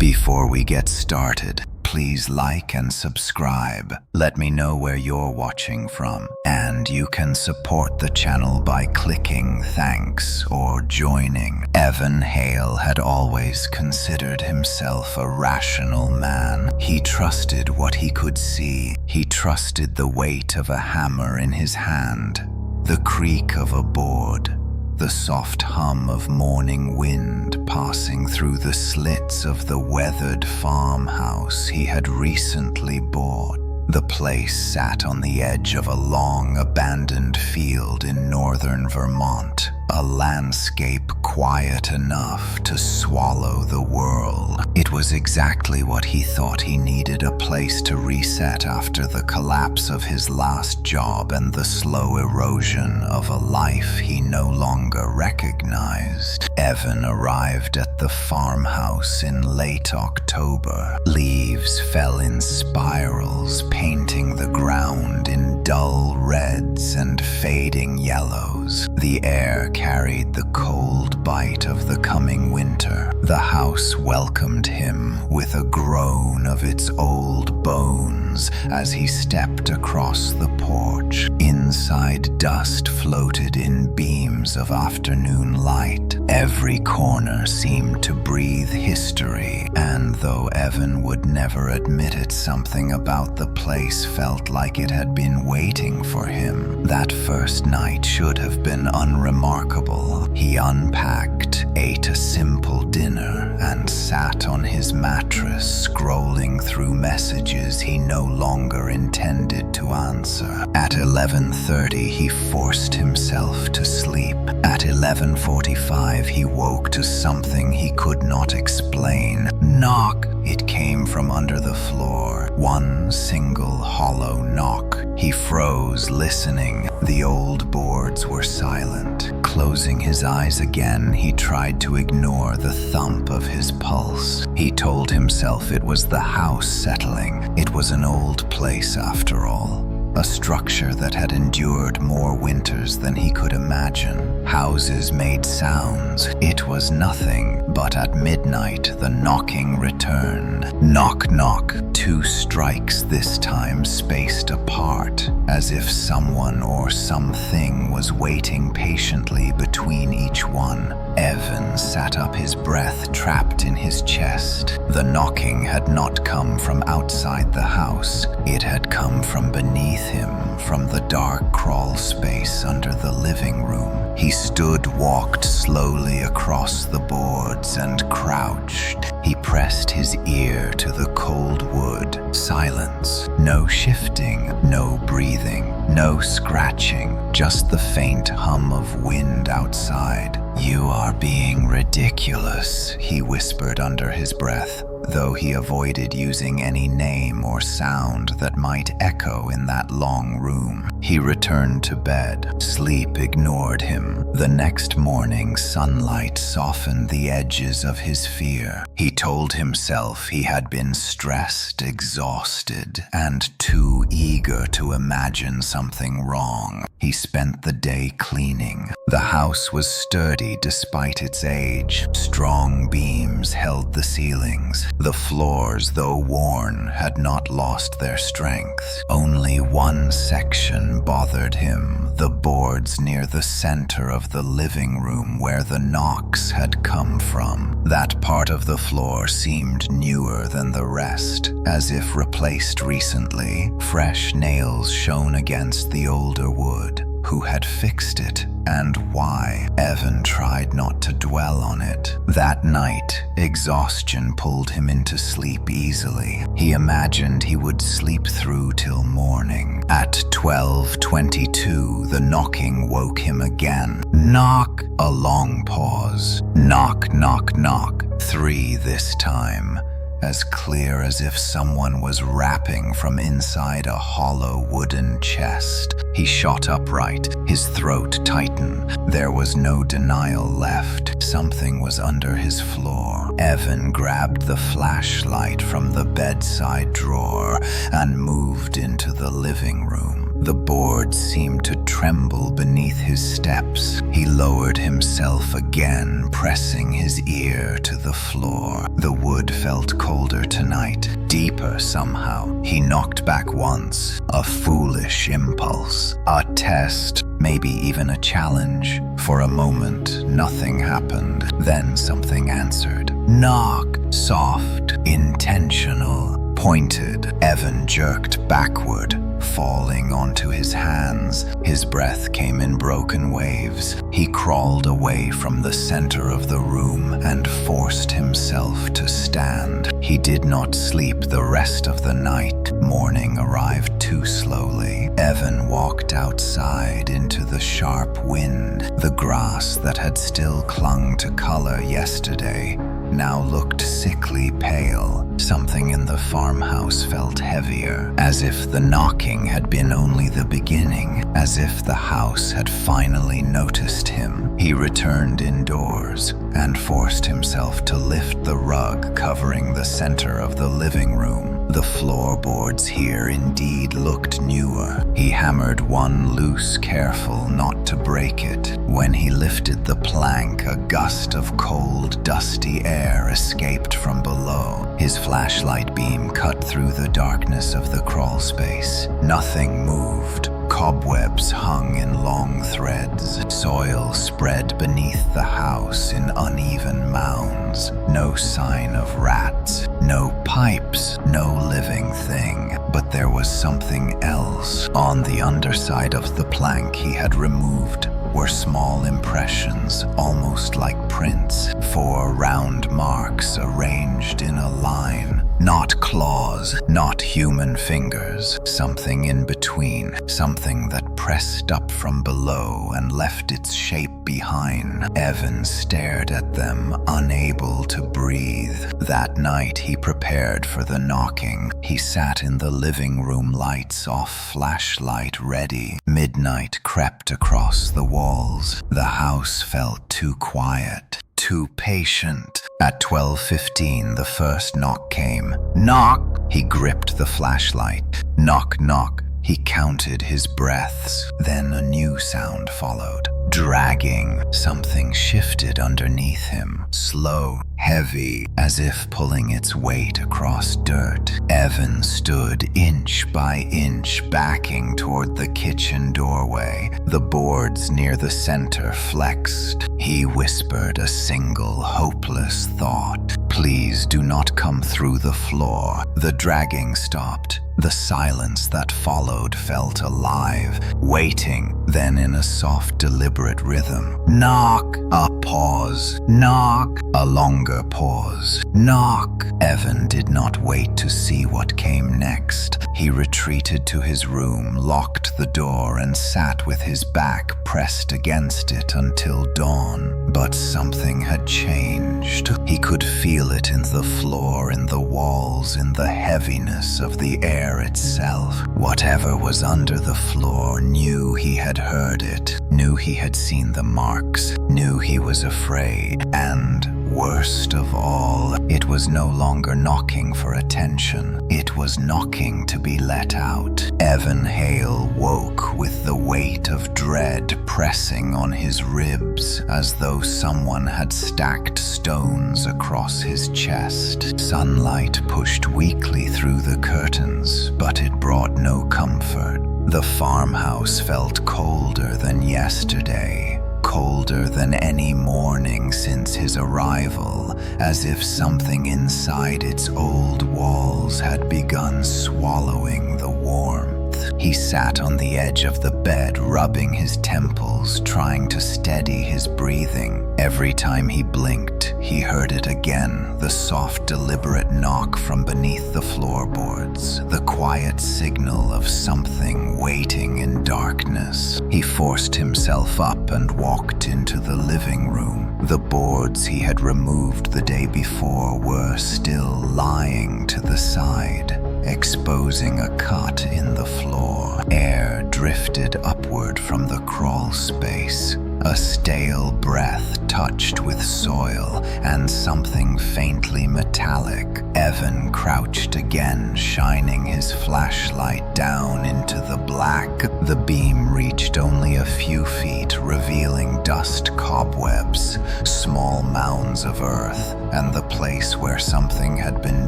Before we get started, please like and subscribe. Let me know where you're watching from, and you can support the channel by clicking thanks or joining. Evan Hale had always considered himself a rational man. He trusted what he could see. He trusted the weight of a hammer in his hand, the creak of a board, the soft hum of morning wind passing through the slits of the weathered farmhouse he had recently bought. The place sat on the edge of a long abandoned field in northern Vermont, a landscape quiet enough to swallow the world. It was exactly what he thought he needed, a place to reset after the collapse of his last job and the slow erosion of a life he no longer recognized. Evan arrived at the farmhouse in late October. Leaves fell in spirals, painting the ground in dull reds and fading yellows. The air carried the cold bite of the coming winter. The house welcomed him with a groan of its old bones as he stepped across the porch. Inside, dust floated in beams of afternoon light. Every corner seemed to breathe history, and though Evan would never admit it, something about the place felt like it had been waiting for him. That first night should have been unremarkable. He unpacked, ate a simple dinner, and sat on his mattress, scrolling through messages he no longer intended to answer. At 11:30, he forced himself to sleep. At 11:45, he woke to something he could not explain. Knock! It came from under the floor. One single hollow knock. He froze, listening. The old boards were silent. Closing his eyes again, he tried to ignore the thump of his pulse. He told himself it was the house settling. It was an old place after all. A structure that had endured more winters than he could imagine. Houses made sounds. It was nothing, but at midnight the knocking returned. Knock, knock. 2 strikes, this time spaced apart, as if someone or something was waiting patiently between each one. Evan sat up, his breath trapped in his chest. The knocking had not come from outside the house. It had come from beneath him, from the dark crawl space under the living room. He stood, walked slowly across the boards, and crouched. He pressed his ear to the cold wood. Silence. No shifting, no breathing, no scratching, just the faint hum of wind outside. "You are being ridiculous," he whispered under his breath, though he avoided using any name or sound that might echo in that long room. He returned to bed. Sleep ignored him. The next morning, sunlight softened the edges of his fear. He told himself he had been stressed, exhausted, and too eager to imagine something wrong. He spent the day cleaning. The house was sturdy despite its age. Strong beams held the ceilings. The floors, though worn, had not lost their strength. Only one section bothered him, the boards near the center of the living room where the knocks had come from. That part of the floor seemed newer than the rest, as if replaced recently. Fresh nails shone against the older wood. Who had fixed it, and why? Evan tried not to dwell on it. That night, exhaustion pulled him into sleep easily. He imagined he would sleep through till morning. At 12:22, the knocking woke him again. Knock! A long pause. Knock, knock, knock. 3 this time. As clear as if someone was rapping from inside a hollow wooden chest. He shot upright, his throat tightened. There was no denial left. Something was under his floor. Evan grabbed the flashlight from the bedside drawer and moved into the living room. The boards seemed to tremble beneath his steps. He lowered himself again, pressing his ear to the floor. The wood felt colder tonight, deeper somehow. He knocked back once, a foolish impulse, a test, maybe even a challenge. For a moment, nothing happened. Then something answered. Knock, soft, intentional, pointed. Evan jerked backward, falling onto his hands. His breath came in broken waves. He crawled away from the center of the room and forced himself to stand. He did not sleep the rest of the night. Morning arrived too slowly. Evan walked outside into the sharp wind. The grass that had still clung to color yesterday now looked sickly pale. Something in the farmhouse felt heavier, as if the knocking had been only the beginning, as if the house had finally noticed him. He returned indoors and forced himself to lift the rug covering the center of the living room. The floorboards here indeed looked newer. He hammered one loose, careful not to break it. When he lifted the plank, a gust of cold, dusty air escaped from below. His flashlight beam cut through the darkness of the crawl space. Nothing moved. Cobwebs hung in long threads. Soil spread beneath the house in uneven mounds. No sign of rats, no pipes, no living thing. But there was something else. On the underside of the plank he had removed were small impressions, almost like prints. 4 round marks arranged in a line. Not claws, not human fingers, something in between, something that pressed up from below and left its shape behind. Evan stared at them, unable to breathe. That night he prepared for the knocking. He sat in the living room, lights off, flashlight ready. Midnight crept across the walls. The house felt too quiet, too patient. At 12:15, the first knock came. Knock! He gripped the flashlight. Knock, knock. He counted his breaths. Then a new sound followed. Dragging. Something shifted underneath him. Slow, heavy, as if pulling its weight across dirt. Evan stood inch by inch, backing toward the kitchen doorway. The boards near the center flexed. He whispered a single hopeless thought. Please do not come through the floor. The dragging stopped. The silence that followed felt alive, waiting, then in a soft, deliberate rhythm. Knock! A pause. Knock! A longer pause. Knock! Evan did not wait to see what came next. He retreated to his room, locked the door, and sat with his back pressed against it until dawn. But something had changed. He could feel it in the floor, in the walls, in the heaviness of the air itself. Whatever was under the floor knew he had heard it, knew he had seen the marks, knew he was afraid, and worst of all, it was no longer knocking for attention. It was knocking to be let out. Evan Hale woke with the weight of dread pressing on his ribs, as though someone had stacked stones across his chest. Sunlight pushed weakly through the curtains, but it brought no comfort. The farmhouse felt colder than yesterday. Colder than any morning since his arrival, as if something inside its old walls had begun swallowing the warmth. He sat on the edge of the bed, rubbing his temples, trying to steady his breathing. Every time he blinked, he heard it again, the soft, deliberate knock from beneath the floorboards, the quiet signal of something waiting in darkness. He forced himself up and walked into the living room. The boards he had removed the day before were still lying to the side, exposing a cut in the floor. Air drifted upward from the crawl space. A stale breath touched with soil and something faintly metallic. Evan crouched again, shining his flashlight down into the black. The beam reached only a few feet, revealing dust cobwebs, small mounds of earth, and the place where something had been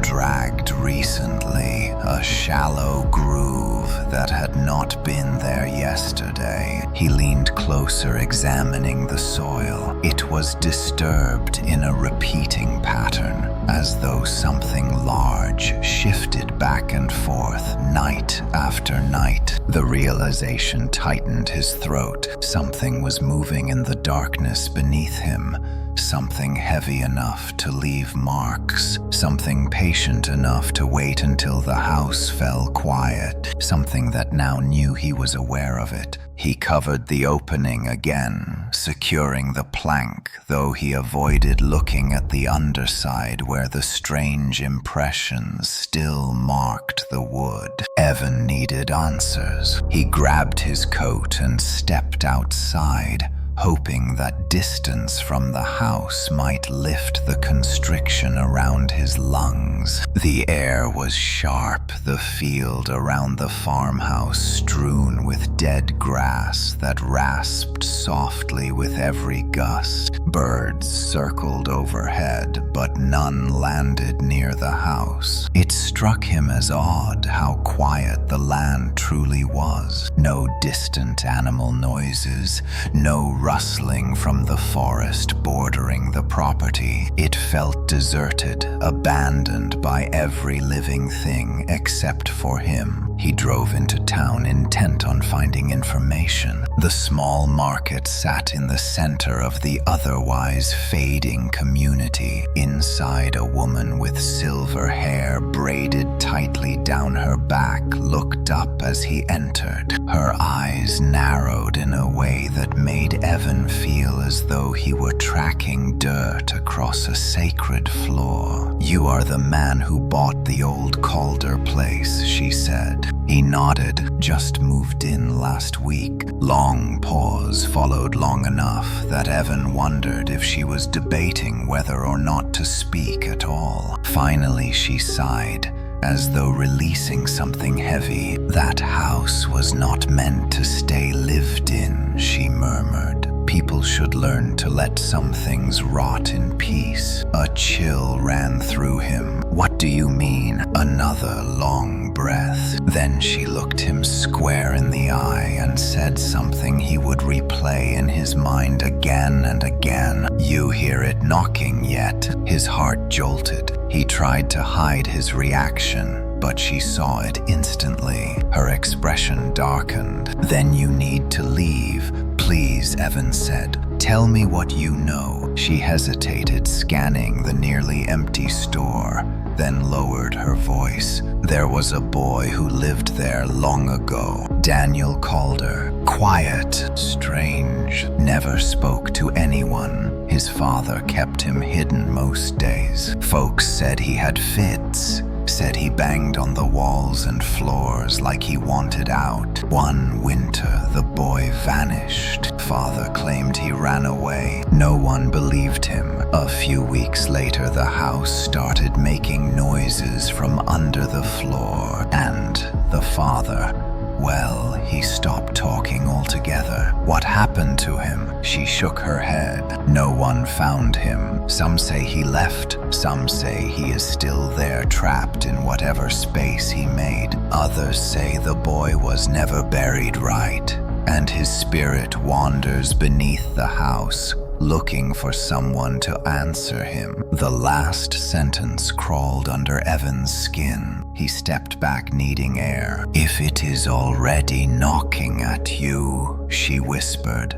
dragged recently, a shallow groove that had not been there yesterday. He leaned closer, examining the soil. It was disturbed in a repeating pattern, as though something large shifted back and forth night after night. The realization tightened his throat. Something was moving in the darkness beneath him. Something heavy enough to leave marks. Something patient enough to wait until the house fell quiet. Something that now knew he was aware of it. He covered the opening again, securing the plank, though he avoided looking at the underside where the strange impressions still marked the wood. Evan needed answers. He grabbed his coat and stepped outside, hoping that distance from the house might lift the constriction around his lungs. The air was sharp, the field around the farmhouse strewn with dead grass that rasped softly with every gust. Birds circled overhead, but none landed near the house. It struck him as odd how quiet the land truly was. No distant animal noises, no rustling from the forest bordering the property. It felt deserted, abandoned by every living thing except for him. He drove into town intent on finding information. The small market sat in the center of the otherwise fading community. Inside, a woman with silver hair braided tightly down her back looked up as he entered. Her eyes narrowed in a way that made Evan feel as though he were tracking dirt across a sacred floor. "You are the man who bought the old Calder place," she said. He nodded. "Just moved in last week." Long pause followed long enough that Evan wondered if she was debating whether or not to speak at all. Finally she sighed, as though releasing something heavy. "That house was not meant to stay lived in," she murmured. "People should learn to let some things rot in peace." A chill ran through him. "What do you mean?" Another long breath. Then she looked him square in the eye and said something he would replay in his mind again and again. "You hear it knocking yet?" His heart jolted. He tried to hide his reaction, but she saw it instantly. Her expression darkened. "Then you need to leave. Please," Evan said. "Tell me what you know." She hesitated, scanning the nearly empty store, then lowered her voice. "There was a boy who lived there long ago. Daniel Calder. Quiet, strange, never spoke to anyone. His father kept him hidden most days. Folks said he had fits. Said he banged on the walls and floors like he wanted out. One winter, the boy vanished. Father claimed he ran away. No one believed him. A few weeks later, the house started making noises from under the floor. And the father, well, he stopped talking altogether. What happened to him? She shook her head. No one found him. Some say he left. Some say he is still there, trapped in whatever space he made. Others say the boy was never buried right, and his spirit wanders beneath the house, looking for someone to answer him. The last sentence crawled under Evan's skin. He stepped back, needing air. "If it is already knocking at you," she whispered,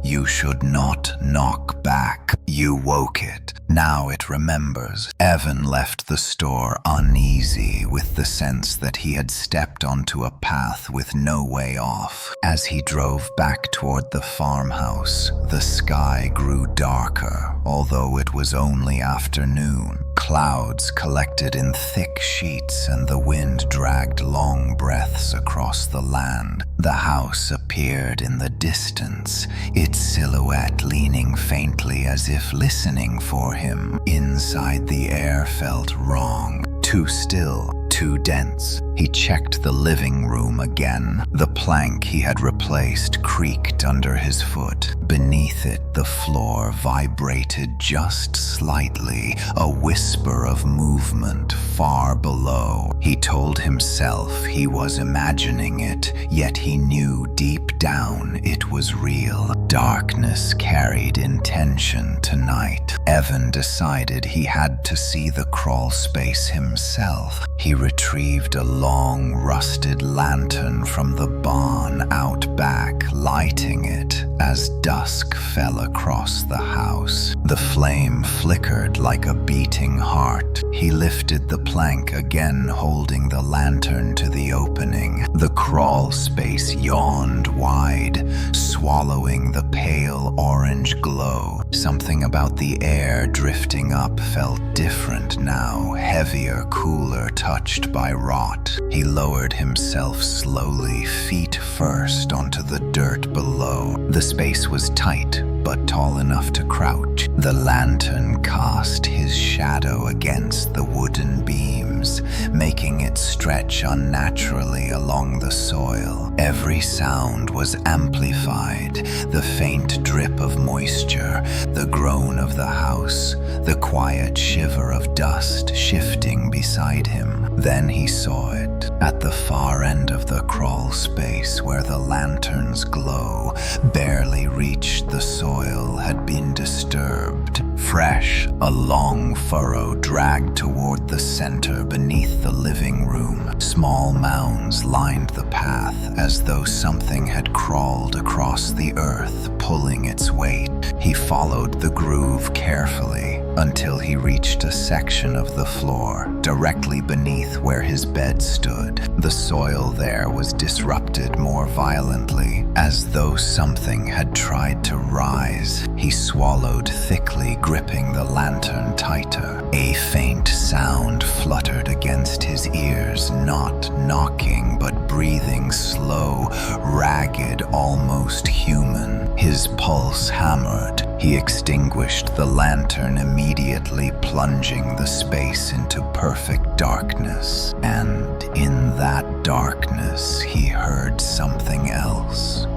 "you should not knock back. You woke it. Now it remembers." Evan left the store uneasy, with the sense that he had stepped onto a path with no way off. As he drove back toward the farmhouse, the sky grew darker, although it was only afternoon. Clouds collected in thick sheets and the wind dragged long breaths across the land. The house appeared in the distance, its silhouette leaning faintly as if listening for him. Inside, the air felt wrong. too still, too dense. He checked the living room again. The plank he had replaced creaked under his foot. Beneath it, the floor vibrated just slightly, a whisper of movement far below. He told himself he was imagining it, yet he knew deep down it was real. Darkness carried intention tonight. Evan decided he had to see the crawl space himself. He retrieved a long, rusted lantern from the barn out back, lighting it as dusk fell across the house. The flame flickered like a beating heart. He lifted the plank again, holding the lantern to the opening. The crawl space yawned wide, swallowing the pale orange glow. Something about the air drifting up felt different now, heavier, cooler, touched by rot. He lowered himself slowly, feet first, onto the dirt below. The space was tight, but tall enough to crouch. The lantern cast his shadow against the wooden beams, making it stretch unnaturally along the soil. Every sound was amplified, the faint drip of moisture, the groan of the house, the quiet shiver of dust shifting beside him. Then he saw it. At the far end of the crawl space where the lantern's glow barely reached the soil had been disturbed. Fresh, a long furrow dragged toward the center beneath the living room. Small mounds lined the path as though something had crawled across the earth, pulling its weight. He followed the groove carefully until he reached a section of the floor directly beneath where his bed stood. The soil there was disrupted more violently, as though something had tried to rise. He swallowed thickly, gripping the lantern tighter. A faint sound fluttered against his ears, not knocking, but breathing slow, ragged, almost human. His pulse hammered. He extinguished the lantern immediately, plunging the space into perfect darkness. And in that darkness, he heard something else.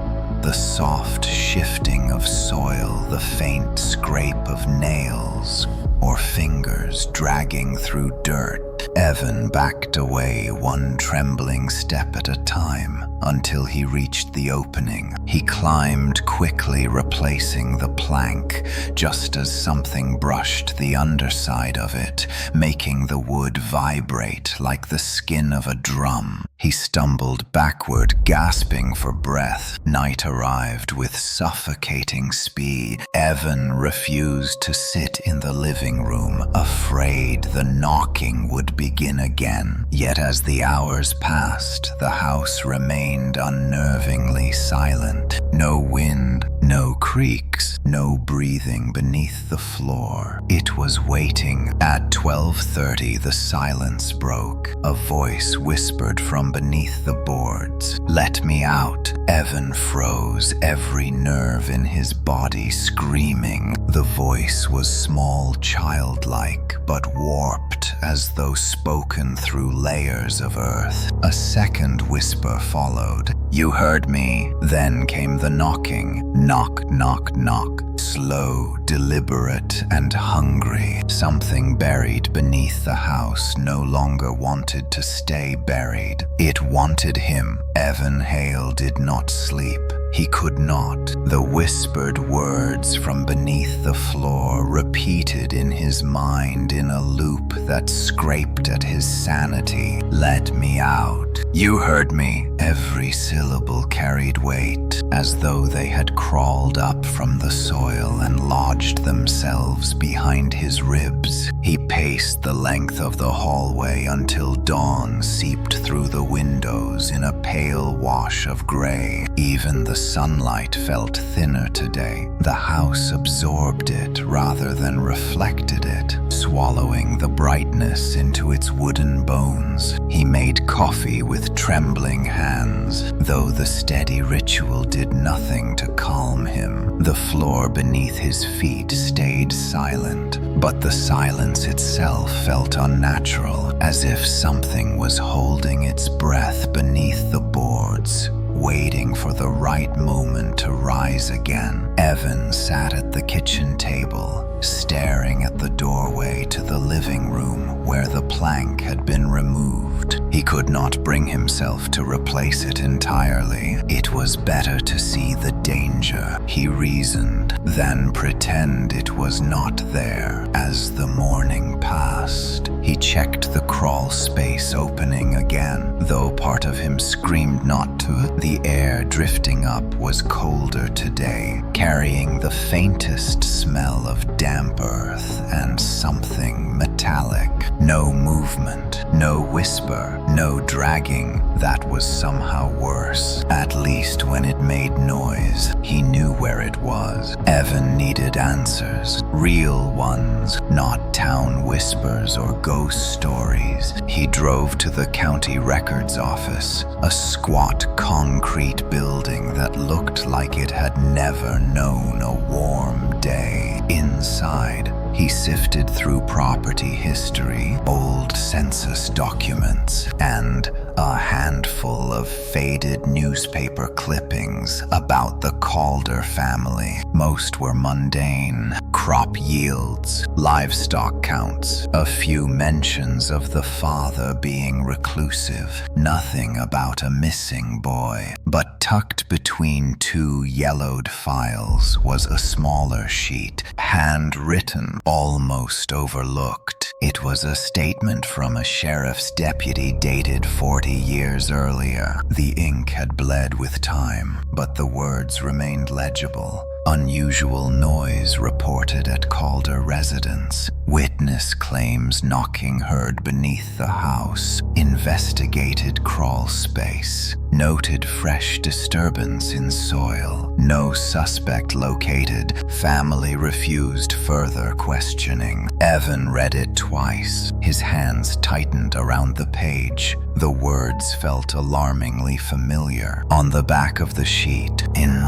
The soft shifting of soil, the faint scrape of nails or fingers dragging through dirt. Evan backed away, one trembling step at a time, until he reached the opening. He climbed quickly, replacing the plank, just as something brushed the underside of it, making the wood vibrate like the skin of a drum. He stumbled backward, gasping for breath. Night arrived with suffocating speed. Evan refused to sit in the living room, afraid the knocking would begin again. Yet as the hours passed, the house remained unnervingly silent. No wind, no creaks, no breathing beneath the floor. It was waiting. At 12:30, the silence broke. A voice whispered from beneath the boards. "Let me out." Evan froze, every nerve in his body screaming. The voice was small, childlike, but warped, as though spoken through layers of earth. A second whisper followed. "You heard me." Then came the knocking. Knock, knock, knock. Slow, deliberate, and hungry. Something buried beneath the house no longer wanted to stay buried. It wanted him. Evan Hale did not sleep. He could not. The whispered words from beneath the floor repeated in his mind in a loop that scraped at his sanity. "Let me out." "You heard me." Every syllable carried weight, as though they had crawled up from the soil and lodged themselves behind his ribs. He paced the length of the hallway until dawn seeped through the windows in a pale wash of gray. Even the sunlight felt thinner today. The house absorbed it rather than reflected it, swallowing the brightness into its wooden bones. He made coffee with trembling hands, though the steady ritual did nothing to calm him. The floor beneath his feet stayed silent, but the silence itself felt unnatural, as if something was holding its breath beneath the boards, waiting for the right moment to rise again. Evan sat at the kitchen table, staring at the doorway to the living room where the plank had been removed. He could not bring himself to replace it entirely. It was better to see the danger, he reasoned, than pretend it was not there. As the morning passed, he checked the crawl space opening again, though part of him screamed not to. The air drifting up was colder today, carrying the faintest smell of damp earth and something metallic. No movement, no whisper, no dragging. That was somehow worse. At least when it made noise, he knew where it was. Evan needed answers, real ones, not town whispers or ghost stories. He drove to the county records office, a squat concrete building that looked like it had never known a warm day. Inside, he sifted through property history, old census documents, and a handful of faded newspaper clippings about the Calder family. Most were mundane: crop yields, livestock counts, a few mentions of the father being reclusive. Nothing about a missing boy. But tucked between two yellowed files was a smaller sheet, handwritten, almost overlooked. It was a statement from a sheriff's deputy dated 40 years earlier. The ink had bled with time, but the words remained legible. Unusual noise reported at Calder residence. Witness claims knocking heard beneath the house. Investigated crawl space. Noted fresh disturbance in soil. No suspect located. Family refused further questioning. Evan read it twice. His hands tightened around the page. The words felt alarmingly familiar. On the back of the sheet, in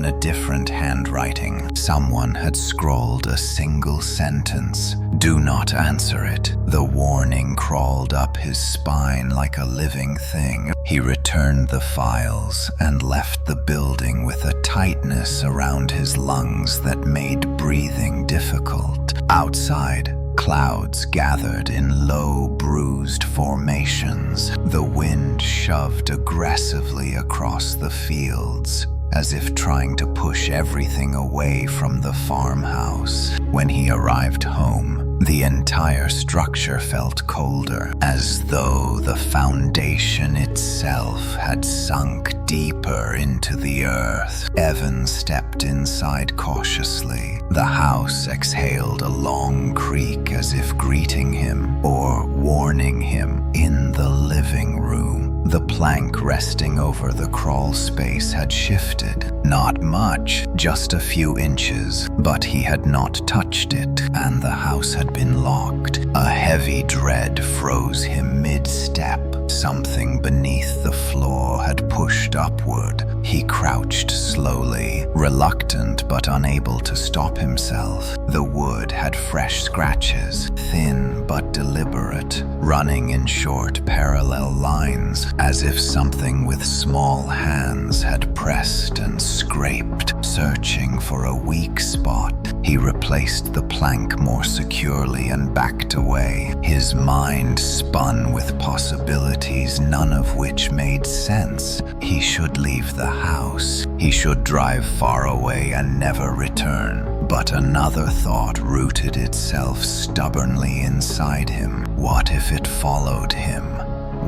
a different handwriting, someone had scrawled a single sentence: "Do not answer it." The warning crawled up his spine like a living thing. He returned the files and left the building with a tightness around his lungs that made breathing difficult. Outside, clouds gathered in low, bruised formations. The wind shoved aggressively across the fields, as if trying to push everything away from the farmhouse. When he arrived home, the entire structure felt colder, as though the foundation itself had sunk deeper into the earth. Evan stepped inside cautiously. The house exhaled a long creak, as if greeting him or warning him. In the living room, the plank resting over the crawl space had shifted. Not much, just a few inches, but he had not touched it, and the house had been locked. A heavy dread froze him mid-step. Something beneath the floor had pushed upward. He crouched slowly, reluctant but unable to stop himself. The wood had fresh scratches, thin but deliberate, running in short parallel lines, as if something with small hands had pressed and scraped, searching for a weak spot. He replaced the plank more securely and backed away. His mind spun with possibilities, none of which made sense. He should leave the house. He should drive far away and never return. But another thought rooted itself stubbornly inside him. What if it followed him?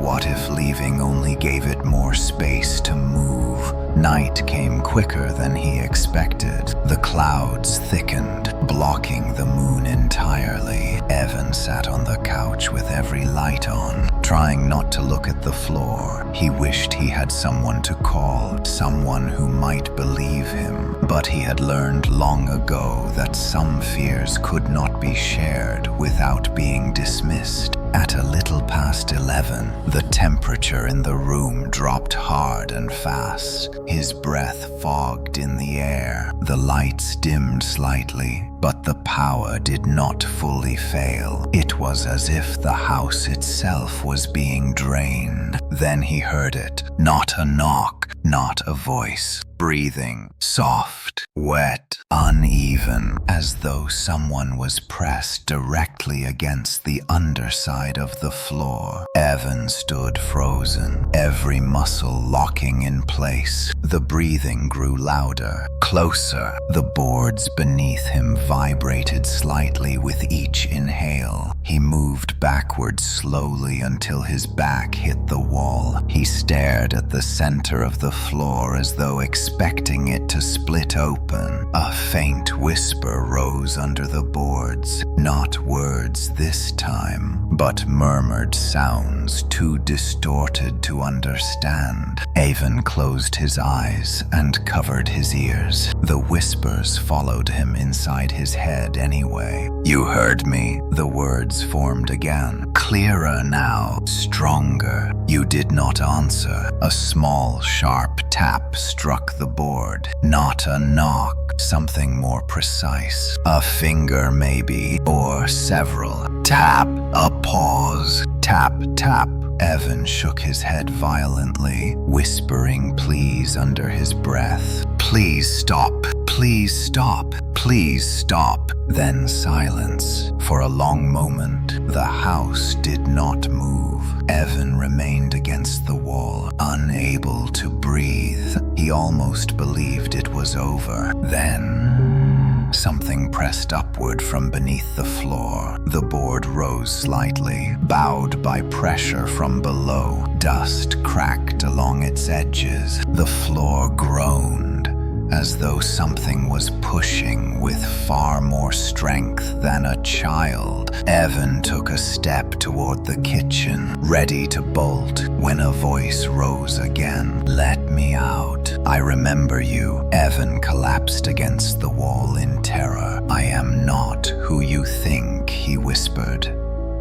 What if leaving only gave it more space to move? Night came quicker than he expected. The clouds thickened, blocking the moon entirely. Evan sat on the couch with every light on, trying not to look at the floor. He wished he had someone to call. call, someone who might believe him. But he had learned long ago that some fears could not be shared without being dismissed. At a little past 11, the temperature in the room dropped hard and fast. His breath fogged in the air. The lights dimmed slightly, but the power did not fully fail. It was as if the house itself was being drained. Then he heard it. Not a knock, not a voice. Breathing, soft, wet, uneven, as though someone was pressed directly against the underside of the floor. Evan stood frozen, every muscle locking in place. The breathing grew louder, closer. The boards beneath him vibrated slightly with each inhale. He moved backwards slowly until his back hit the wall. He stared at the center of the floor as though expecting it to split open. A faint whisper rose under the boards. Not words this time, but murmured sounds too distorted to understand. Avon closed his eyes and covered his ears. The whispers followed him inside his head anyway. "You heard me," the words formed again. Clearer now, stronger. "You did not answer." A small, sharp tap struck the board. Not a knock, something more precise. A finger maybe, or several. Tap, a pause. Tap, tap. Evan shook his head violently, whispering please under his breath. "Please stop. Please stop. Please stop." Then silence. For a long moment, the house did not move. Evan remained against the wall, unable to breathe. He almost believed it was over. Then something pressed upward from beneath the floor. The board rose slightly, bowed by pressure from below. Dust cracked along its edges. The floor groaned, as though something was pushing with far more strength than a child. Evan took a step toward the kitchen, ready to bolt, when a voice rose again. "Let me out. I remember you." Evan collapsed against the wall in terror. "I am not who you think," he whispered,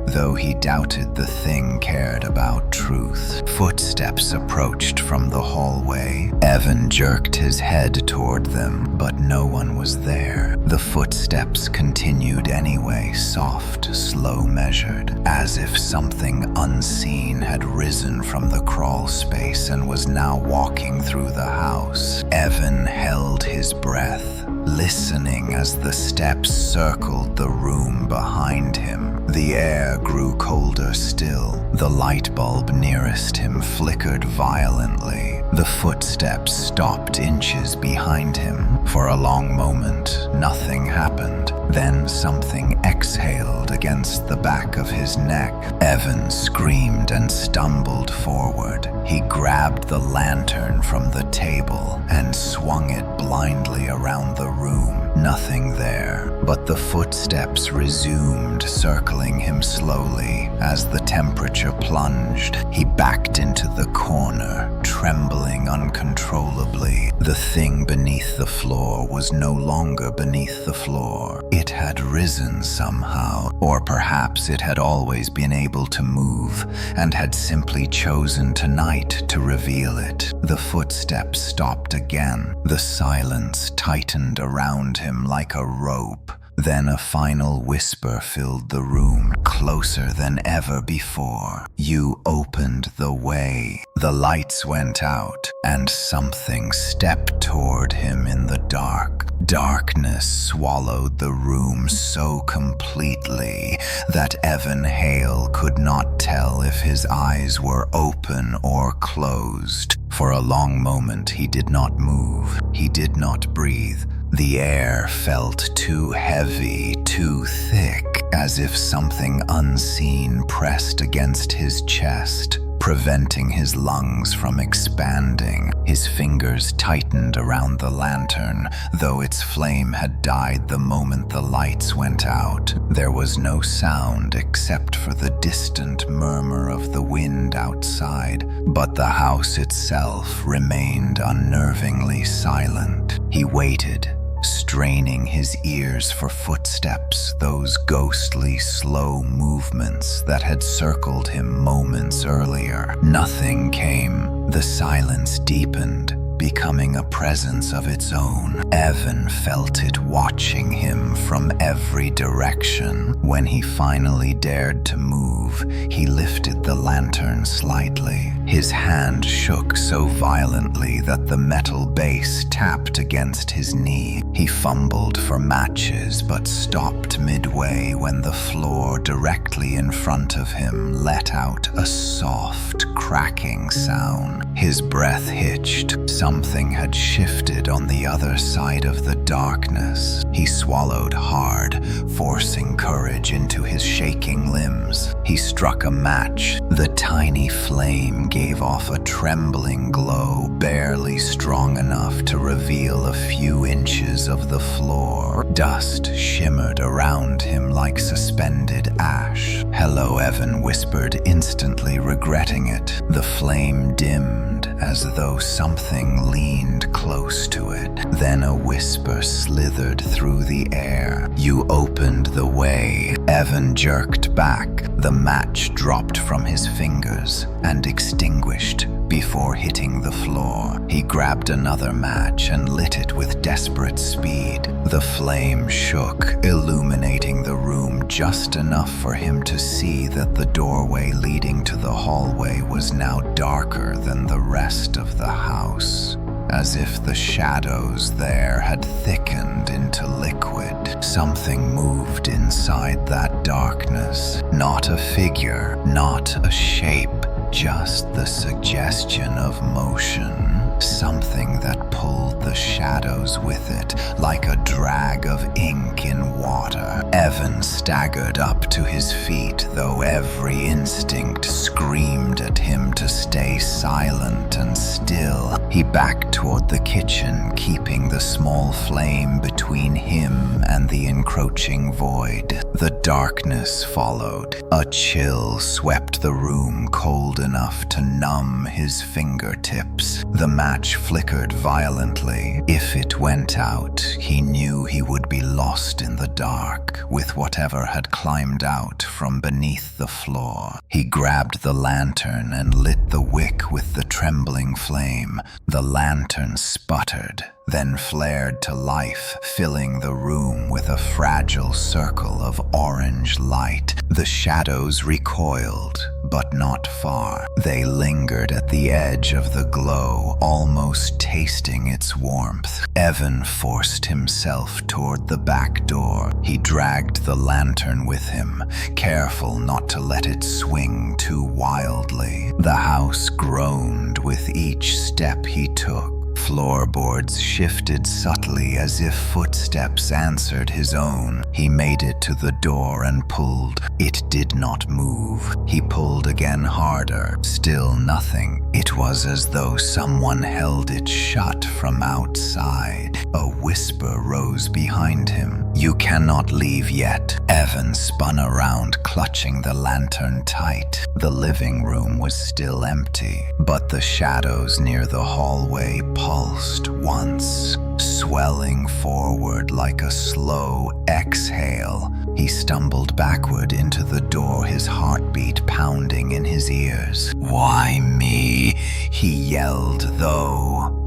though he doubted the thing cared about truth. Footsteps approached from the hallway. Evan jerked his head toward them, but no one was there. The footsteps continued anyway, soft, slow measured, as if something unseen had risen from the crawl space and was now walking through the house. Evan held his breath, listening as the steps circled the room behind him. The air grew colder still. The light bulb nearest him flickered violently. The footsteps stopped inches behind him. For a long moment, nothing happened. Then something exhaled against the back of his neck. Evan screamed and stumbled forward. He grabbed the lantern from the table and swung it blindly around the room. Nothing there, but the footsteps resumed, circling him slowly. As the temperature plunged, he backed into the corner, trembling uncontrollably. The thing beneath the floor was no longer beneath the floor. It had risen somehow, or perhaps it had always been able to move and had simply chosen tonight to reveal it. The footsteps stopped again. The silence tightened around him like a rope. Then a final whisper filled the room, closer than ever before. "You opened the way." The lights went out, and something stepped toward him in the dark. Darkness swallowed the room so completely that Evan Hale could not tell if his eyes were open or closed. For a long moment he did not move. He did not breathe. The air felt too heavy, too thick, as if something unseen pressed against his chest, preventing his lungs from expanding. His fingers tightened around the lantern, though its flame had died the moment the lights went out. There was no sound except for the distant murmur of the wind outside, but the house itself remained unnervingly silent. He waited, straining his ears for footsteps, those ghostly, slow movements that had circled him moments earlier. Nothing came. The silence deepened, becoming a presence of its own. Evan felt it watching him from every direction. When he finally dared to move, he lifted the lantern slightly. His hand shook so violently that the metal base tapped against his knee. He fumbled for matches but stopped midway when the floor directly in front of him let out a soft, cracking sound. His breath hitched. Something had shifted on the other side of the darkness. He swallowed hard, forcing courage into his shaking limbs. He struck a match. The tiny flame gave off a trembling glow, barely strong enough to reveal a few inches of the floor. Dust shimmered around him like suspended ash. "Hello," Evan whispered, instantly regretting it. The flame dimmed, as though something leaned close to it. Then a whisper slithered through the air. "You opened the way." Evan jerked back. The match dropped from his fingers and extinguished before hitting the floor. He grabbed another match and lit it with desperate speed. The flame shook, illuminating the room just enough for him to see that the doorway leading to the hallway was now darker than the rest of the house. As if the shadows there had thickened into liquid. Something moved inside that darkness. Not a figure, not a shape, just the suggestion of motion. Something that pulled the shadows with it, like a drag of ink in water. Evan staggered up to his feet, though every instinct screamed at him to stay silent and still. He backed toward the kitchen, keeping the small flame between him and the encroaching void. The darkness followed. A chill swept the room, cold enough to numb his fingertips. The match flickered violently. If it went out, he knew he would be lost in the dark, with whatever had climbed out from beneath the floor. He grabbed the lantern and lit the wick with the trembling flame. The lantern sputtered, then flared to life, filling the room with a fragile circle of orange light. The shadows recoiled, but not far. They lingered at the edge of the glow, almost tasting its warmth. Evan forced himself toward the back door. He dragged the lantern with him, careful not to let it swing too wildly. The house groaned with each step he took. Floorboards shifted subtly as if footsteps answered his own. He made it to the door and pulled. It did not move. He pulled again harder. Still nothing. It was as though someone held it shut from outside. A whisper rose behind him. "You cannot leave yet." Evan spun around, clutching the lantern tight. The living room was still empty, but the shadows near the hallway pulsed once, swelling forward like a slow exhale. He stumbled backward into the door, his heartbeat pounding in his ears. "Why me?" he yelled, though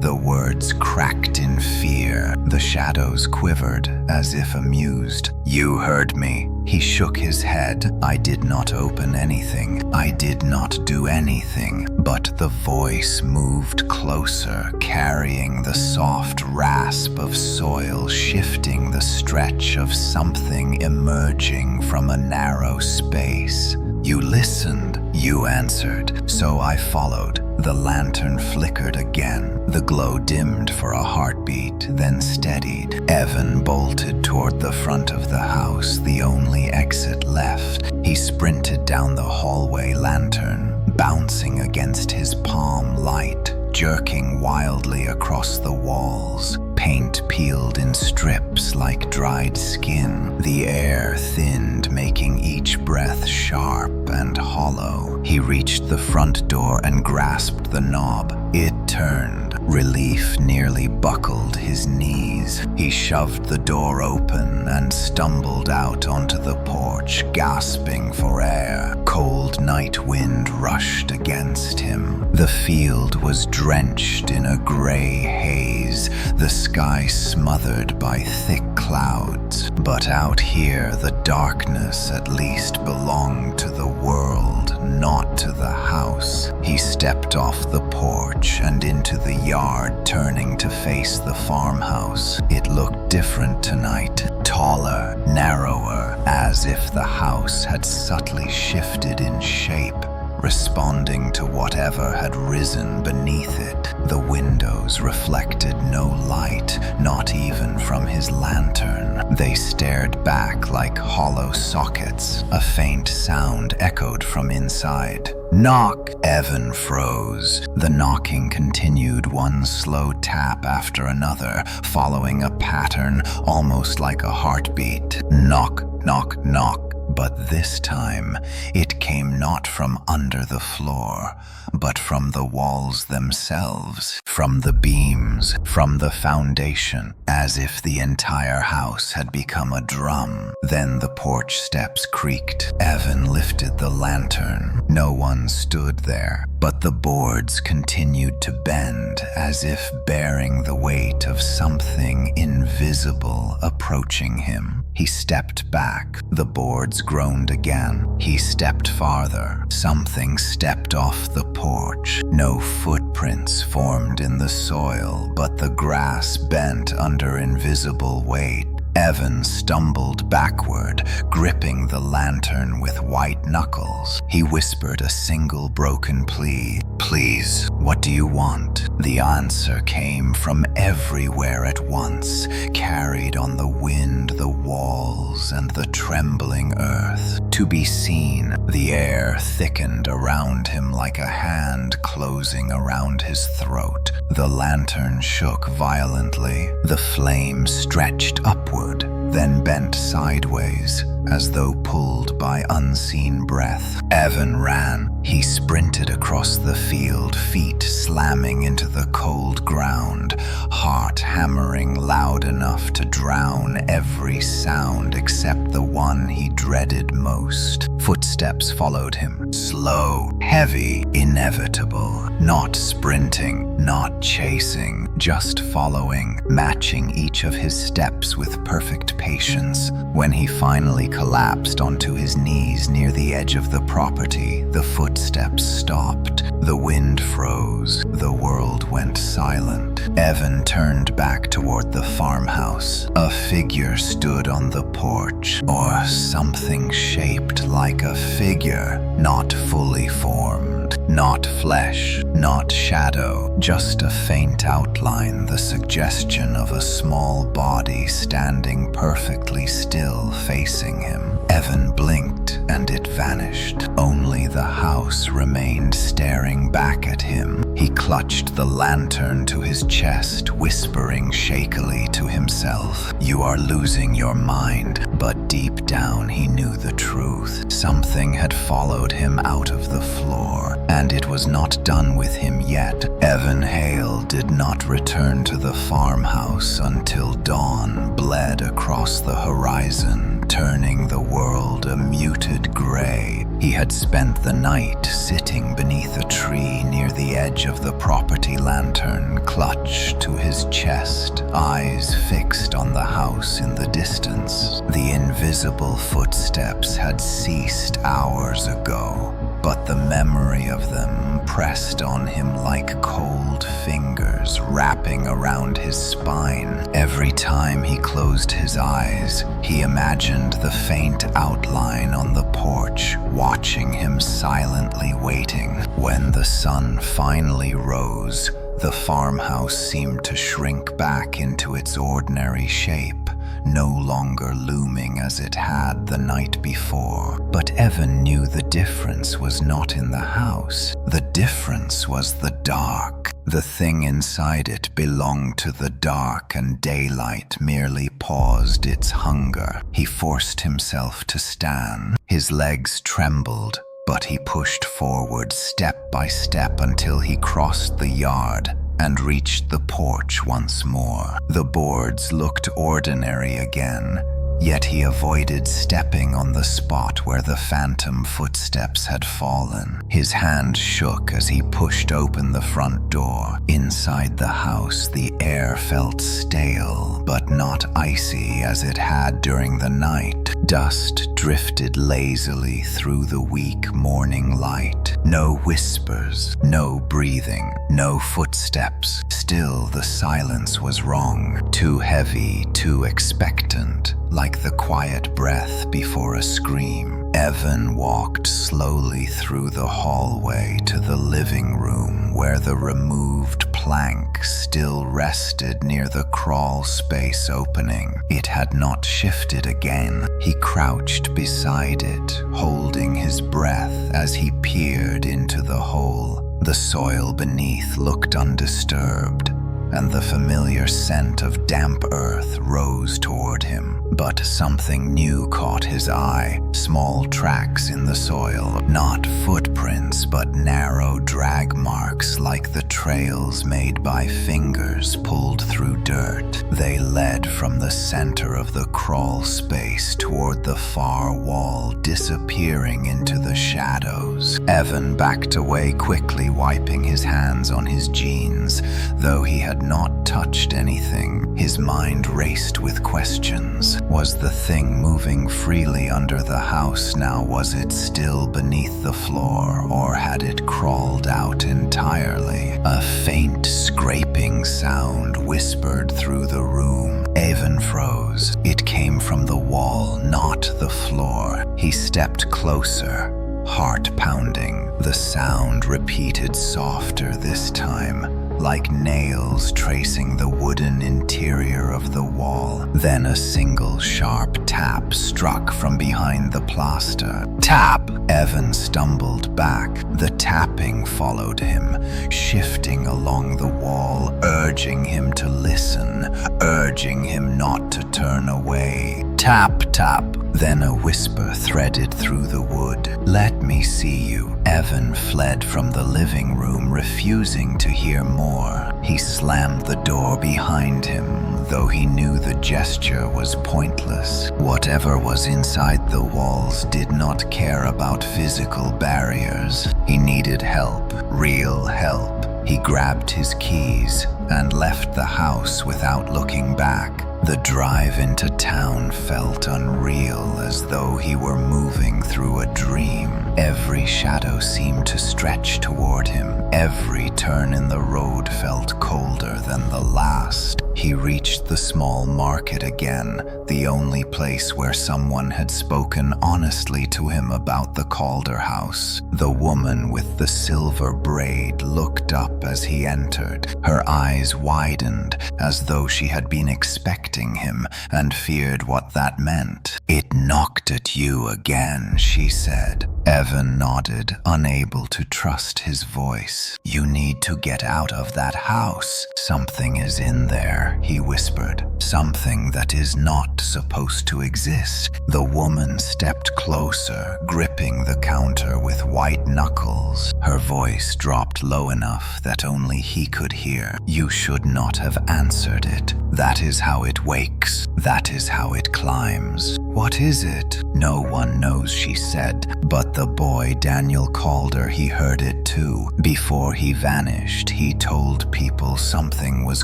the words cracked in fear. The shadows quivered, as if amused. "You heard me." He shook his head. "I did not open anything. I did not do anything." But the voice moved closer, carrying the soft rasp of soil, shifting the stretch of something emerging from a narrow space. "You listened," you answered, so I followed. The lantern flickered again. The glow dimmed for a heartbeat, then steadied. Evan bolted toward the front of the house, the only exit left. He He sprinted down the hallway, lantern bouncing against his palm, light jerking wildly across the walls. Paint peeled in strips like dried skin. The air thinned, making each breath sharp and hollow. He reached the front door and grasped the knob. It turned. Relief nearly buckled his knees. He shoved the door open and stumbled out onto the porch, gasping for air. Cold night wind rushed against him. The field was drenched in a gray haze, the sky smothered by thick clouds. But out here, the darkness at least belonged to the world, not to the house. He stepped off the porch and into the yard, turning to face the farmhouse. It looked different tonight, taller, narrower, as if the house had subtly shifted in shape, responding to whatever had risen beneath it. The windows reflected no light, not even from his lantern. They stared back like hollow sockets. A faint sound echoed from inside. "Knock!" Evan froze. The knocking continued, one slow tap after another, following a pattern almost like a heartbeat. Knock, knock, knock. But this time, it came not from under the floor, but from the walls themselves, from the beams, from the foundation, as if the entire house had become a drum. Then the porch steps creaked. Evan lifted the lantern. No one stood there, but the boards continued to bend, as if bearing the weight of something invisible approaching him. He stepped back. The boards groaned again. He stepped farther. Something stepped off the porch. No footprints formed in the soil, but the grass bent under invisible weight. Evan stumbled backward, gripping the lantern with white knuckles. He whispered a single broken plea. "Please, what do you want?" The answer came from everywhere at once, carried on the wind, the walls, and the trembling earth. To be seen, the air thickened around him like a hand closing around his throat. The lantern shook violently. The flame stretched upward, then bent sideways, as though pulled by unseen breath. Evan ran. He sprinted across the field, feet slamming into the cold ground, heart hammering loud enough to drown every sound except the one he dreaded most. Footsteps followed him, slow, heavy, inevitable, not sprinting, not chasing, just following, matching each of his steps with perfect patience. When he finally collapsed onto his knees near the edge of the property, the footsteps stopped. The wind froze. The world went silent. Evan turned back toward the farmhouse. A figure stood on the porch, or something shaped like a figure, not fully formed, not flesh, not shadow, just a faint outline, the suggestion of a small body standing perfectly still facing him. Evan blinked and it vanished. Only the house remained staring back at him. He clutched the lantern to his chest, whispering shakily to himself, "You are losing your mind." But deep down he knew the truth. Something had followed him out of the floor, and it was not done with him yet. Evan Hale did not return to the farmhouse until dawn bled across the horizon, turning the world a muted gray. He had spent the night sitting beneath a tree near the edge of the property, lantern clutched to his chest, eyes fixed on the house in the distance. The invisible footsteps had ceased hours ago, but the memory of them pressed on him like cold fingers wrapping around his spine. Every time he closed his eyes, he imagined the faint outline on the porch, watching him silently waiting. When the sun finally rose, the farmhouse seemed to shrink back into its ordinary shape. no longer looming as it had the night before. But Evan knew the difference was not in the house. The difference was the dark. The thing inside it belonged to the dark, and daylight merely paused its hunger. He forced himself to stand. His legs trembled, but he pushed forward step by step until he crossed the yard and reached the porch once more. The boards looked ordinary again, yet he avoided stepping on the spot where the phantom footsteps had fallen. His hand shook as he pushed open the front door. Inside the house, the air felt stale, but not icy as it had during the night. Dust drifted lazily through the weak morning light. No whispers, no breathing, no footsteps. Still, the silence was wrong. Too heavy, too expectant, like the quiet breath before a scream. Evan walked slowly through the hallway to the living room, where the removed plank still rested near the crawl space opening. It had not shifted again. He crouched beside it, holding his breath as he peered into the hole. The soil beneath looked undisturbed, and the familiar scent of damp earth rose toward him. But something new caught his eye. Small tracks in the soil, not footprints but narrow drag marks like the trails made by fingers pulled through dirt. They led from the center of the crawl space toward the far wall, disappearing into the shadows. Evan backed away quickly, wiping his hands on his jeans. Though he had not touched anything, his mind raced with questions. Was the thing moving freely under the house now? Was it still beneath the floor, or had it crawled out entirely? A faint scraping sound whispered through the room. Evan froze. It came from the wall, not the floor. He stepped closer, heart pounding. The sound repeated softer this time, like nails tracing the wooden interior of the wall. Then a single sharp tap struck from behind the plaster. Tap! Evan stumbled back. The tapping followed him, shifting along the wall, urging him to listen, urging him not to turn away. Tap, tap. Then a whisper threaded through the wood. Let me see you. Evan fled from the living room, refusing to hear more. He slammed the door behind him, though he knew the gesture was pointless. Whatever was inside the walls did not care about physical barriers. He needed help, real help. He grabbed his keys and left the house without looking back. The drive into town felt unreal, as though he were moving through a dream. Every shadow seemed to stretch toward him. Every turn in the road felt colder than the last. He reached the small market again, the only place where someone had spoken honestly to him about the Calder house. The woman with the silver braid looked up as he entered. Her eyes widened, as though she had been expecting him and feared what that meant. "It knocked at you again," she said. Evan nodded, unable to trust his voice. "You need to get out of that house. Something is in there," he whispered. "Something that is not supposed to exist." The woman stepped closer, gripping the counter with white knuckles. Her voice dropped low enough that only he could hear. "You should not have answered it. That is how it wakes. That is how it climbs." "What is it?" "No one knows," she said, but the boy Daniel Calder, he heard it too. Before he vanished, he told people something was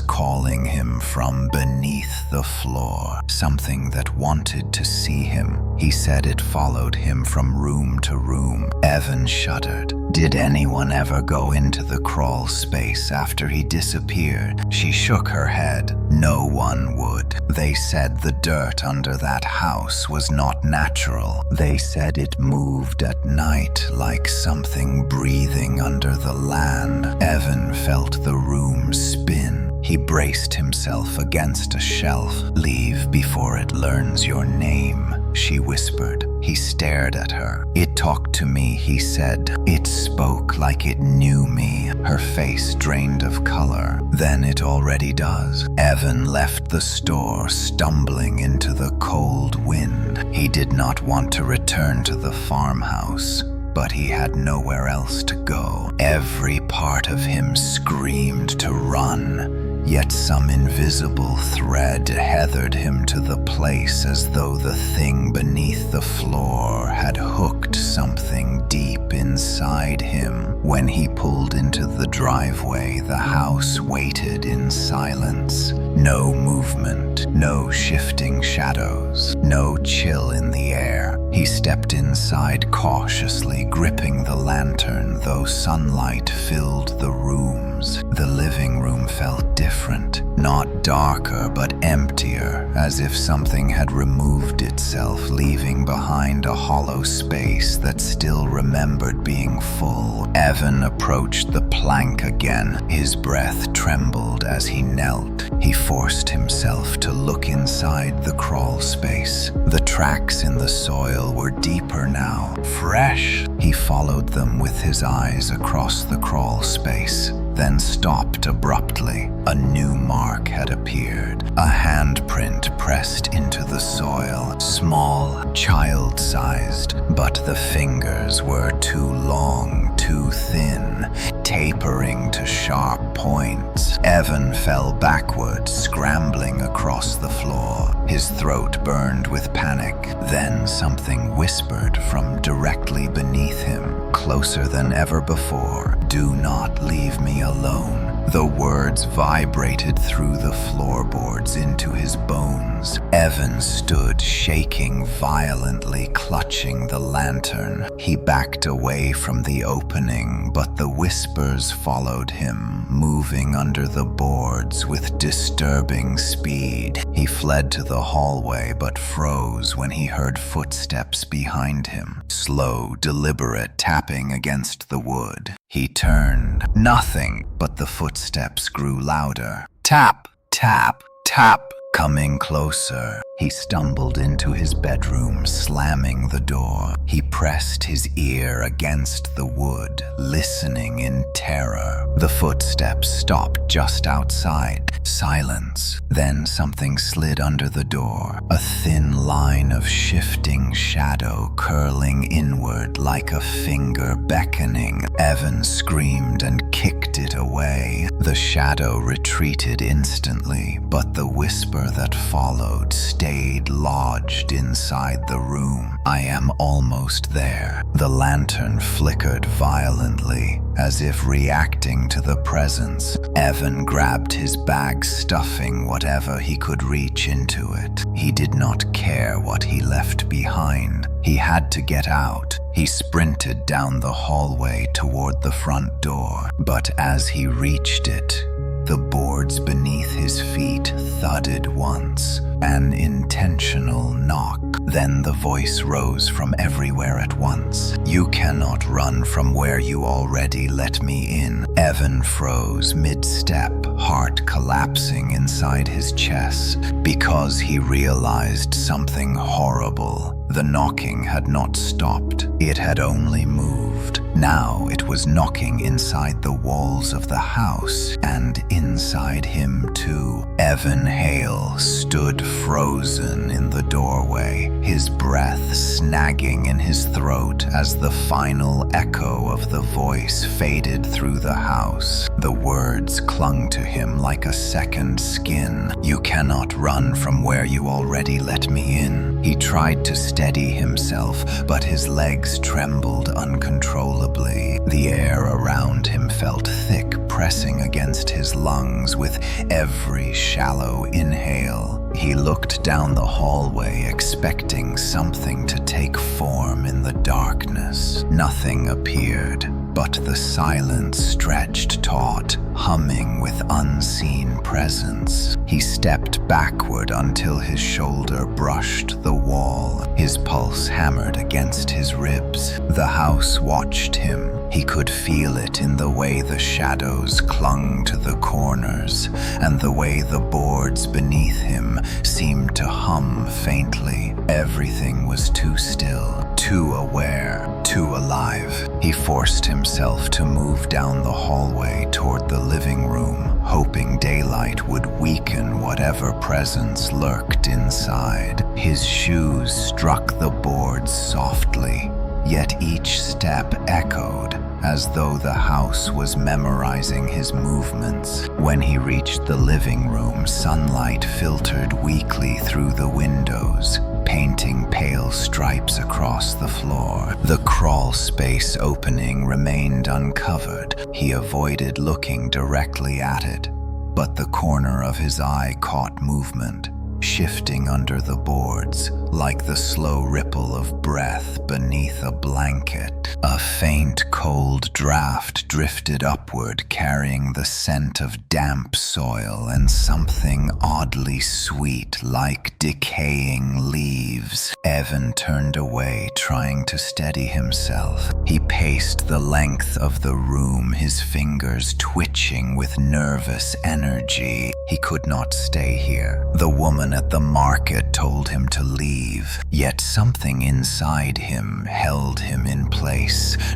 calling him from beneath the floor, something that wanted to see him. He said it followed him from room to room. Evan shuddered. "Did anyone ever go into the crawl space after he disappeared?" She shook her head. "No one would. They said the dirt under that house was not natural. They said it moved at night like something breathing under the land." Evan felt the room spin. He braced himself against a shelf. "Leave before it learns your name," she whispered. He stared at her. "It talked to me," he said. "It spoke like it knew me." Her face drained of color. "Then it already does." Evan left the store, stumbling into the cold wind. He did not want to return to the farmhouse, but he had nowhere else to go. Every part of him screamed to run, yet some invisible thread tethered him to the place, as though the thing beneath the floor had hooked something deep inside him. When he pulled into the driveway, the house waited in silence. No movement, no shifting shadows, no chill in the air. He stepped inside cautiously, gripping the lantern, though sunlight filled the rooms. The living room felt different, not darker but emptier, as if something had removed itself, leaving behind a hollow space that still remembered being full. Evan approached the plank again. His breath trembled as he knelt. He forced himself to look inside the crawl space. The tracks in the soil were deeper now, fresh. He followed them with his eyes across the crawl space, then stopped abruptly. A new mark had appeared, a handprint pressed into the soil, small, child-sized, but the fingers were too long, too thin, tapering to sharp points. Evan fell backward, scrambling across the floor. His throat burned with panic. Then something whispered from directly beneath him, closer than ever before. "Do not leave me alone." The words vibrated through the floorboards into his bones. Evan stood shaking violently, clutching the lantern. He backed away from the opening, but the whispers followed him, moving under the boards with disturbing speed. He fled to the hallway but froze when he heard footsteps behind him, slow, deliberate tapping against the wood. He turned. Nothing, but the footsteps grew louder. Tap, tap, tap. Coming closer, he stumbled into his bedroom, slamming the door. He pressed his ear against the wood, listening in terror. The footsteps stopped just outside. Silence. Then something slid under the door, a thin line of shifting shadow curling inward like a finger beckoning. Evan screamed and kicked it away. The shadow retreated instantly, but the whisper that followed stayed lodged inside the room. "I am almost there." The lantern flickered violently, as if reacting to the presence. Evan grabbed his bag, stuffing whatever he could reach into it. He did not care what he left behind. He had to get out. He sprinted down the hallway toward the front door, but as he reached it, the boards beneath his feet thudded once, an intentional knock. Then the voice rose from everywhere at once. "You cannot run from where you already let me in." Evan froze mid-step, heart collapsing inside his chest, because he realized something horrible. The knocking had not stopped. It had only moved. Now it was knocking inside the walls of the house and inside him too. Evan Hale stood frozen in the doorway, his breath snagging in his throat as the final echo of the voice faded through the house. The words clung to him like a second skin. "You cannot run from where you already let me in." He tried to steady himself, but his legs trembled uncontrollably. The air around him felt thick, pressing against his lungs with every shallow inhale. He looked down the hallway, expecting something to take form in the darkness. Nothing appeared, but the silence stretched taut, humming with unseen presence. He stepped backward until his shoulder brushed the wall. His pulse hammered against his ribs. The house watched him. He could feel it in the way the shadows clung to the corners, and the way the boards beneath him seemed to hum faintly. Everything was too still, too aware, too alive. He forced himself to move down the hallway toward the living room, hoping daylight would weaken whatever presence lurked inside. His shoes struck the boards softly, yet each step echoed as though the house was memorizing his movements. When he reached the living room, sunlight filtered weakly through the windows, painting pale stripes across the floor. The crawl space opening remained uncovered. He avoided looking directly at it, but the corner of his eye caught movement, shifting under the boards, like the slow ripple of breath beneath a blanket. A faint, cold draft drifted upward, carrying the scent of damp soil and something oddly sweet, like decaying leaves. Evan turned away, trying to steady himself. He paced the length of the room, his fingers twitching with nervous energy. He could not stay here. The woman at the market told him to leave, yet something inside him held him in place.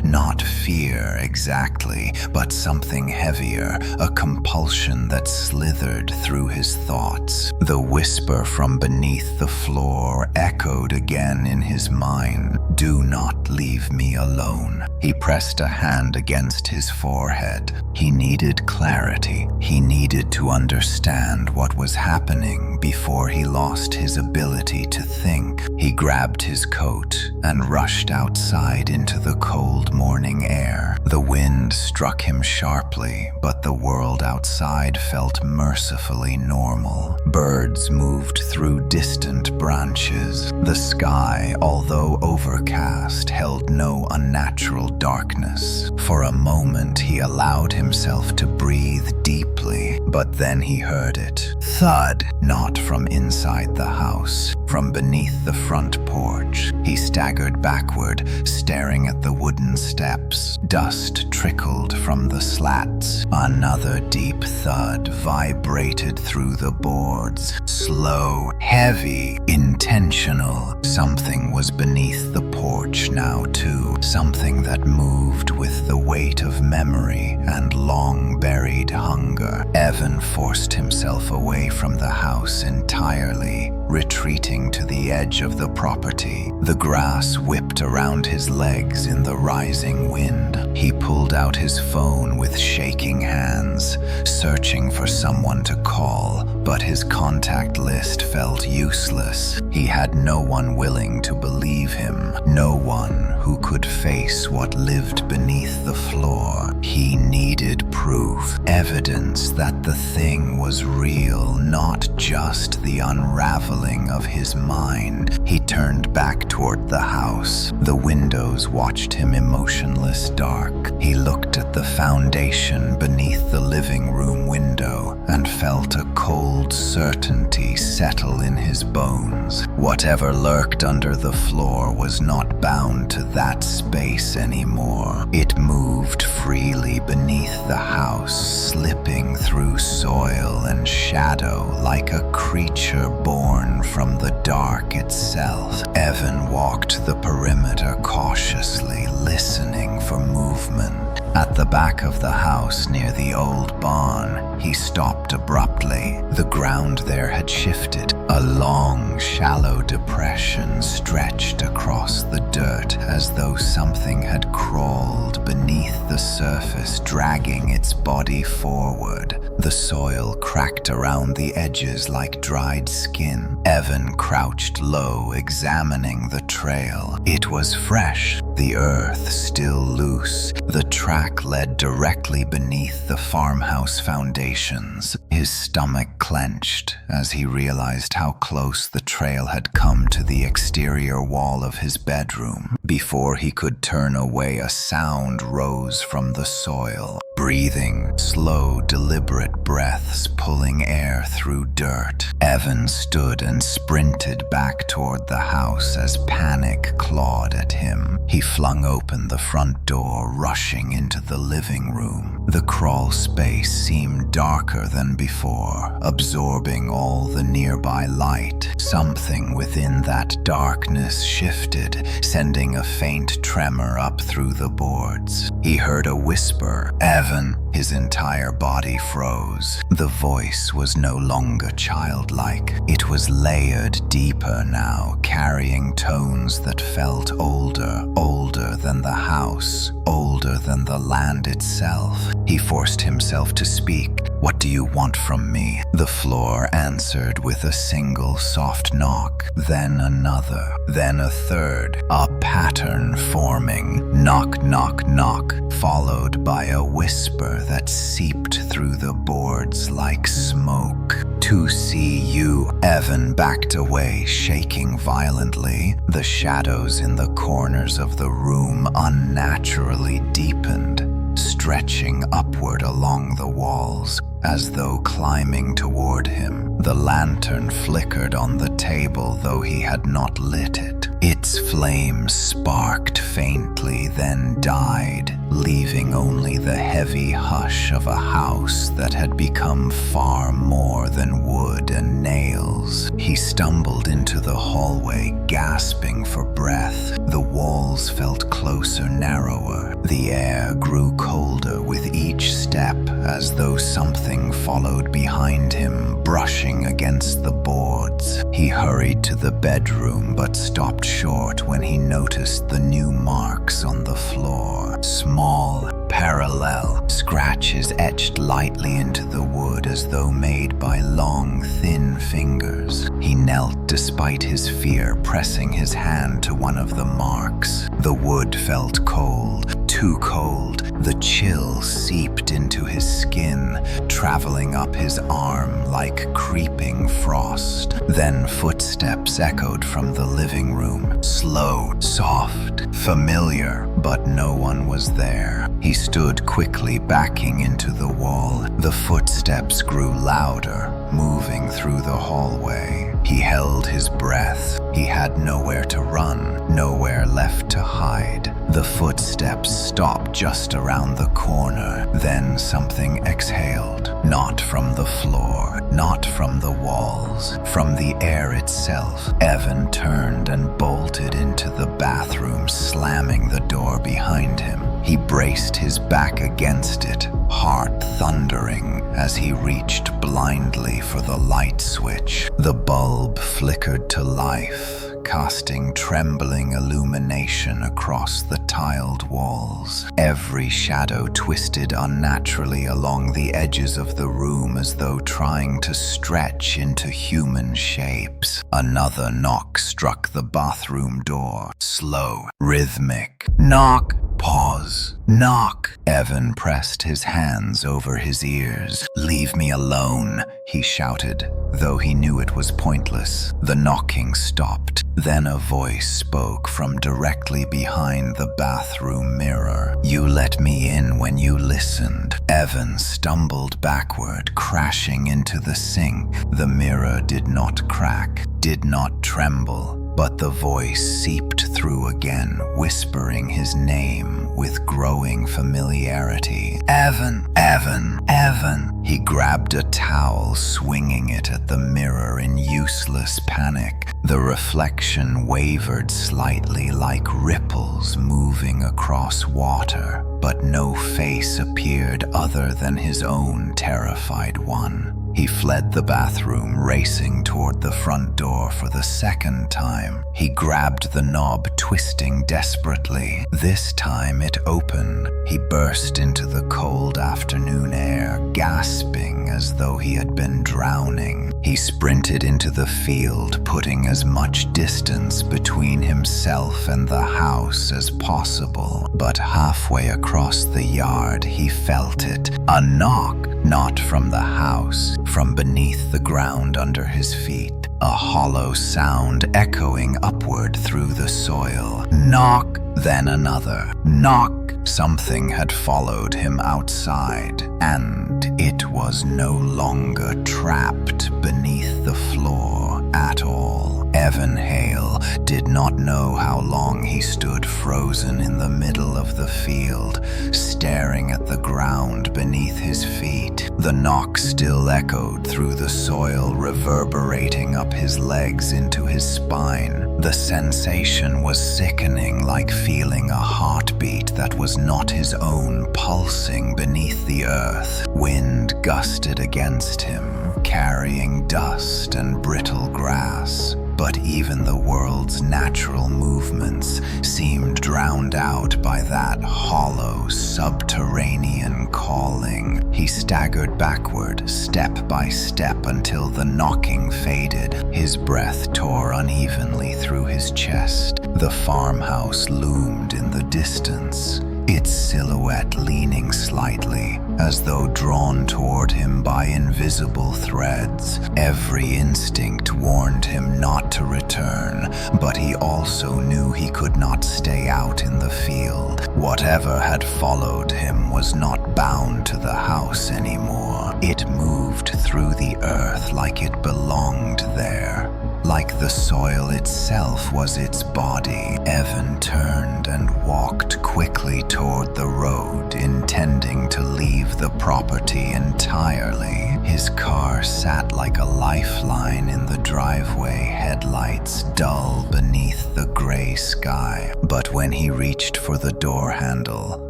Not fear exactly, but something heavier, a compulsion that slithered through his thoughts. The whisper from beneath the floor echoed again in his mind. "Do not leave me alone." He pressed a hand against his forehead. He needed clarity. He needed to understand what was happening before he lost his ability to think. He grabbed his coat and rushed outside into the cold morning air. The wind struck him sharply, but the world outside felt mercifully normal. Birds moved through distant branches. The sky, although overcast, held no unnatural darkness. For a moment he allowed himself to breathe deeply, but then he heard it. Thud, not from inside the house, from beneath the front porch. He staggered backward, staring at the wooden steps. Dust trickled from the slats. Another deep thud vibrated through the boards. Slow, heavy, intentional. Something was beneath the porch now too. Something that moved with the weight of memory and long-buried hunger. Evan forced himself away from the house entirely, retreating to the edge of the property. The grass whipped around his legs in the rising wind. He pulled out his phone with shaking hands, searching for someone to call, but his contact list felt useless. He had no one willing to believe him, no one who could face what lived beneath the floor. He needed proof, evidence that the thing was real, not just the unraveling of his mind. He turned back toward the house. The windows watched him emotionless dark. He looked at the foundation beneath the living room window and felt a cold certainty settle in his bones. Whatever lurked under the floor was not bound to that space anymore. It moved freely beneath the house, slipping through soil and shadow like a creature born from the dark itself. Evan walked the perimeter cautiously, listening for movement. At the back of the house near the old barn, he stopped abruptly. The ground there had shifted. A long, shallow depression stretched across the dirt as though something had crawled beneath the surface, dragging its body forward. The soil cracked around the edges like dried skin. Evan crouched low, examining the trail. It was fresh, the earth still loose. The track led directly beneath the farmhouse foundations. His stomach clenched as he realized how close the trail had come to the exterior wall of his bedroom. Before he could turn away, a sound rose from the soil. breathing slow, deliberate breaths, pulling air through dirt. Evan stood and sprinted back toward the house as panic clawed at him. He flung open the front door, rushing into the living room. The crawl space seemed darker than before, absorbing all the nearby light. Something within that darkness shifted, sending a faint tremor up through the boards. He heard a whisper, "Evan." His entire body froze. The voice was no longer childlike. It was layered deeper now, carrying tones that felt older, older than the house, older than the land itself. He forced himself to speak. "What do you want from me?" The floor answered with a single soft knock, then another, then a third, a pattern forming. Knock, knock, knock, followed by a whisper that seeped through the boards like smoke. "To see you." Evan backed away, shaking violently. The shadows in the corners of the room unnaturally deepened, stretching upward along the walls, as though climbing toward him. The lantern flickered on the table, though he had not lit it. Its flames sparked faintly, then died, leaving only the heavy hush of a house that had become far more than wood and nails. He stumbled into the hallway, gasping for breath. The walls felt closer, narrower. The air grew colder with each step, as though something followed behind him, brushing against the boards. He hurried to the bedroom, but stopped short when he noticed the new marks on the floor. Small, parallel scratches etched lightly into the wood as though made by long, thin fingers. He knelt despite his fear, pressing his hand to one of the marks. The wood felt cold, too cold. The chill seeped into his skin, traveling up his arm like creeping frost. Then footsteps echoed from the living room, slow, soft, familiar, but no one was there. He stood quickly, backing into the wall. The footsteps grew louder, moving through the hallway. He held his breath. He had nowhere to run, nowhere left to hide. The footsteps stopped just around the corner. Then something exhaled, not from the floor, not from the walls, from the air itself. Evan turned and bolted into the bathroom, slamming the door behind him. He braced his back against it, heart thundering as he reached blindly for the light switch. The bulb flickered to life, casting trembling illumination across the tiled walls. Every shadow twisted unnaturally along the edges of the room as though trying to stretch into human shapes. Another knock struck the bathroom door, slow, rhythmic. Knock! Pause. Knock! Evan pressed his hands over his ears. "Leave me alone," he shouted, though he knew it was pointless. The knocking stopped. Then a voice spoke from directly behind the bathroom mirror. "You let me in when you listened." Evan stumbled backward, crashing into the sink. The mirror did not crack, did not tremble, but the voice seeped through again, whispering his name with growing familiarity. "Evan, Evan, Evan." He grabbed a towel, swinging it at the mirror in useless panic. The reflection wavered slightly like ripples moving across water, but no face appeared other than his own terrified one. He fled the bathroom, racing toward the front door for the second time. He grabbed the knob, twisting desperately. This time it opened. He burst into the cold afternoon air, gasping as though he had been drowning. He sprinted into the field, putting as much distance between himself and the house as possible. But halfway across the yard, he felt it. A knock, not from the house, from beneath the ground under his feet. A hollow sound echoing upward through the soil. Knock, then another. Knock, Something had followed him outside, and it was no longer trapped beneath the floor at all. Evan Hale did not know how long he stood frozen in the middle of the field, staring at the ground beneath his feet. The knock still echoed through the soil, reverberating up his legs into his spine. The sensation was sickening, like feeling a heartbeat that was not his own pulsing beneath the earth. Wind gusted against him, carrying dust and brittle grass. But even the world's natural movements seemed drowned out by that hollow, subterranean calling. He staggered backward, step by step, until the knocking faded. His breath tore unevenly through his chest. The farmhouse loomed in the distance, its silhouette leaning slightly, as though drawn toward him by invisible threads. Every instinct warned him not to return, but he also knew he could not stay out in the field. Whatever had followed him was not bound to the house anymore. It moved through the earth like it belonged there. Like the soil itself was its body. Evan turned and walked quickly toward the road, intending to leave the property entirely. His car sat like a lifeline in the driveway, headlights dull beneath the gray sky. But when he reached for the door handle,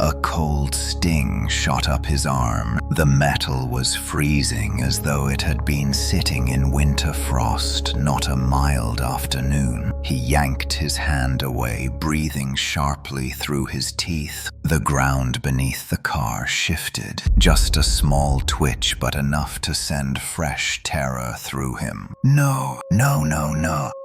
a cold sting shot up his arm. The metal was freezing, as though it had been sitting in winter frost, not a mild afternoon. He yanked his hand away, breathing sharply through his teeth. The ground beneath the car shifted, just a small twitch, but enough to send fresh terror through him. No.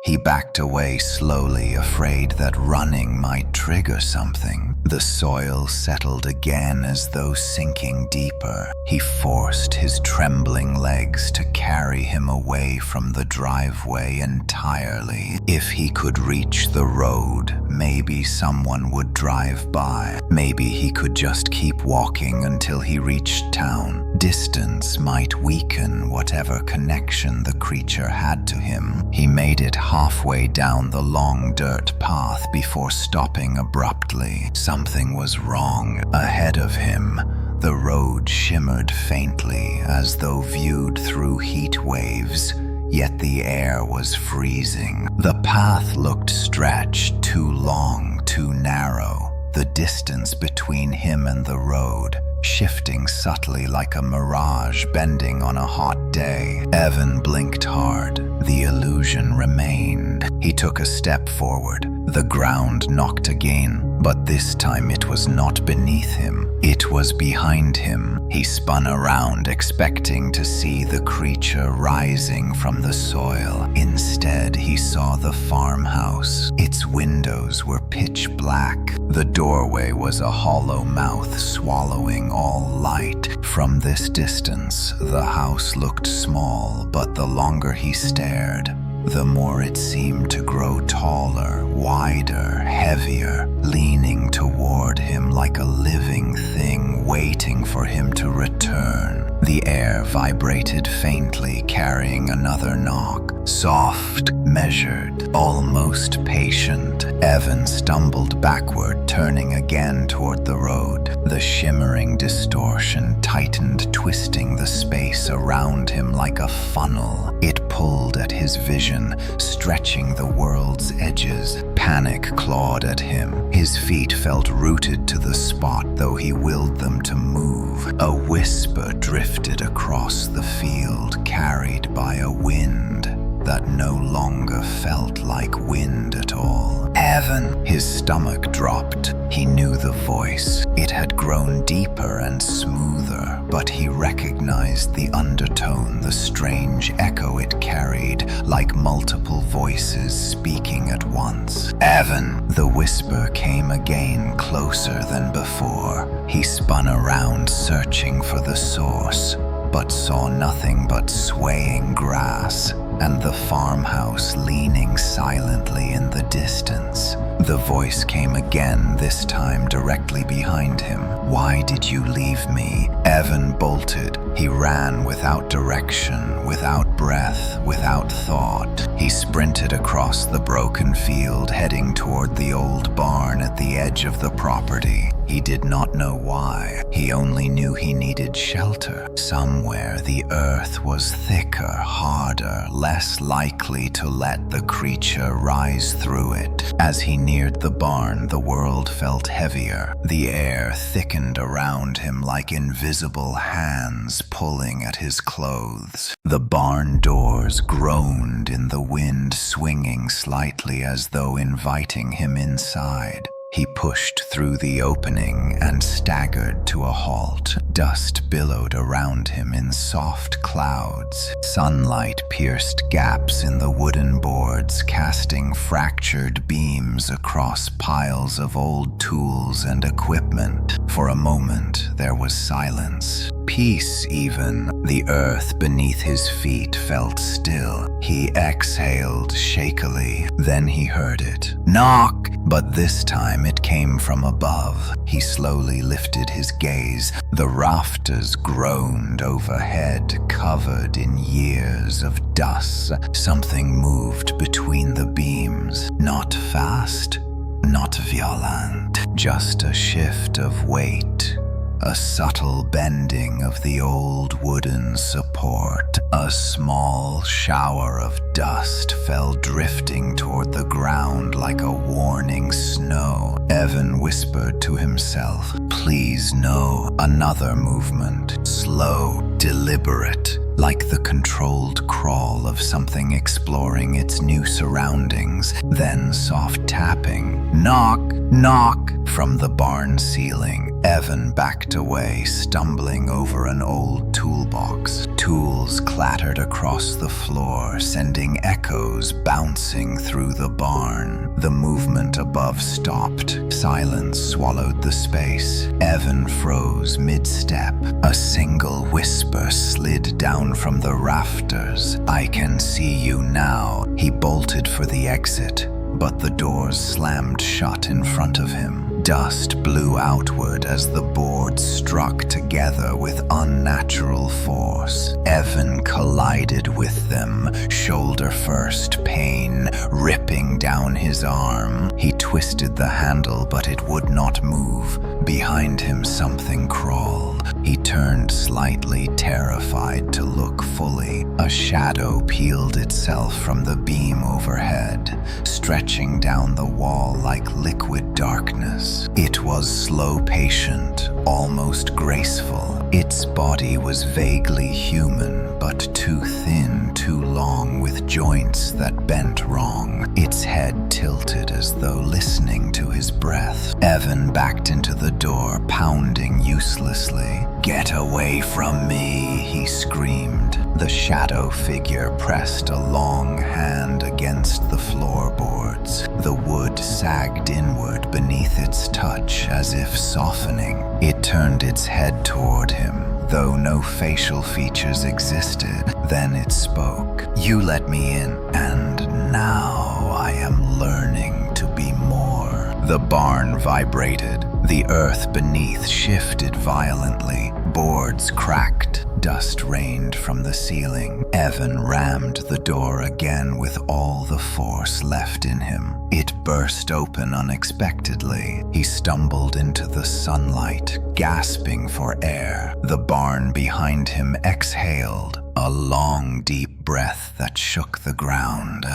He backed away slowly, afraid that running might trigger something. The soil settled again, as though sinking deeper. He forced his trembling legs to carry him away from the driveway entirely. If he could reach the road, maybe someone would drive by. Maybe he could just keep walking until he reached town. Distance might weaken whatever connection the creature had to him. He made it halfway down the long dirt path before stopping abruptly. Something was wrong. Ahead of him, the road shimmered faintly, as though viewed through heat waves, yet the air was freezing. The path looked stretched, too long, too narrow. The distance between him and the road, shifting subtly like a mirage bending on a hot day. Evan blinked hard. The illusion remained. He took a step forward. The ground knocked again, but this time it was not beneath him. It was behind him. He spun around, expecting to see the creature rising from the soil. Instead, he saw the farmhouse. Its windows were pitch black. The doorway was a hollow mouth swallowing all light. From this distance, the house looked small, but the longer he stared, the more it seemed to grow taller, wider, heavier, leaning toward him like a living thing waiting for him to return. The air vibrated faintly, carrying another knock. Soft, measured, almost patient. Evan stumbled backward, turning again toward the road. The shimmering distortion tightened, twisting the space around him like a funnel. It pulled at his vision, stretching the world's edges. Panic clawed at him. His feet felt rooted to the spot, though he willed them to move. A whisper drifted across the field, carried by a wind that no longer felt like wind at all. Evan! His stomach dropped. He knew the voice. It had grown deeper and smoother, but he recognized the undertone, the strange echo it carried, like multiple voices speaking at once. Evan! The whisper came again, closer than before. He spun around, searching for the source, but saw nothing but swaying grass and the farmhouse leaning silently in the distance. The voice came again, this time directly behind him. "Why did you leave me?" Evan bolted. He ran without direction, without breath, without thought. He sprinted across the broken field, heading toward the old barn at the edge of the property. He did not know why. He only knew he needed shelter. Somewhere the earth was thicker, harder, less likely to let the creature rise through it. As he neared the barn, the world felt heavier. The air thickened around him like invisible hands pulling at his clothes. The barn doors groaned in the wind, swinging slightly as though inviting him inside. He pushed through the opening and staggered to a halt. Dust billowed around him in soft clouds. Sunlight pierced gaps in the wooden boards, casting fractured beams across piles of old tools and equipment. For a moment, there was silence. Peace, even. The earth beneath his feet felt still. He exhaled shakily. Then he heard it. Knock! But this time it came from above. He slowly lifted his gaze. The rafters groaned overhead, covered in years of dust. Something moved between the beams. Not fast, not violent, just a shift of weight. A subtle bending of the old wooden support. A small shower of dust fell drifting toward the ground like a warning snow. Evan whispered to himself, "Please no." Another movement, slow, deliberate, like the controlled crawl of something exploring its new surroundings. Then soft tapping. Knock, knock, from the barn ceiling. Evan backed away, stumbling over an old toolbox. Tools clattered across the floor, sending echoes bouncing through the barn. The movement above stopped. Silence swallowed the space. Evan froze mid-step. A single whisper slid down from the rafters. "I can see you now." He bolted for the exit, but the doors slammed shut in front of him. Dust blew outward as the boards struck together with unnatural force. Evan collided with them, shoulder first, pain ripping down his arm. He twisted the handle, but it would not move. Behind him, something crawled. He turned slightly, terrified to look fully. A shadow peeled itself from the beam overhead, stretching down the wall like liquid darkness. It was slow, patient, almost graceful. Its body was vaguely human, but too thin, too long, with joints that bent wrong. Its head tilted as though listening to his breath. Evan backed into the door, pounding uselessly. "Get away from me," he screamed. The shadow figure pressed a long hand against the floorboards. The wood sagged inward beneath its touch, as if softening. It turned its head toward him, though no facial features existed. Then it spoke. "You let me in, and now I am learning to be more." The barn vibrated. The earth beneath shifted violently. Boards cracked. Dust rained from the ceiling. Evan rammed the door again with all the force left in him. It burst open unexpectedly. He stumbled into the sunlight, gasping for air. The barn behind him exhaled, a long, deep breath that shook the ground.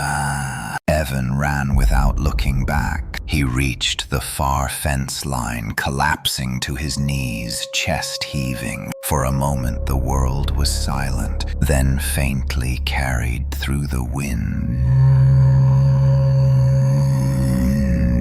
Evan ran without looking back. He reached the far fence line, collapsing to his knees, chest heaving. For a moment the world was silent, then faintly carried through the wind.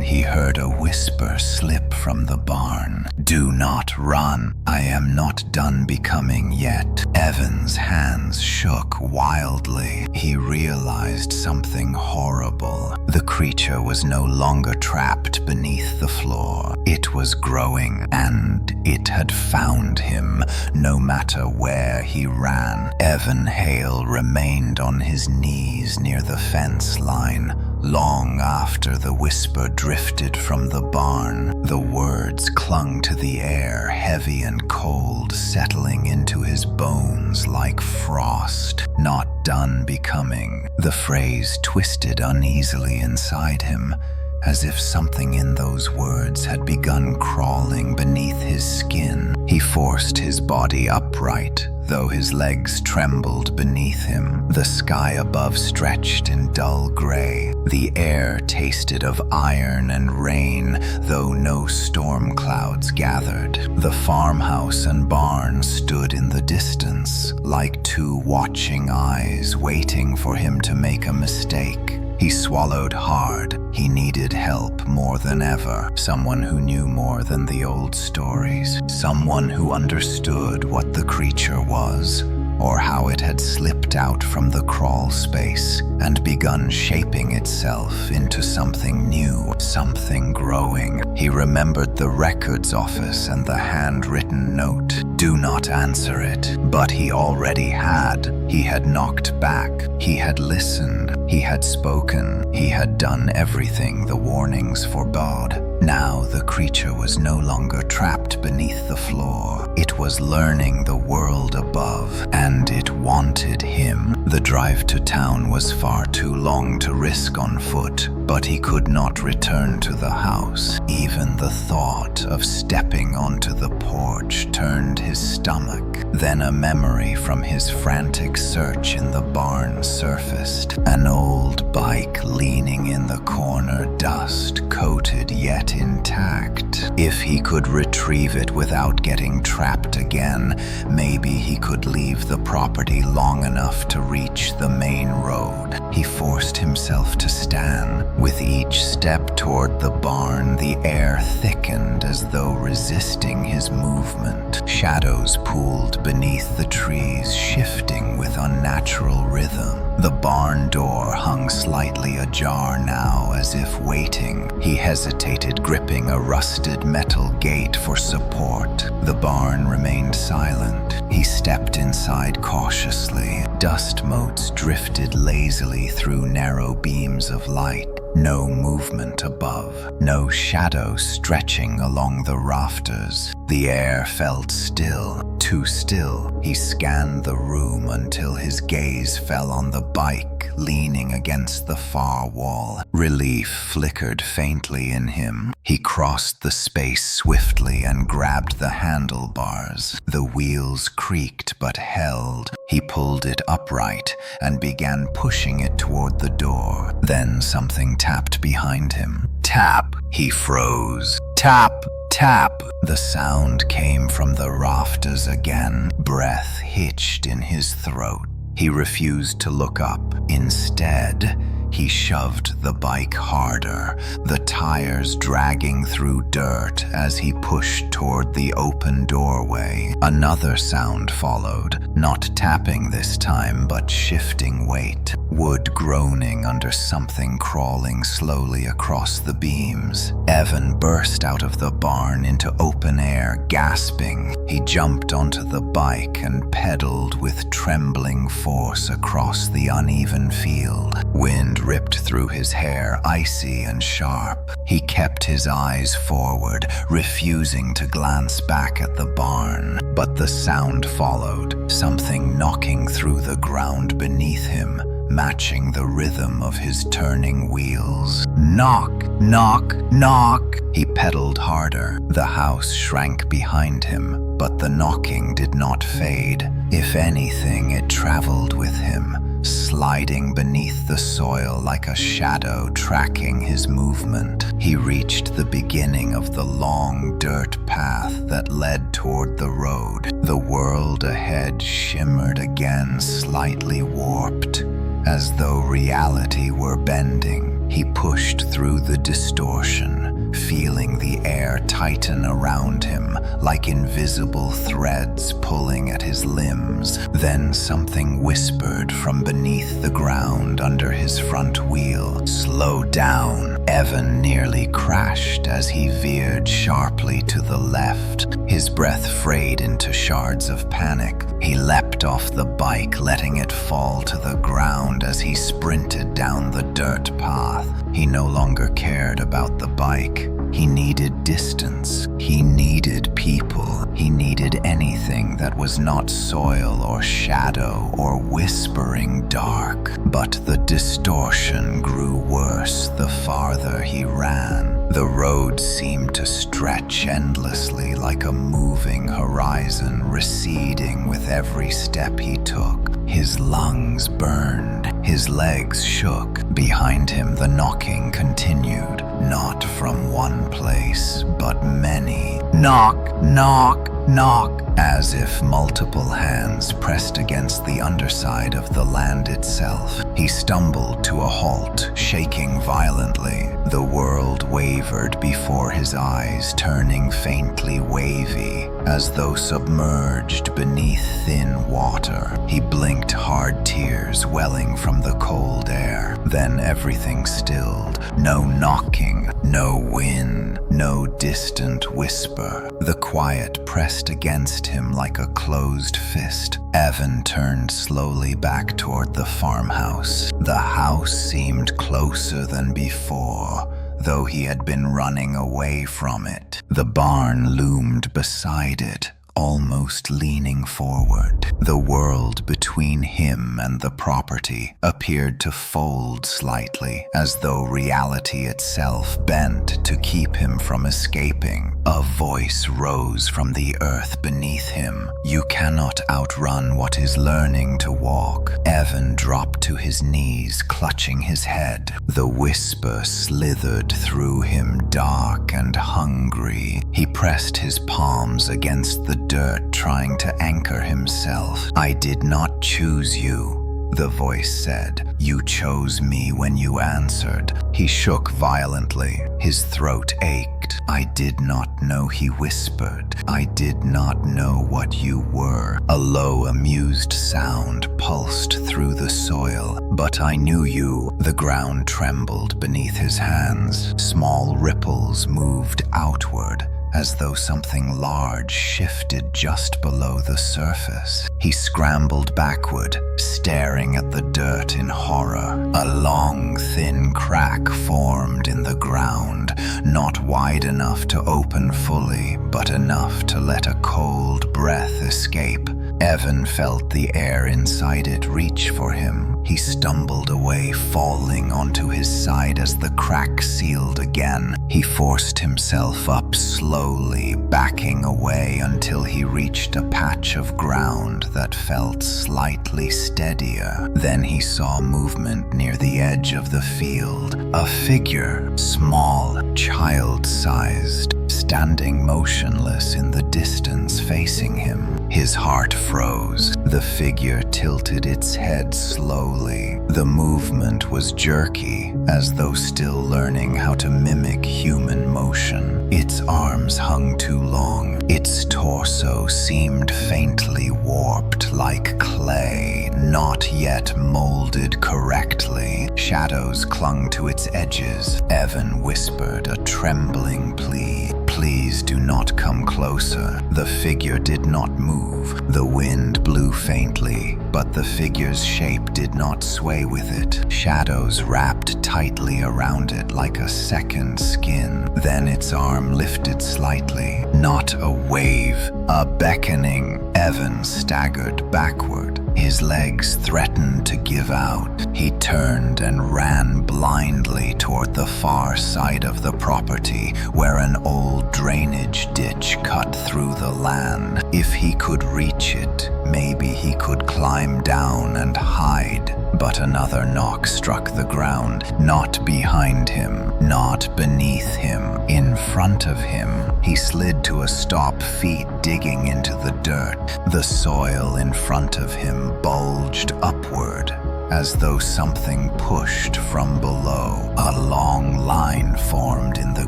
He heard a whisper slip from the barn. "Do not run. I am not done becoming yet." Evan's hands shook wildly. He realized something horrible. The creature was no longer trapped beneath the floor. It was growing, and it had found him, no matter where he ran. Evan Hale remained on his knees near the fence line, Long after the whisper drifted from the barn, the words clung to the air, heavy and cold, settling into his bones like frost. Not done becoming. The phrase twisted uneasily inside him, as if something in those words had begun crawling beneath his skin. He forced his body upright, though his legs trembled beneath him. The sky above stretched in dull gray. The air tasted of iron and rain, though no storm clouds gathered. The farmhouse and barn stood in the distance, like two watching eyes waiting for him to make a mistake. He swallowed hard. He needed help more than ever. Someone who knew more than the old stories. Someone who understood what the creature was, or how it had slipped out from the crawl space and begun shaping itself into something new, something growing. He remembered the records office and the handwritten note. Do not answer it. But he already had. He had knocked back. He had listened. He had spoken. He had done everything the warnings forbade. Now the creature was no longer trapped beneath the floor. It was learning the world above, and it wanted him. The drive to town was far too long to risk on foot, but he could not return to the house. Even the thought of stepping onto the porch turned his stomach. Then a memory from his frantic search in the barn surfaced. An old bike leaning in the corner, dust coated yet intact. If he could retrieve it without getting trapped again, maybe he could leave the property long enough to reach the main road. He forced himself to stand. With each step toward the barn, the air thickened as though resisting his movement. Shadows pooled beneath the trees, shifting with unnatural rhythm. The barn door hung slightly ajar now, as if waiting. He hesitated, gripping a rusted metal gate for support. The barn remained silent. He stepped inside cautiously. Dust motes drifted lazily through narrow beams of light. No movement above, no shadow stretching along the rafters. The air felt still, too still. He scanned the room until his gaze fell on the bike leaning against the far wall. Relief flickered faintly in him. He crossed the space swiftly and grabbed the handlebars. The wheels creaked but held. He pulled it upright and began pushing it toward the door. Then something tapped behind him. Tap! He froze. Tap! Tap! The sound came from the rafters again. Breath hitched in his throat. He refused to look up. Instead, he shoved the bike harder, the tires dragging through dirt as he pushed toward the open doorway. Another sound followed, not tapping this time, but shifting weight. Wood groaning under something crawling slowly across the beams. Evan burst out of the barn into open air, gasping. He jumped onto the bike and pedaled with trembling force across the uneven field. Wind ripped through his hair, icy and sharp. He kept his eyes forward, refusing to glance back at the barn. But the sound followed, something knocking through the ground beneath him, matching the rhythm of his turning wheels. Knock, knock, knock! He pedaled harder. The house shrank behind him, but the knocking did not fade. If anything, it traveled with him, sliding beneath the soil like a shadow tracking his movement. He reached the beginning of the long dirt path that led toward the road. The world ahead shimmered again, slightly warped, as though reality were bending. He pushed through the distortion, feeling the air tighten around him like invisible threads pulling at his limbs. Then something whispered from beneath the ground under his front wheel. Slow down. Evan nearly crashed as he veered sharply to the left. His breath frayed into shards of panic. He leapt off the bike, letting it fall to the ground as he sprinted down the dirt path. He no longer cared about the bike. He needed distance. He needed people. He needed anything that was not soil or shadow or whispering dark. But the distortion grew worse the farther he ran. The road seemed to stretch endlessly like a moving horizon, receding with every step he took. His lungs burned. His legs shook. Behind him, the knocking continued, not from one place, but many. Knock, knock, knock, as if multiple hands pressed against the underside of the land itself. He stumbled to a halt, shaking violently. The world wavered before his eyes, turning faintly wavy, as though submerged beneath thin water. He blinked, hard tears welling from the cold air. Then everything stilled. No knocking, no wind, no distant whisper. The quiet pressed against him like a closed fist. Evan turned slowly back toward the farmhouse. The house seemed closer than before, though he had been running away from it. The barn loomed beside it, almost leaning forward. The world between him and the property appeared to fold slightly, as though reality itself bent to keep him from escaping. A voice rose from the earth beneath him. You cannot outrun what is learning to walk. Evan dropped to his knees, clutching his head. The whisper slithered through him, dark and hungry. He pressed his palms against the dirt, trying to anchor himself. I did not choose you, the voice said. You chose me when you answered. He shook violently. His throat ached. I did not know, he whispered. I did not know what you were. A low, amused sound pulsed through the soil. But I knew you. The ground trembled beneath his hands. Small ripples moved outward, as though something large shifted just below the surface. He scrambled backward, staring at the dirt in horror. A long, thin crack formed in the ground, not wide enough to open fully, but enough to let a cold breath escape. Evan felt the air inside it reach for him. He stumbled away, falling onto his side as the crack sealed again. He forced himself up slowly, backing away until he reached a patch of ground that felt slightly steadier. Then he saw movement near the edge of the field. A figure, small, child-sized, standing motionless in the distance facing him. His heart froze. The figure tilted its head slowly. The movement was jerky, as though still learning how to mimic human motion. Its arms hung too long. Its torso seemed faintly warped like clay, not yet molded correctly. Shadows clung to its edges. Evan whispered a trembling plea. Please do not come closer. The figure did not move. The wind blew faintly, but the figure's shape did not sway with it. Shadows wrapped tightly around it like a second skin. Then its arm lifted slightly. Not a wave, a beckoning. Evan staggered backward. His legs threatened to give out. He turned and ran blindly toward the far side of the property, where an old drainage ditch cut through the land. If he could reach it, maybe he could climb down and hide. But another knock struck the ground, not behind him, not beneath him, in front of him. He slid to a stop, feet digging into the dirt. The soil in front of him bulged upward, as though something pushed from below. A long line formed in the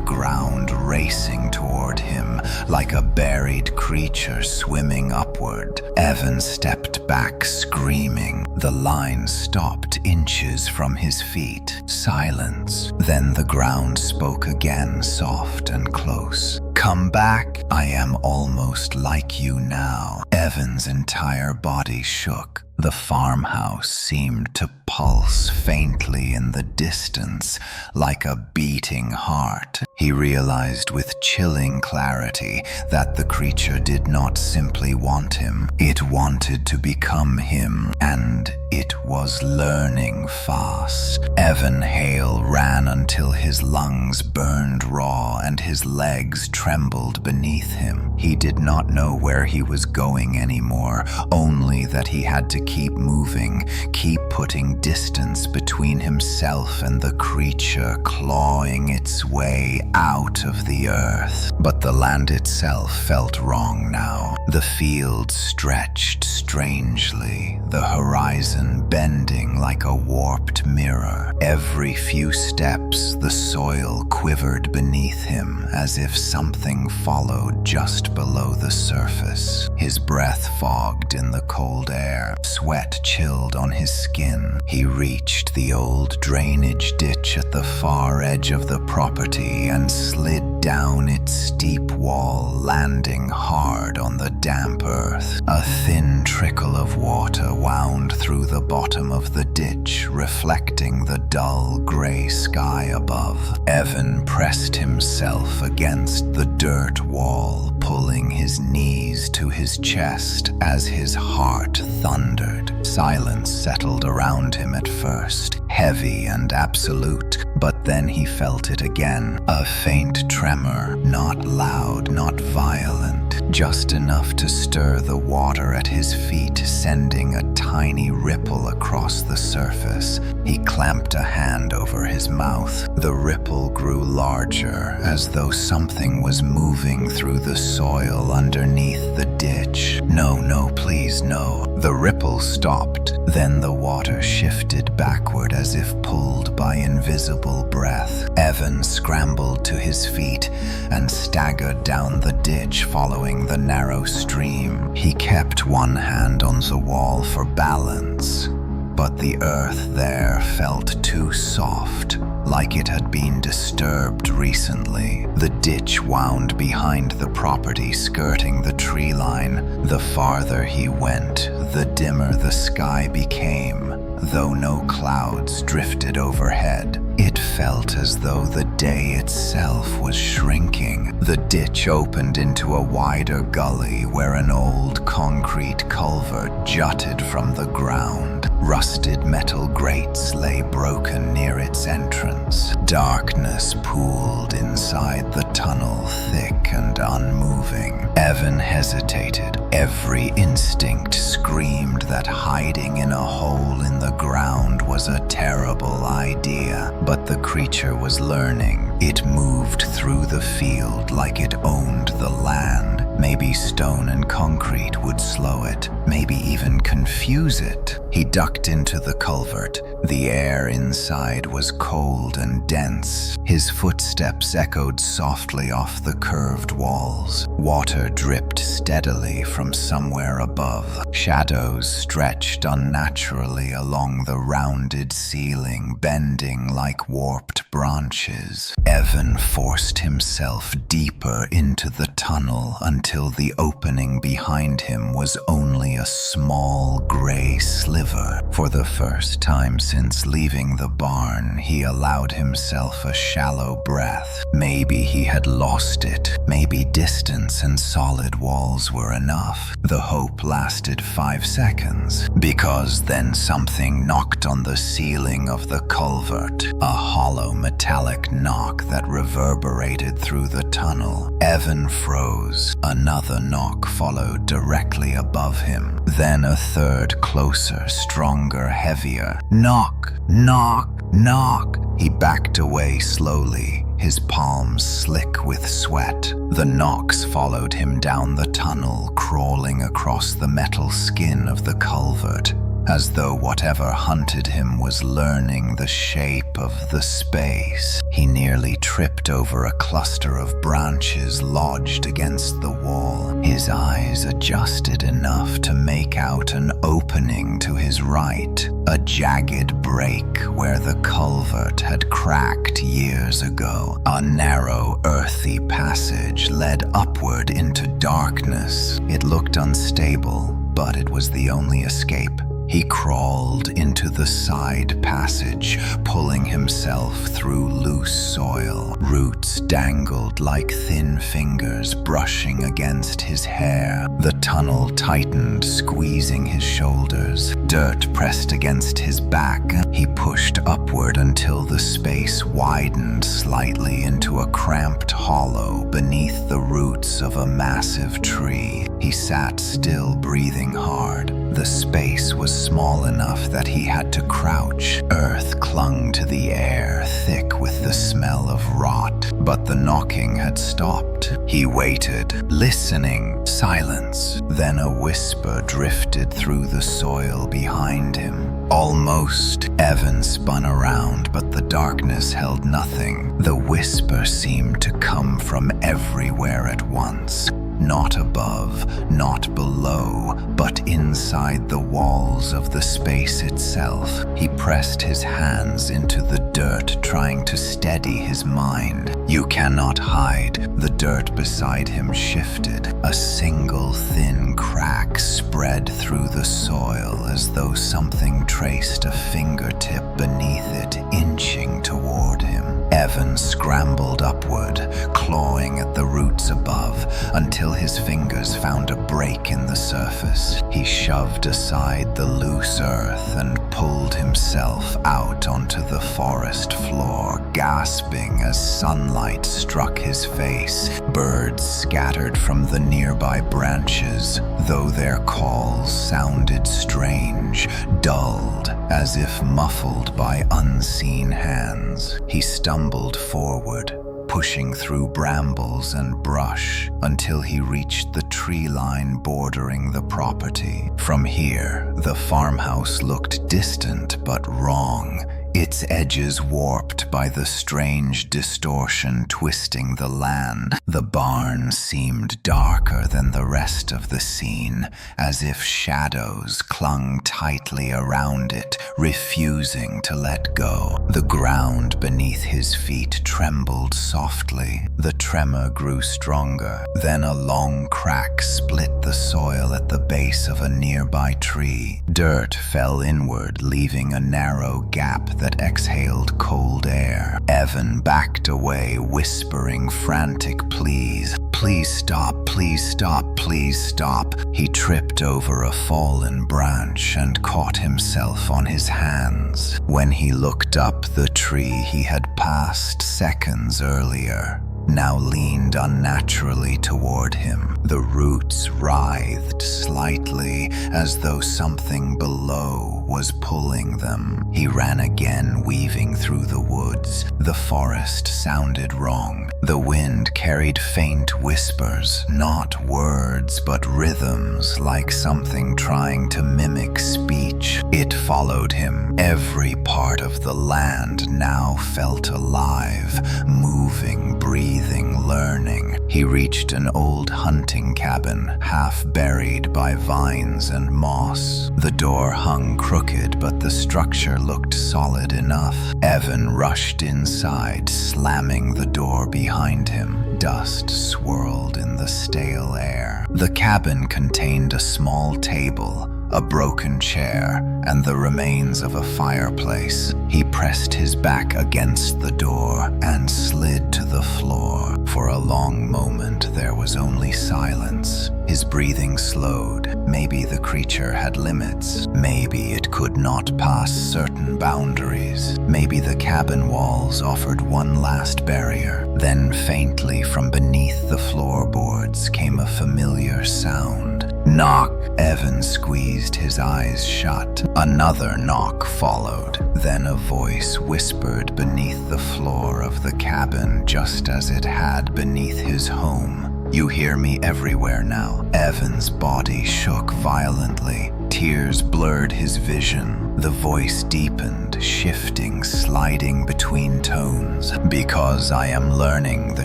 ground, racing toward him like a buried creature swimming upward. Evan stepped back, screaming. The line stopped inches from his feet. Silence. Then the ground spoke again, soft and close. Come back, I am almost like you now. Evan's entire body shook. The farmhouse seemed to pulse faintly in the distance, like a beating heart. He realized with chilling clarity that the creature did not simply want him. It wanted to become him, and it was learning fast. Evan Hale ran until his lungs burned raw and his legs trembled beneath him. He did not know where he was going anymore, only that he had to keep moving, keep putting distance between himself and the creature clawing its way out of the earth. But the land itself felt wrong now. The field stretched strangely, the horizon bending like a warped mirror. Every few steps, the soil quivered beneath him as if something followed just below the surface. His breath fogged in the cold air, sweat chilled on his skin. He reached the old drainage ditch at the far edge of the property and slid down its steep wall, landing hard on the damp earth. A thin trickle of water wound through the bottom of the ditch, reflecting the dull gray sky above. Evan pressed himself against the dirt wall, pulling his knees to his chest as his heart thundered. Silence settled around him at first, heavy and absolute, but then he felt it again. A faint tremor, not loud, not violent, just enough to stir the water at his feet, sending a tiny ripple across the surface. He clamped a hand over his mouth. The ripple grew larger, as though something was moving through the soil underneath the ditch. No, please, no. The ripple stopped. Then the water shifted backward as if pulled by invisible breath. Evan scrambled to his feet and staggered down the ditch, following the narrow stream. He kept one hand on the wall for balance, but the earth there felt too soft, like it had been disturbed recently. The ditch wound behind the property, skirting the tree line. The farther he went, the dimmer the sky became. Though no clouds drifted overhead, it felt as though the day itself was shrinking. The ditch opened into a wider gully where an old concrete culvert jutted from the ground. Rusted metal grates lay broken near its entrance. Darkness pooled inside the tunnel, thick and unmoving. Evan hesitated. Every instinct screamed that hiding in a hole in the ground was a terrible idea. But the creature was learning. It moved through the field like it owned the land. Maybe stone and concrete would slow it, maybe even confuse it. He ducked into the culvert. The air inside was cold and dense. His footsteps echoed softly off the curved walls. Water dripped steadily from somewhere above. Shadows stretched unnaturally along the rounded ceiling, bending like warped branches. Evan forced himself deeper into the tunnel until the opening behind him was only a small gray sliver. For the first time since leaving the barn, he allowed himself a shallow breath. Maybe he had lost it. Maybe distance and solid walls were enough. The hope lasted 5 seconds, because then something knocked on the ceiling of the culvert, a hollow metallic knock that reverberated through the tunnel. Evan froze. Another knock followed directly above him. Then a third, closer, stronger, heavier. Knock, knock, knock. He backed away slowly, his palms slick with sweat. The knocks followed him down the tunnel, crawling across the metal skin of the culvert, as though whatever hunted him was learning the shape of the space. He nearly tripped over a cluster of branches lodged against the wall. His eyes adjusted enough to make out an opening to his right, a jagged break where the culvert had cracked years ago. A narrow, earthy passage led upward into darkness. It looked unstable, but it was the only escape. He crawled into the side passage, pulling himself through loose soil. Roots dangled like thin fingers, brushing against his hair. The tunnel tightened, squeezing his shoulders. Dirt pressed against his back. He pushed upward until the space widened slightly into a cramped hollow beneath the roots of a massive tree. He sat still, breathing hard. The space was small enough that he had to crouch. Earth clung to the air, thick with the smell of rot. But the knocking had stopped. He waited, listening. Silence. Then a whisper drifted through the soil behind him. Almost. Evan spun around, but the darkness held nothing. The whisper seemed to come from everywhere at once. Not above, not below, but inside the walls of the space itself. He pressed his hands into the dirt, trying to steady his mind. You cannot hide. The dirt beside him shifted. A single thin crack spread through the soil as though something traced a fingertip beneath it, inching toward him. Evan scrambled upward, clawing at the roots above, until his fingers found a break in the surface. He shoved aside the loose earth and pulled himself out onto the forest floor, gasping as sunlight struck his face. Birds scattered from the nearby branches, though their calls sounded strange, dulled, as if muffled by unseen hands. He stumbled forward, pushing through brambles and brush until he reached the tree line bordering the property. From here, the farmhouse looked distant but wrong, its edges warped by the strange distortion twisting the land. The barn seemed darker than the rest of the scene, as if shadows clung tightly around it, refusing to let go. The ground beneath his feet trembled softly. The tremor grew stronger. Then a long crack split the soil at the base of a nearby tree. Dirt fell inward, leaving a narrow gap that exhaled cold air. Evan backed away, whispering frantic pleas. Please stop, please stop, please stop. He tripped over a fallen branch and caught himself on his hands. When he looked up, the tree he had passed seconds earlier now leaned unnaturally toward him. The roots writhed slightly, as though something below was pulling them. He ran again, weaving through the woods. The forest sounded wrong. The wind carried faint whispers, not words, but rhythms, like something trying to mimic speech. It followed him. Every part of the land now felt alive, moving, breathing, learning. He reached an old hunting cabin, half buried by vines and moss. The door hung crooked, but the structure looked solid enough. Evan rushed inside, slamming the door behind him. Dust swirled in the stale air. The cabin contained a small table, a broken chair, and the remains of a fireplace. He pressed his back against the door and slid to the floor. For a long moment, there was only silence. His breathing slowed. Maybe the creature had limits. Maybe it could not pass certain boundaries. Maybe the cabin walls offered one last barrier. Then faintly from beneath the floorboards came a familiar sound. Knock. Evan squeezed his eyes shut. Another knock followed. Then a voice whispered beneath the floor of the cabin, just as it had beneath his home. You hear me everywhere now. Evan's body shook violently. Tears blurred his vision. The voice deepened, shifting, sliding between tones. Because I am learning the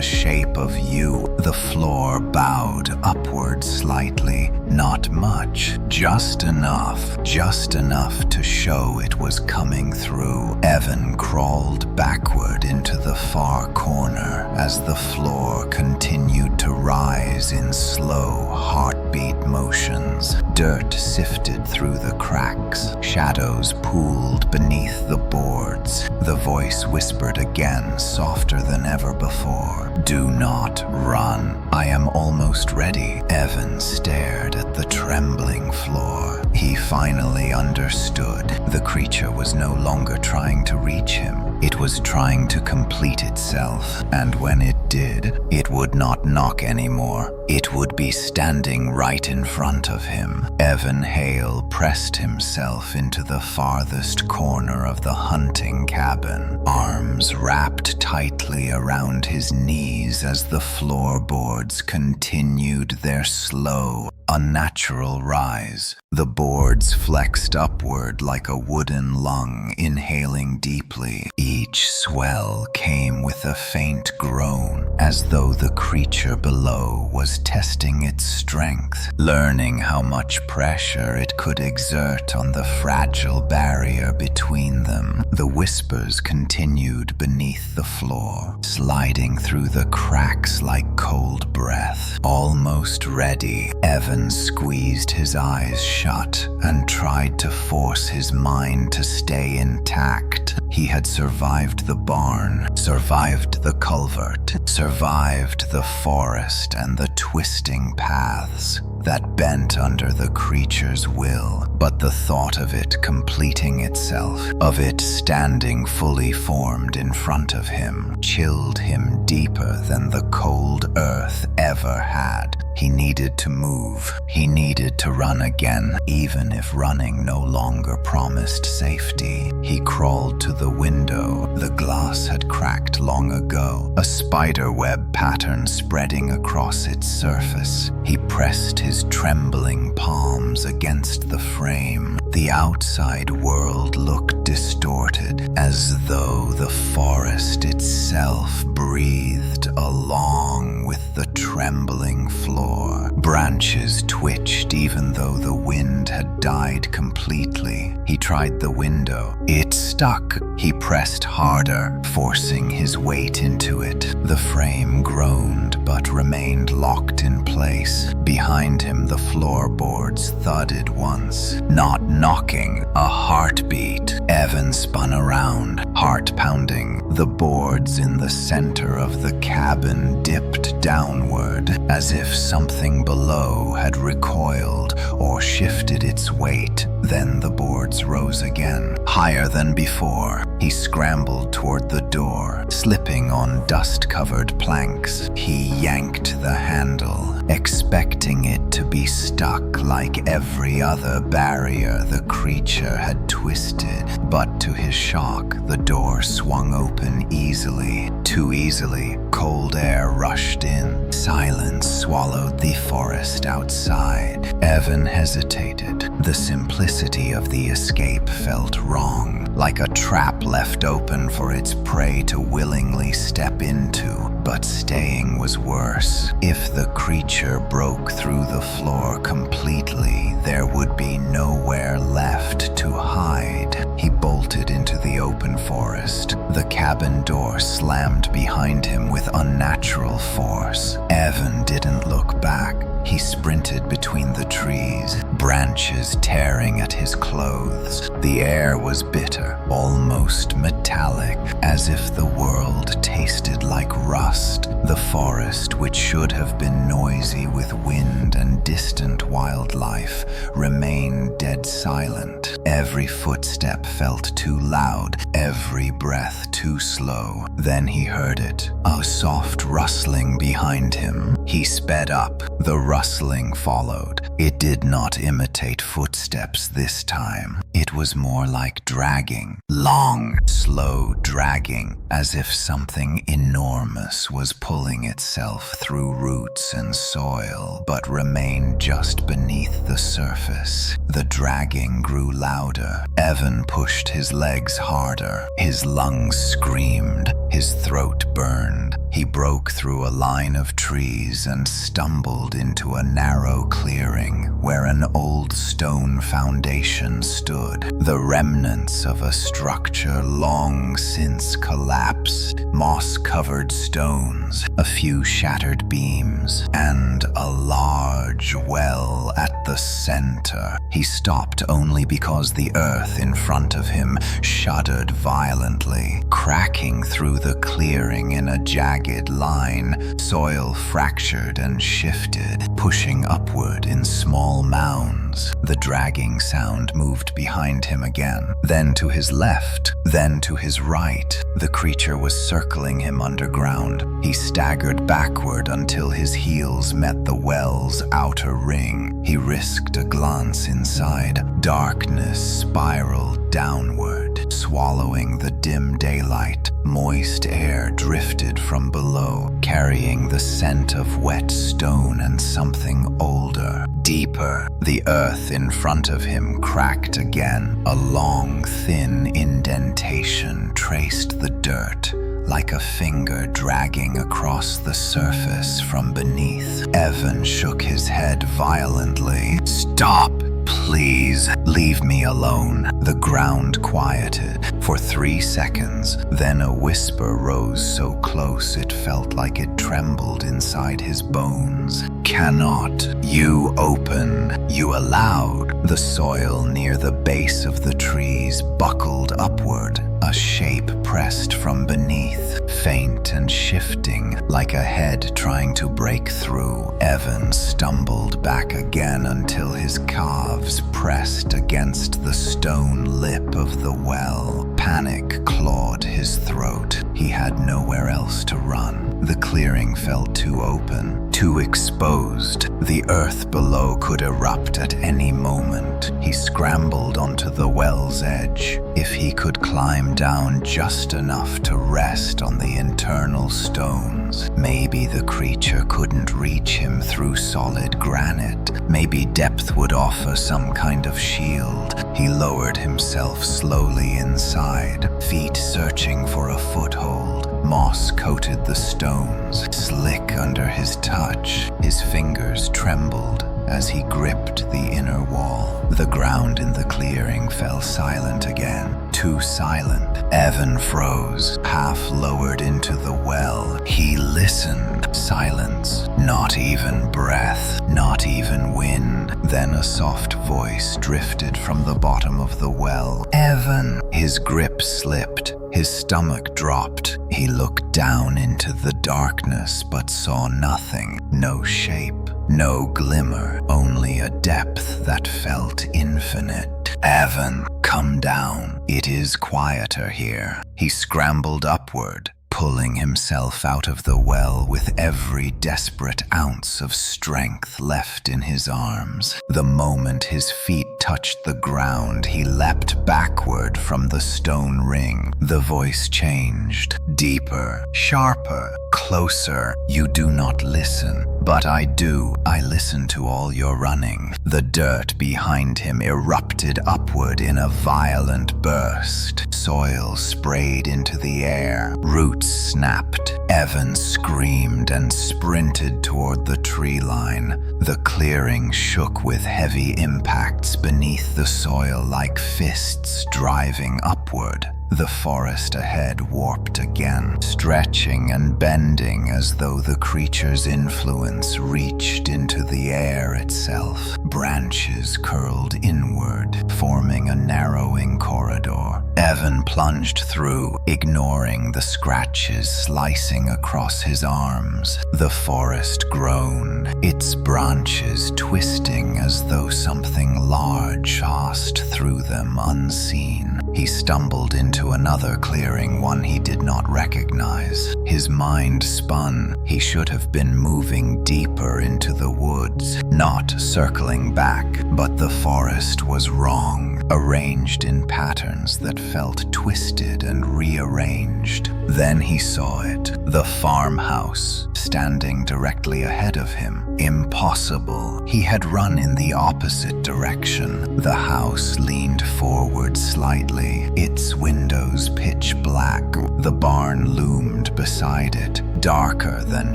shape of you. The floor bowed upward slightly. Not much, just enough to show it was coming through. Evan crawled backward into the far corner as the floor continued to rise in slow heartbeat motions. Dirt sifted through the cracks. Shadows pooled beneath the boards. The voice whispered again, softer than ever before. Do not run. I am almost ready. Evan stared at the trembling floor. He finally understood. The creature was no longer trying to reach him. It was trying to complete itself, and when it did, it would not knock anymore. It would be standing right in front of him. Evan Hale pressed himself into the farthest corner of the hunting cabin, arms wrapped tightly around his knees as the floorboards continued their slow, unnatural rise. The boards flexed upward like a wooden lung, inhaling deeply. Each swell came with a faint groan, as though the creature below was testing its strength, learning how much pressure it could exert on the fragile barrier between them. The whispers continued beneath the floor, sliding through the cracks like cold breath. Almost ready, Evan squeezed his eyes shut and tried to force his mind to stay intact. He had survived the barn, survived the culvert, survived the forest and the twisting paths that bent under the creature's will. But the thought of it completing itself, of it standing fully formed in front of him, chilled him deeper than the cold earth ever had. He needed to move. He needed to run again, even if running no longer promised safety. He crawled to the window. The glass had cracked long ago, a spiderweb pattern spreading across its surface. He pressed his trembling palms against the frame. The outside world looked distorted, as though the forest itself breathed along with the trembling floor. Branches twitched even though the wind had died completely. He tried the window. It stuck. He pressed harder, forcing his weight into it. The frame groaned but remained locked in place. Behind him, the floorboards thudded once. Not knocking, a heartbeat. Evan spun around, heart pounding. The boards in the center of the cabin dipped downward, as if something below had recoiled or shifted its weight. Then the boards rose again, higher than before. He scrambled toward the door, slipping on dust-covered planks. He yanked the handle, expecting it to be stuck like every other barrier the creature had twisted. But to his shock, the door swung open easily. Too easily, cold air rushed in. Silence swallowed the forest outside. Evan hesitated. The simplicity of the escape felt wrong, like a trap left open for its prey to willingly step into. But staying was worse. If the creature broke through the floor completely, there would be nowhere left to hide. He bolted into the open forest. The cabin door slammed behind him with unnatural force. Evan didn't look back. He sprinted between the trees, branches tearing at his clothes. The air was bitter, almost metallic, as if the world tasted like rust. The forest, which should have been noisy with wind and distant wildlife, remained dead silent. Every footstep felt too loud, every breath too slow. Then he heard it, a soft rustling behind him. He sped up. The rustling followed. It did not imitate footsteps this time. It was more like dragging. Long, slow dragging, as if something enormous was pulling itself through roots and soil, but remained just beneath the surface. The dragging grew louder. Evan pushed his legs harder. His lungs screamed. His throat burned. He broke through a line of trees and stumbled into a narrow clearing where an old stone foundation stood, the remnants of a structure long since collapsed, moss-covered stones, a few shattered beams, and a large well at the center. He stopped only because the earth in front of him shuddered violently, cracking through the clearing in a jagged line. Soil fractured and shifted, pushing upward in small mounds. The dragging sound moved behind him again, then to his left, then to his right. The creature was circling him underground. He staggered backward until his heels met the well's outer ring. He risked a glance inside. Darkness spiraled downward, swallowing the dim daylight. Moist air drifted from below, carrying the scent of wet stone and something older, deeper. The earth in front of him cracked again. A long, thin indentation traced the dirt, like a finger dragging across the surface from beneath. Evan shook his head violently. "Stop! Please, leave me alone." The ground quieted for 3 seconds. Then a whisper rose so close it felt like it trembled inside his bones. "Cannot you open? You allowed." The soil near the base of the trees buckled upward. A shape pressed from beneath, faint and shifting, like a head trying to break through. Evan stumbled back again until his calves pressed against the stone lip of the well. Panic clawed his throat. He had nowhere else to run. The clearing felt too open, too exposed. The earth below could erupt at any moment. He scrambled onto the well's edge. If he could climb down just enough to rest on the internal stones, maybe the creature couldn't reach him through solid granite. Maybe depth would offer some kind of shield. He lowered himself slowly inside, feet searching for a foothold. Moss coated the stones, slick under his touch. His fingers trembled as he gripped the inner wall. The ground in the clearing fell silent again, too silent. Evan froze, half lowered into the well. He listened. Silence. Not even breath, not even wind. Then a soft voice drifted from the bottom of the well. "Evan!" His grip slipped. His stomach dropped. He looked down into the darkness but saw nothing. No shape, no glimmer, only a depth that felt infinite. "Evan, come down. It is quieter here." He scrambled upward, pulling himself out of the well with every desperate ounce of strength left in his arms. The moment his feet touched the ground, he leapt backward from the stone ring. The voice changed, deeper, sharper, closer. "You do not listen, but I do. I listen to all your running." The dirt behind him erupted upward in a violent burst. Soil sprayed into the air. Roots snapped. Evan screamed and sprinted toward the tree line. The clearing shook with heavy impacts beneath the soil like fists driving upward. The forest ahead warped again, stretching and bending as though the creature's influence reached into the air itself. Branches curled inward, forming a narrowing corridor. Evan plunged through, ignoring the scratches slicing across his arms. The forest groaned, its branches twisting as though something large passed through them unseen. He stumbled into another clearing, one he did not recognize. His mind spun. He should have been moving deeper into the woods, not circling back. But the forest was wrong. arranged in patterns that felt twisted and rearranged. Then he saw it, the farmhouse, standing directly ahead of him. Impossible. He had run in the opposite direction. The house leaned forward slightly, its windows pitch black. The barn loomed beside it, darker than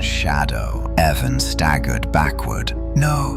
shadow. Evan staggered backward. No.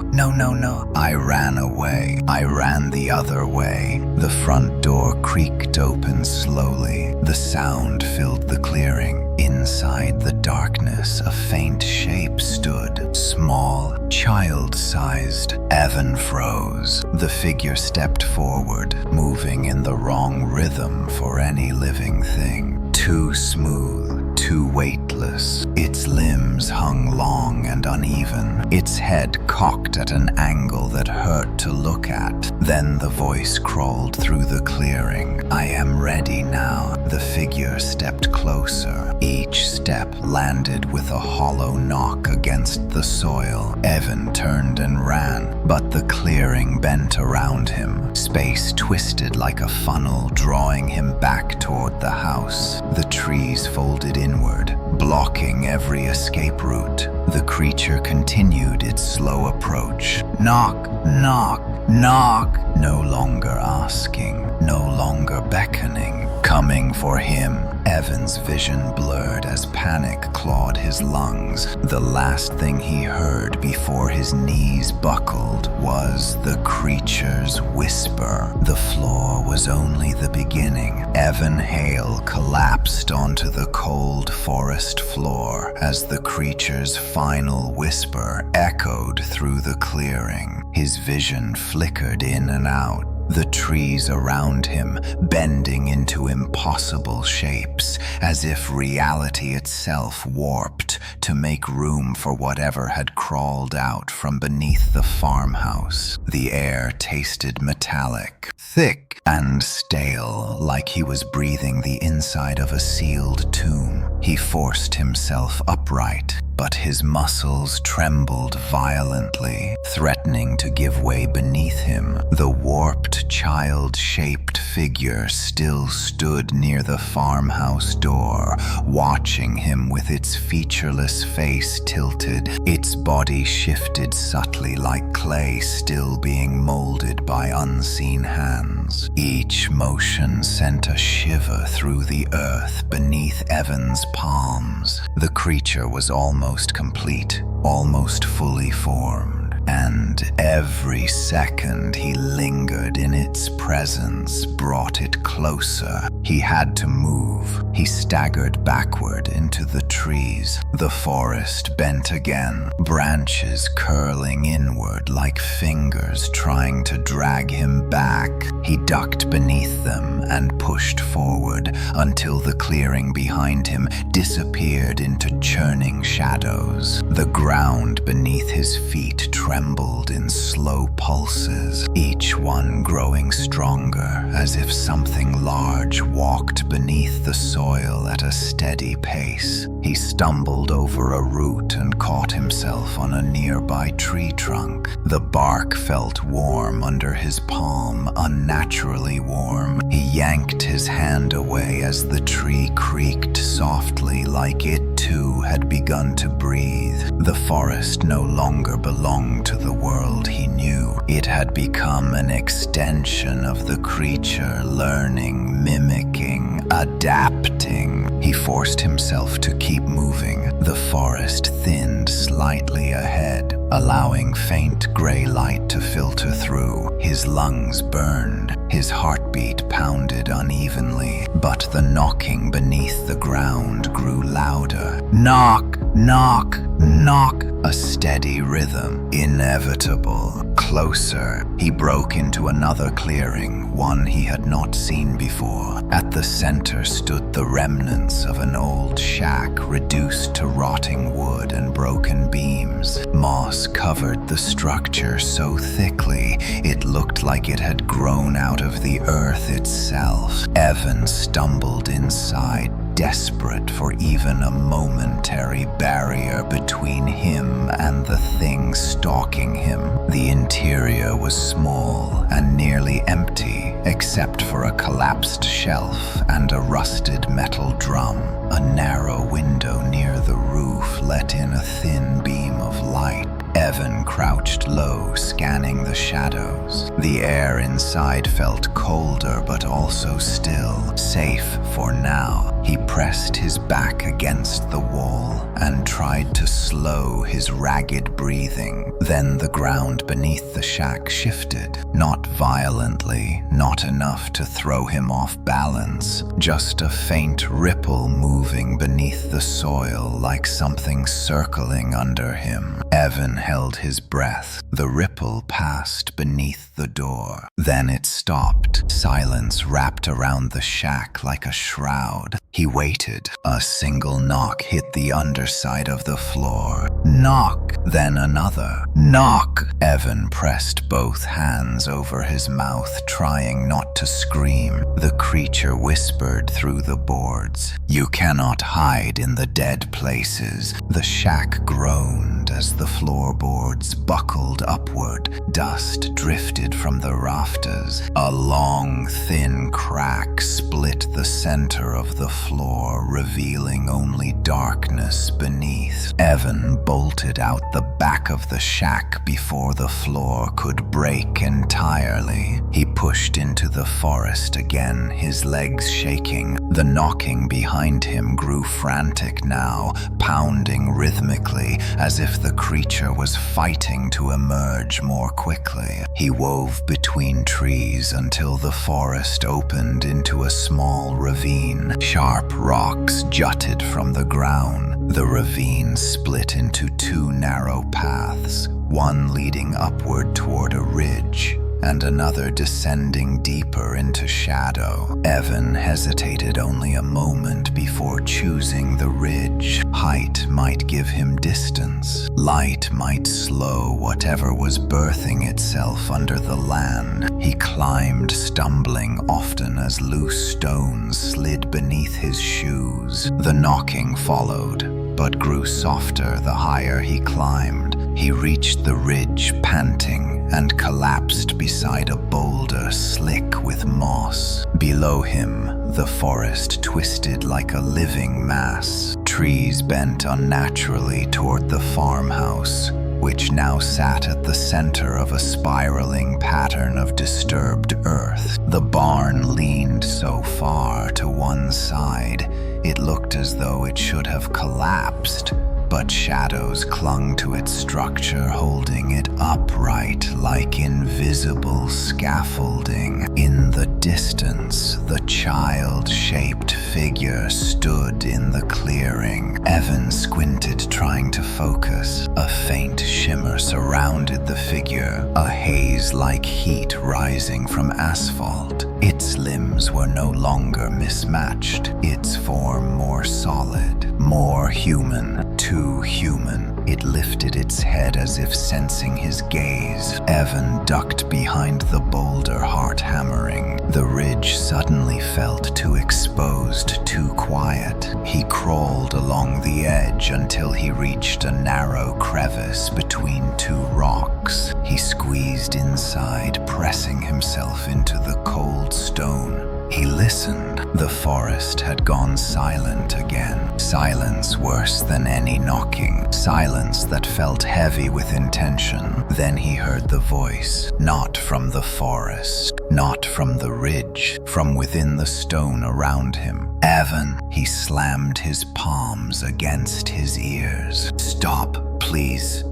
I ran away. I ran the other way. The front door creaked open slowly. The sound filled the clearing. Inside the darkness, a faint shape stood, small, child-sized. Evan froze. The figure stepped forward, moving in the wrong rhythm for any living thing. Too smooth, too weightless. Its limbs hung long and uneven, its head cocked at an angle that hurt to look at. Then the voice crawled through the clearing. I am ready now. The figure stepped closer. Each step landed with a hollow knock against the soil. Evan turned and ran, but the clearing bent around him. Space twisted like a funnel, drawing him back toward the house. The trees folded inward, blocking every escape route. The creature continued its slow approach. Knock, knock, knock. No longer asking, no longer beckoning, coming for him. Evan's vision blurred as panic clawed his lungs. The last thing he heard before his knees buckled was the creature's whisper. The floor was only the beginning. Evan Hale collapsed onto the cold forest floor as the creature's final whisper echoed through the clearing. His vision flickered in and out. The trees around him bending into impossible shapes, as if reality itself warped to make room for whatever had crawled out from beneath the farmhouse. The air tasted metallic, thick and stale, like he was breathing the inside of a sealed tomb. He forced himself upright, but his muscles trembled violently, threatening to give way beneath him. The warped, child-shaped figure still stood near the farmhouse door, watching him with its featureless face tilted. Its body shifted subtly like clay still being molded by unseen hands. Each motion sent a shiver through the earth beneath Evan's palms. The creature was almost complete, almost fully formed. And every second he lingered in its presence brought it closer. He had to move. He staggered backward into the trees. The forest bent again, branches curling inward like fingers trying to drag him back. He ducked beneath them and pushed forward until the clearing behind him disappeared into churning shadows. The ground beneath his feet trembled in slow pulses, each one growing stronger, as if something large walked beneath the soil at a steady pace. He stumbled over a root and caught himself on a nearby tree trunk. The bark felt warm under his palm, unnaturally warm. He yanked his hand away as the tree creaked softly, like it too had begun to breathe. The forest no longer belonged to the world he knew. It had become an extension of the creature, learning, mimicking, adapting. He forced himself to keep moving. The forest thinned slightly ahead, allowing faint gray light to filter through. His lungs burned. His heartbeat pounded unevenly, but the knocking beneath the ground grew louder. Knock, knock, knock. A steady rhythm, inevitable. Closer, he broke into another clearing, one he had not seen before. At the center stood the remnants of an old shack reduced to rotting wood and broken beams. Moss covered the structure so thickly it looked like it had grown out of the earth itself. Evan stumbled inside, desperate for even a momentary barrier between him and the thing stalking him. The interior was small and nearly empty, except for a collapsed shelf and a rusted metal drum. A narrow window near the roof let in a thin beam of light. Evan crouched low, scanning the shadows. The air inside felt colder but also still, safe for now. He pressed his back against the wall and tried to slow his ragged breathing. Then the ground beneath the shack shifted, not violently, not enough to throw him off balance, just a faint ripple moving beneath the soil like something circling under him. Evan held his breath. The ripple passed beneath the door. Then it stopped. Silence wrapped around the shack like a shroud. He waited. A single knock hit the underside of the floor. Knock! Then another. Knock! Evan pressed both hands over his mouth, trying not to scream. The creature whispered through the boards. "You cannot hide in the dead places." The shack groaned as the floorboards buckled upward. Dust drifted from the rafters. A long, thin crack split the center of the floor, revealing only darkness beneath. Evan bolted out the back of the shack before the floor could break entirely. He pushed into the forest again, his legs shaking. The knocking behind him grew frantic now, pounding rhythmically, as if the creature was fighting to emerge more quickly. He wove between trees until the forest opened into a small ravine. Sharp rocks jutted from the ground. The ravine split into two narrow paths, one leading upward toward a ridge, and another descending deeper into shadow. Evan hesitated only a moment before choosing the ridge. Height might give him distance. Light might slow whatever was birthing itself under the land. He climbed, stumbling often as loose stones slid beneath his shoes. The knocking followed, but grew softer the higher he climbed. He reached the ridge, panting, and collapsed beside a boulder slick with moss. Below him, the forest twisted like a living mass. Trees bent unnaturally toward the farmhouse, which now sat at the center of a spiraling pattern of disturbed earth. The barn leaned so far to one side, it looked as though it should have collapsed. But shadows clung to its structure, holding it upright like invisible scaffolding. In the distance, the child-shaped figure stood in the clearing. Evan squinted, trying to focus. A faint shimmer surrounded the figure, a haze like heat rising from asphalt. Its limbs were no longer mismatched, its form more solid, more human, too human. It lifted its head as if sensing his gaze. Evan ducked behind the boulder, heart hammering. The ridge suddenly felt too exposed, too quiet. He crawled along the edge until he reached a narrow crevice between two rocks. He squeezed inside, pressing himself into the cold stone. He listened. The forest had gone silent again. Silence worse than any knocking. Silence that felt heavy with intention. Then he heard the voice, not from the forest, not from the ridge, from within the stone around him. Evan, he slammed his palms against his ears. "Stop, please."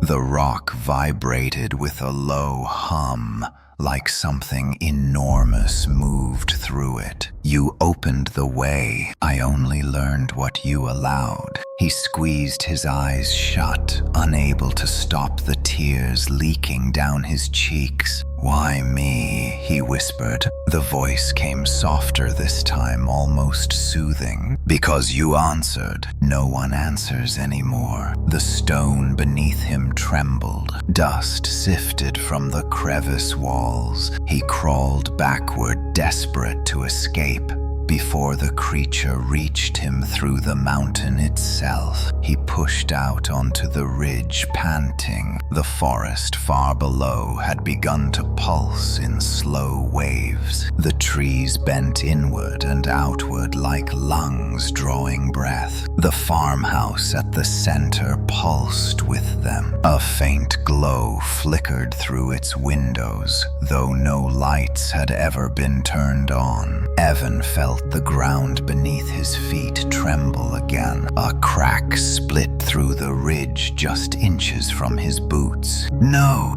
The rock vibrated with a low hum, like something enormous moved through it. "You opened the way. I only learned what you allowed." He squeezed his eyes shut, unable to stop the tears leaking down his cheeks. "Why me?" he whispered. The voice came softer this time, almost soothing. "Because you answered. No one answers anymore." The stone beneath him trembled. Dust sifted from the crevice walls. He crawled backward, desperate to escape. before the creature reached him through the mountain itself. He pushed out onto the ridge, panting. The forest far below had begun to pulse in slow waves. The trees bent inward and outward like lungs drawing breath. The farmhouse at the center pulsed with them. A faint glow flickered through its windows, though no lights had ever been turned on. Evan felt the ground beneath his feet tremble again. A crack split through the ridge just inches from his boots. No.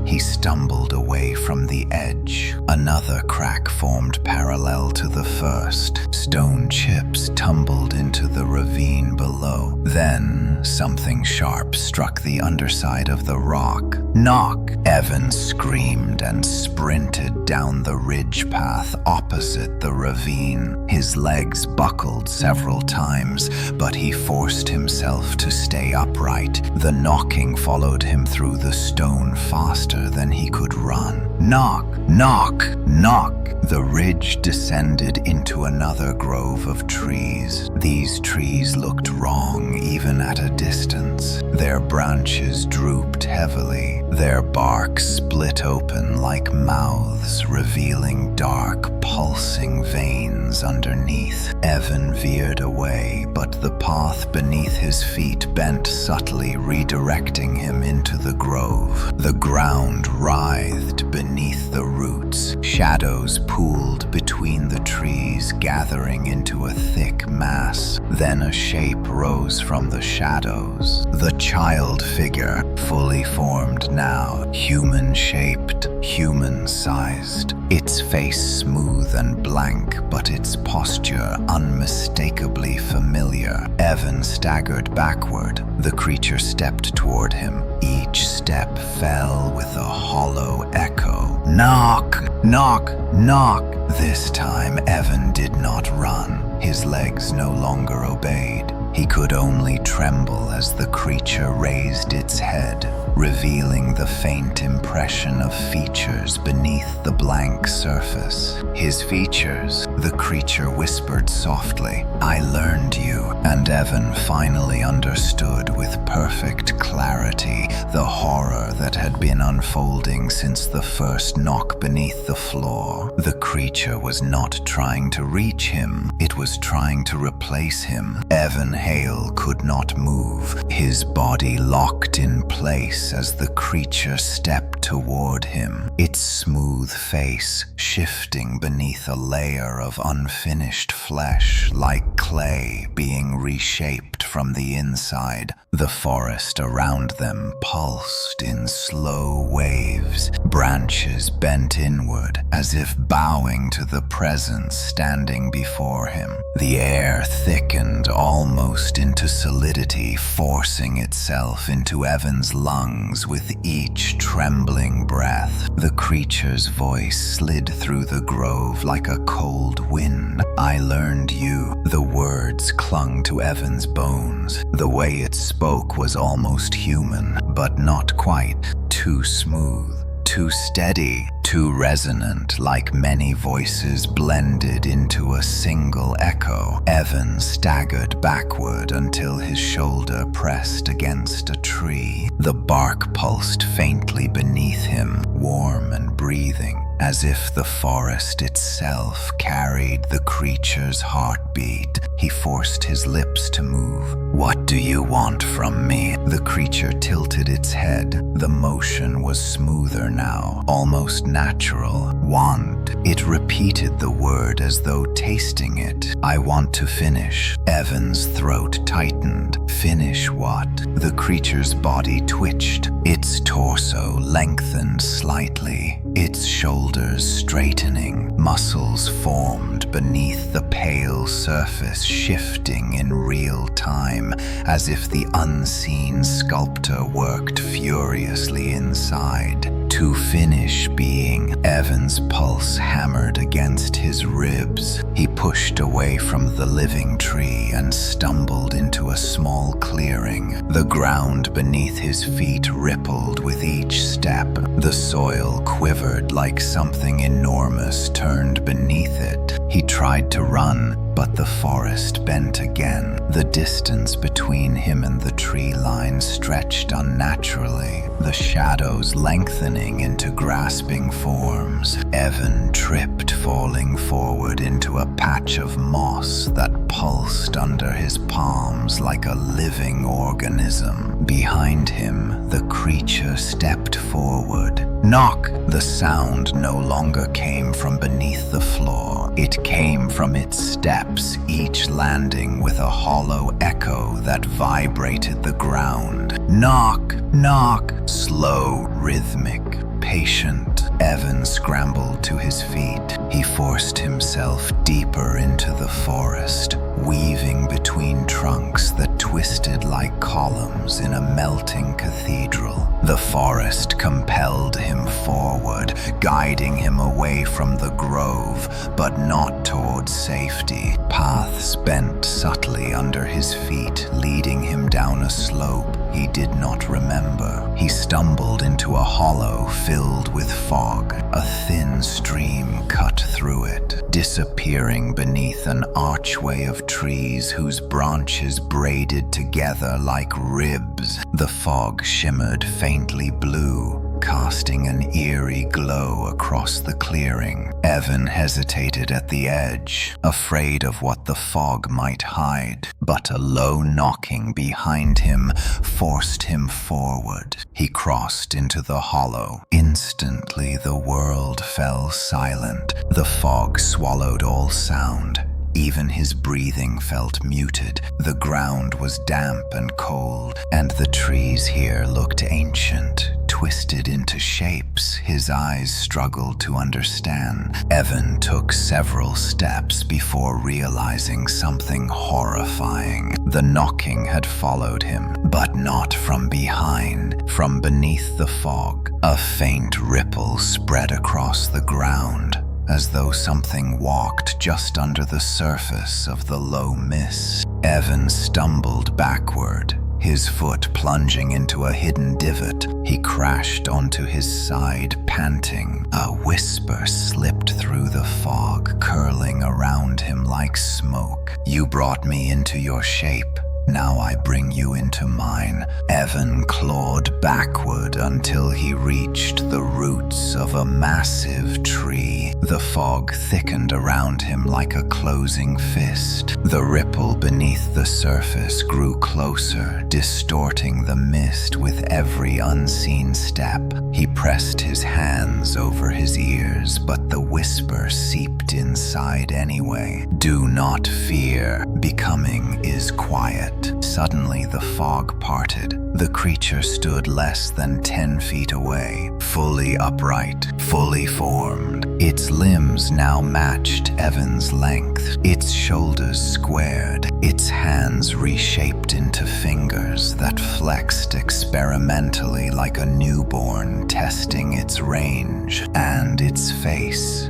He stumbled away from the edge. Another crack formed parallel to the first. Stone chips tumbled into the ravine below. Then something sharp struck the underside of the rock. Knock! Evan screamed and sprinted down the ridge path opposite the ravine. His legs buckled several times, but he forced himself to stay upright. The knocking followed him through the stone faster than he could run. Knock! Knock! Knock! The ridge descended into another grove of trees. These trees looked wrong even at a distance. Their branches drooped heavily. Their bark split open like mouths, revealing dark, pulsing veins underneath. Evan veered away, but the path beneath his feet bent subtly, redirecting him into the grove. The ground writhed beneath the roots. Shadows pooled between the trees, gathering into a thick mass. Then a shape rose from the shadows. The child figure, fully formed now, human-shaped, human-sized. Its face smooth and blank, but its posture unmistakably familiar. Evan staggered backward. The creature stepped toward him. Each step fell with a hollow echo. Knock! Knock! Knock! This time Evan did not run. His legs no longer obeyed. He could only tremble as the creature raised its head, revealing the faint impression of features beneath the blank surface. His features, the creature whispered softly. I learned you. And Evan finally understood with perfect clarity the horror that had been unfolding since the first knock beneath the floor. The creature was not trying to reach him. It was trying to replace him. Evan Hale could not move, his body locked in place as the creature stepped toward him, its smooth face shifting beneath a layer of unfinished flesh, like clay being reshaped from the inside. The forest around them pulsed in slow waves. Branches bent inward, as if bowing to the presence standing before him. The air thickened almost into solidity, forcing itself into Evan's lungs with each trembling breath. The creature's voice slid through the grove like a cold wind. I learned you. The words clung to Evan's bones. The way it spoke was almost human, but not quite. Too smooth, too steady, too resonant, like many voices blended into a single echo. Evan staggered backward until his shoulder pressed against a tree. The bark pulsed faintly beneath him, warm and breathing, as if the forest itself carried the creature's heartbeat. He forced his lips to move. What do you want from me? The creature tilted its head. The motion was smoother now, almost natural. Want. It repeated the word as though tasting it. I want to finish. Evan's throat tightened. Finish what? The creature's body twitched. Its torso lengthened slightly, its shoulders straightening, muscles formed beneath the pale surface shifting in real time, as if the unseen sculptor worked furiously inside. To finish being, Evan's pulse hammered against his ribs. He pushed away from the living tree and stumbled into a small clearing. The ground beneath his feet rippled with each step. The soil quivered like something enormous turned beneath it. He tried to run, but the forest bent again. The distance between him and the tree line stretched unnaturally, the shadows lengthening into grasping forms. Evan tripped, falling forward into a patch of moss that pulsed under his palms like a living organism. Behind him, the creature stepped forward. Knock! The sound no longer came from beneath the floor. It came from its steps, each landing with a hollow echo that vibrated the ground. Knock! Knock! Slow, rhythmic, patient. Evan scrambled to his feet. He forced himself deeper into the forest, weaving between trunks that twisted like columns in a melting cathedral. The forest compelled him forward, guiding him away from the grove, but not towards safety. Paths bent subtly under his feet, leading him down a slope he did not remember. He stumbled into a hollow filled with fog. A thin stream cut through it, disappearing beneath an archway of trees whose branches braided together like ribs. The fog shimmered faintly blue, casting an eerie glow across the clearing. Evan hesitated at the edge, afraid of what the fog might hide, but a low knocking behind him forced him forward. He crossed into the hollow. Instantly, the world fell silent. The fog swallowed all sound. Even his breathing felt muted. The ground was damp and cold, and the trees here looked ancient, twisted into shapes his eyes struggled to understand. Evan took several steps before realizing something horrifying. The knocking had followed him, but not from behind. From beneath the fog, a faint ripple spread across the ground, as though something walked just under the surface of the low mist. Evan stumbled backward, his foot plunging into a hidden divot. He crashed onto his side, panting. A whisper slipped through the fog, curling around him like smoke. "You brought me into your shape. Now I bring you into mine." Evan clawed backward until he reached the roots of a massive tree. The fog thickened around him like a closing fist. The ripple beneath the surface grew closer, distorting the mist with every unseen step. He pressed his hands over his ears, but the whisper seeped inside anyway. "Do not fear. Becoming is quiet." Suddenly the fog parted. The creature stood less than 10 feet away, fully upright, fully formed. Its limbs now matched Evan's length, its shoulders squared, its hands reshaped into fingers that flexed experimentally like a newborn testing its range. And its face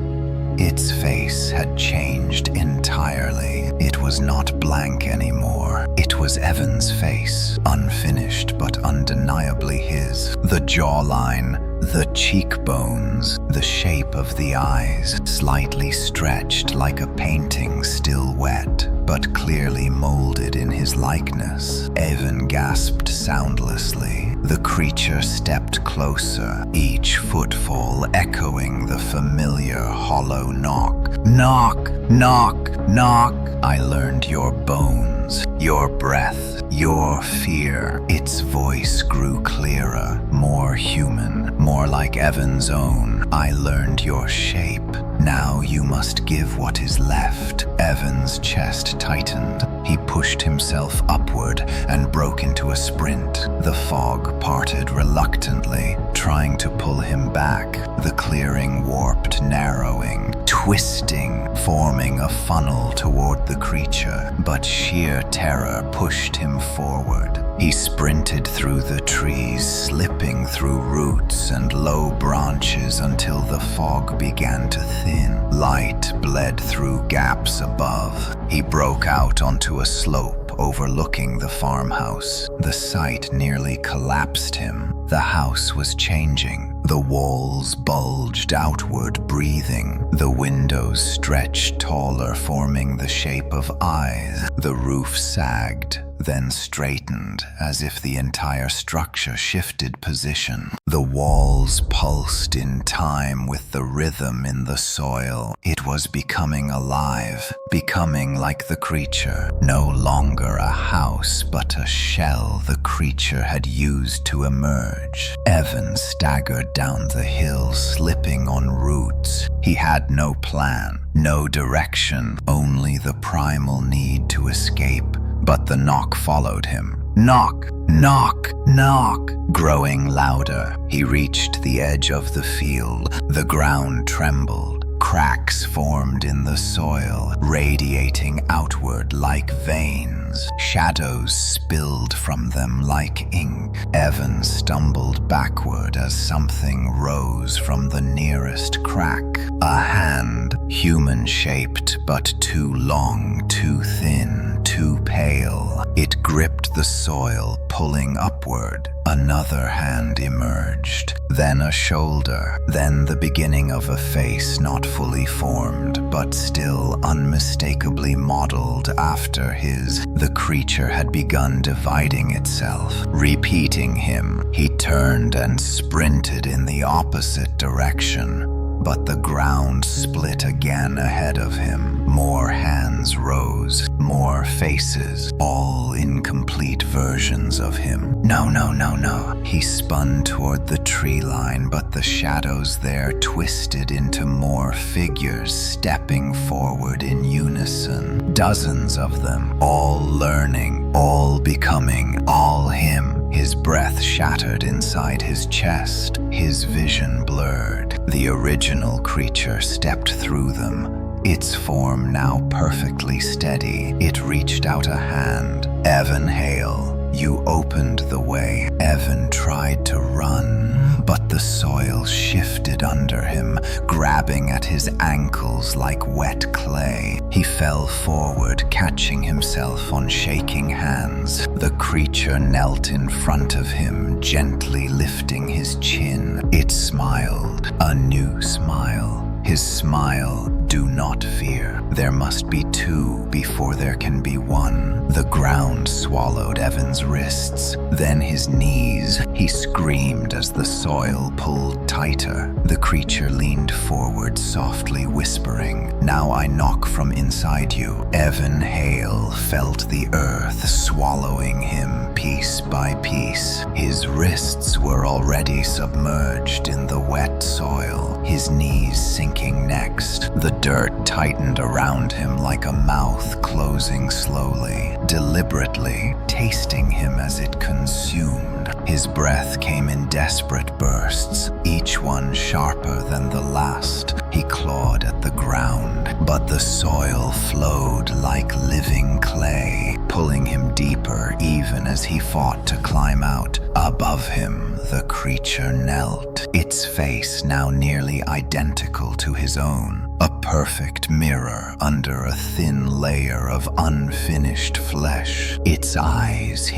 had changed entirely. It was not blank anymore. It was Evan's face, unfinished but undeniably his. The jawline, the cheekbones, the shape of the eyes, slightly stretched like a painting still wet, but clearly molded in his likeness. Evan gasped soundlessly. The creature stepped closer, each footfall echoing the familiar hollow knock. "Knock, knock, knock. I learned your bones, your breath, your fear." Its voice grew clearer, more human, more like Evan's own. "I learned your shape. Now you must give what is left." Evan's chest tightened. He pushed himself upward and broke into a sprint. The fog parted reluctantly, trying to pull him back. The clearing warped, narrowing, twisting, forming a funnel toward the creature. But sheer terror pushed him forward. He sprinted through the trees, slipping through roots and low branches until the fog began to thin. Light bled through gaps above. He broke out onto a slope overlooking the farmhouse. The sight nearly collapsed him. The house was changing. The walls bulged outward, breathing. The windows stretched taller, forming the shape of eyes. The roof sagged, then straightened, as if the entire structure shifted position. The walls pulsed in time with the rhythm in the soil. It was becoming alive, becoming like the creature. No longer a house, but a shell the creature had used to emerge. Evan staggered down the hill, slipping on roots. He had no plan, no direction, only the primal need to escape. But the knock followed him. Knock, knock, knock, growing louder. He reached the edge of the field. The ground trembled. Cracks formed in the soil, radiating outward like veins. Shadows spilled from them like ink. Evan stumbled backward as something rose from the nearest crack. A hand, human-shaped but too long, too thin, too pale. It gripped the soil, pulling upward. Another hand emerged, then a shoulder, then the beginning of a face not fully formed, but still unmistakably modeled after his. The creature had begun dividing itself, repeating him. He turned and sprinted in the opposite direction. But the ground split again ahead of him. More hands rose, more faces, all incomplete versions of him. No, no, no, no. He spun toward the tree line, but the shadows there twisted into more figures, stepping forward in unison. Dozens of them, all learning, all becoming, all him. His breath shattered inside his chest, his vision blurred. The original creature stepped through them, its form now perfectly steady. It reached out a hand. Evan Hale, you opened the way. Evan tried to run, but the soil shifted under him, grabbing at his ankles like wet clay. He fell forward, catching himself on shaking hands. The creature knelt in front of him, gently lifting his chin. It smiled, a new smile. His smile, do not fear. There must be two before there can be one. The ground swallowed Evan's wrists, then his knees. He screamed as the soil pulled tighter. The creature leaned forward, softly whispering, now I knock from inside you. Evan Hale felt the earth swallowing him piece by piece. His wrists were already submerged in the wet soil, his knees sinking next. The dirt tightened around him like a mouth closing slowly, deliberately, tasting him as it consumed. His breath came in desperate bursts, each one sharper than the last. He clawed at the ground, but the soil flowed like living clay, pulling him deeper even as he fought to climb out. Above him, the creature knelt, its face now nearly identical to his own. A perfect mirror under a thin layer of unfinished flesh.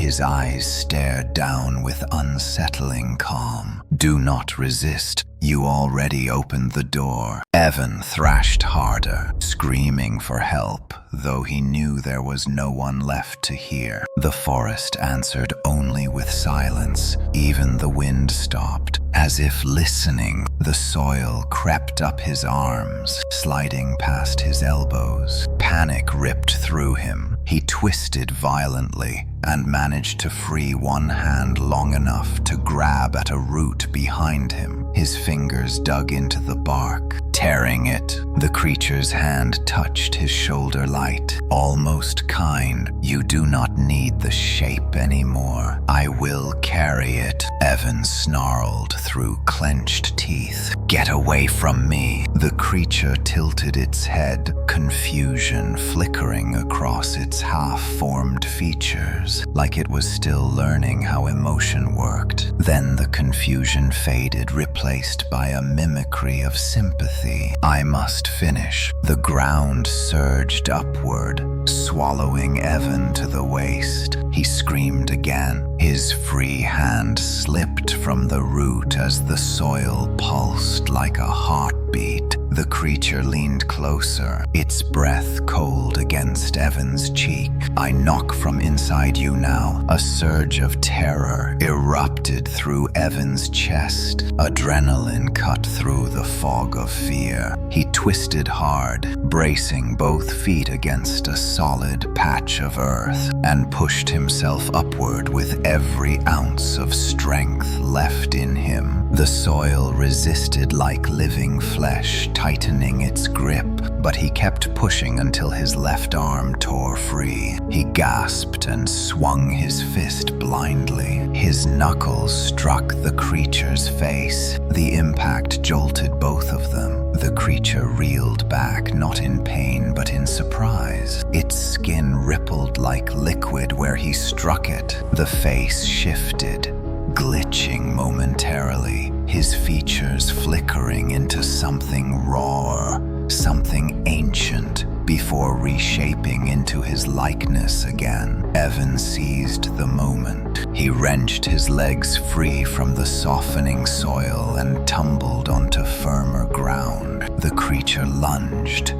His eyes stared down with unsettling calm. Do not resist. You already opened the door. Evan thrashed harder, screaming for help, though he knew there was no one left to hear. The forest answered only with silence. Even the wind stopped. As if listening, the soil crept up his arms, sliding past his elbows. Panic ripped through him. He twisted violently and managed to free one hand long enough to grab at a root behind him. His fingers dug into the bark, tearing it. The creature's hand touched his shoulder light, almost kind. "You do not need the shape anymore. I will carry it," Evan snarled through clenched teeth. "Get away from me." The creature tilted its head, confusion flickering across its half-formed features, like it was still learning how emotion worked. Then the confusion faded, replaced by a mimicry of sympathy. "I must finish." The ground surged upward, swallowing Evan to the waist. He screamed again. His free hand slipped from the root as the soil pulsed like a heartbeat. The creature leaned closer, its breath cold against Evan's cheek. "I knock from inside you now." A surge of terror erupted through Evan's chest. Adrenaline cut through the fog of fear. He twisted hard, bracing both feet against a solid patch of earth, and pushed himself upward with every ounce of strength left in him. The soil resisted like living flesh, tightening its grip, but he kept pushing until his left arm tore free. He gasped and swung his fist blindly. His knuckles struck the creature's face. The impact jolted both of them. The creature reeled back, not in pain but in surprise. Its skin rippled like liquid where he struck it. The face shifted, glitching momentarily, his features flickering into something raw, something ancient, before reshaping into his likeness again. Evan seized the moment. He wrenched his legs free from the softening soil and tumbled onto firmer ground. The creature lunged,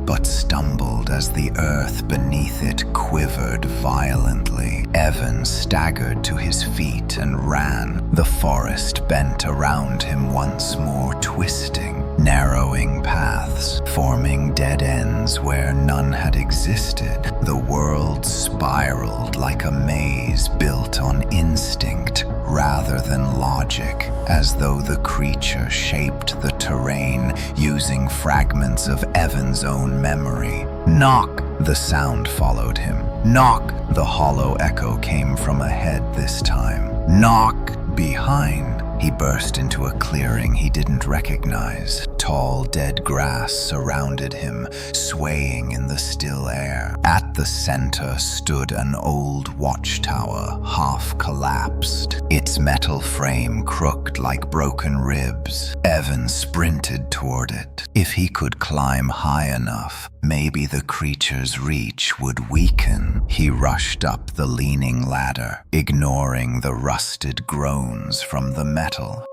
but stumbled as the earth beneath it quivered violently. Evan staggered to his feet and ran. The forest bent around him once more, twisting, narrowing paths, forming dead ends where none had existed. The world spiraled like a maze built on instinct rather than logic, as though the creature shaped the terrain using fragments of Evan's own memory. "Knock!" The sound followed him. "Knock!" The hollow echo came from ahead this time. "Knock!" Behind. He burst into a clearing he didn't recognize. Tall, dead grass surrounded him, swaying in the still air. At the center stood an old watchtower, half collapsed, its metal frame crooked like broken ribs. Evan sprinted toward it. If he could climb high enough, maybe the creature's reach would weaken. He rushed up the leaning ladder, ignoring the rusted groans from the metal.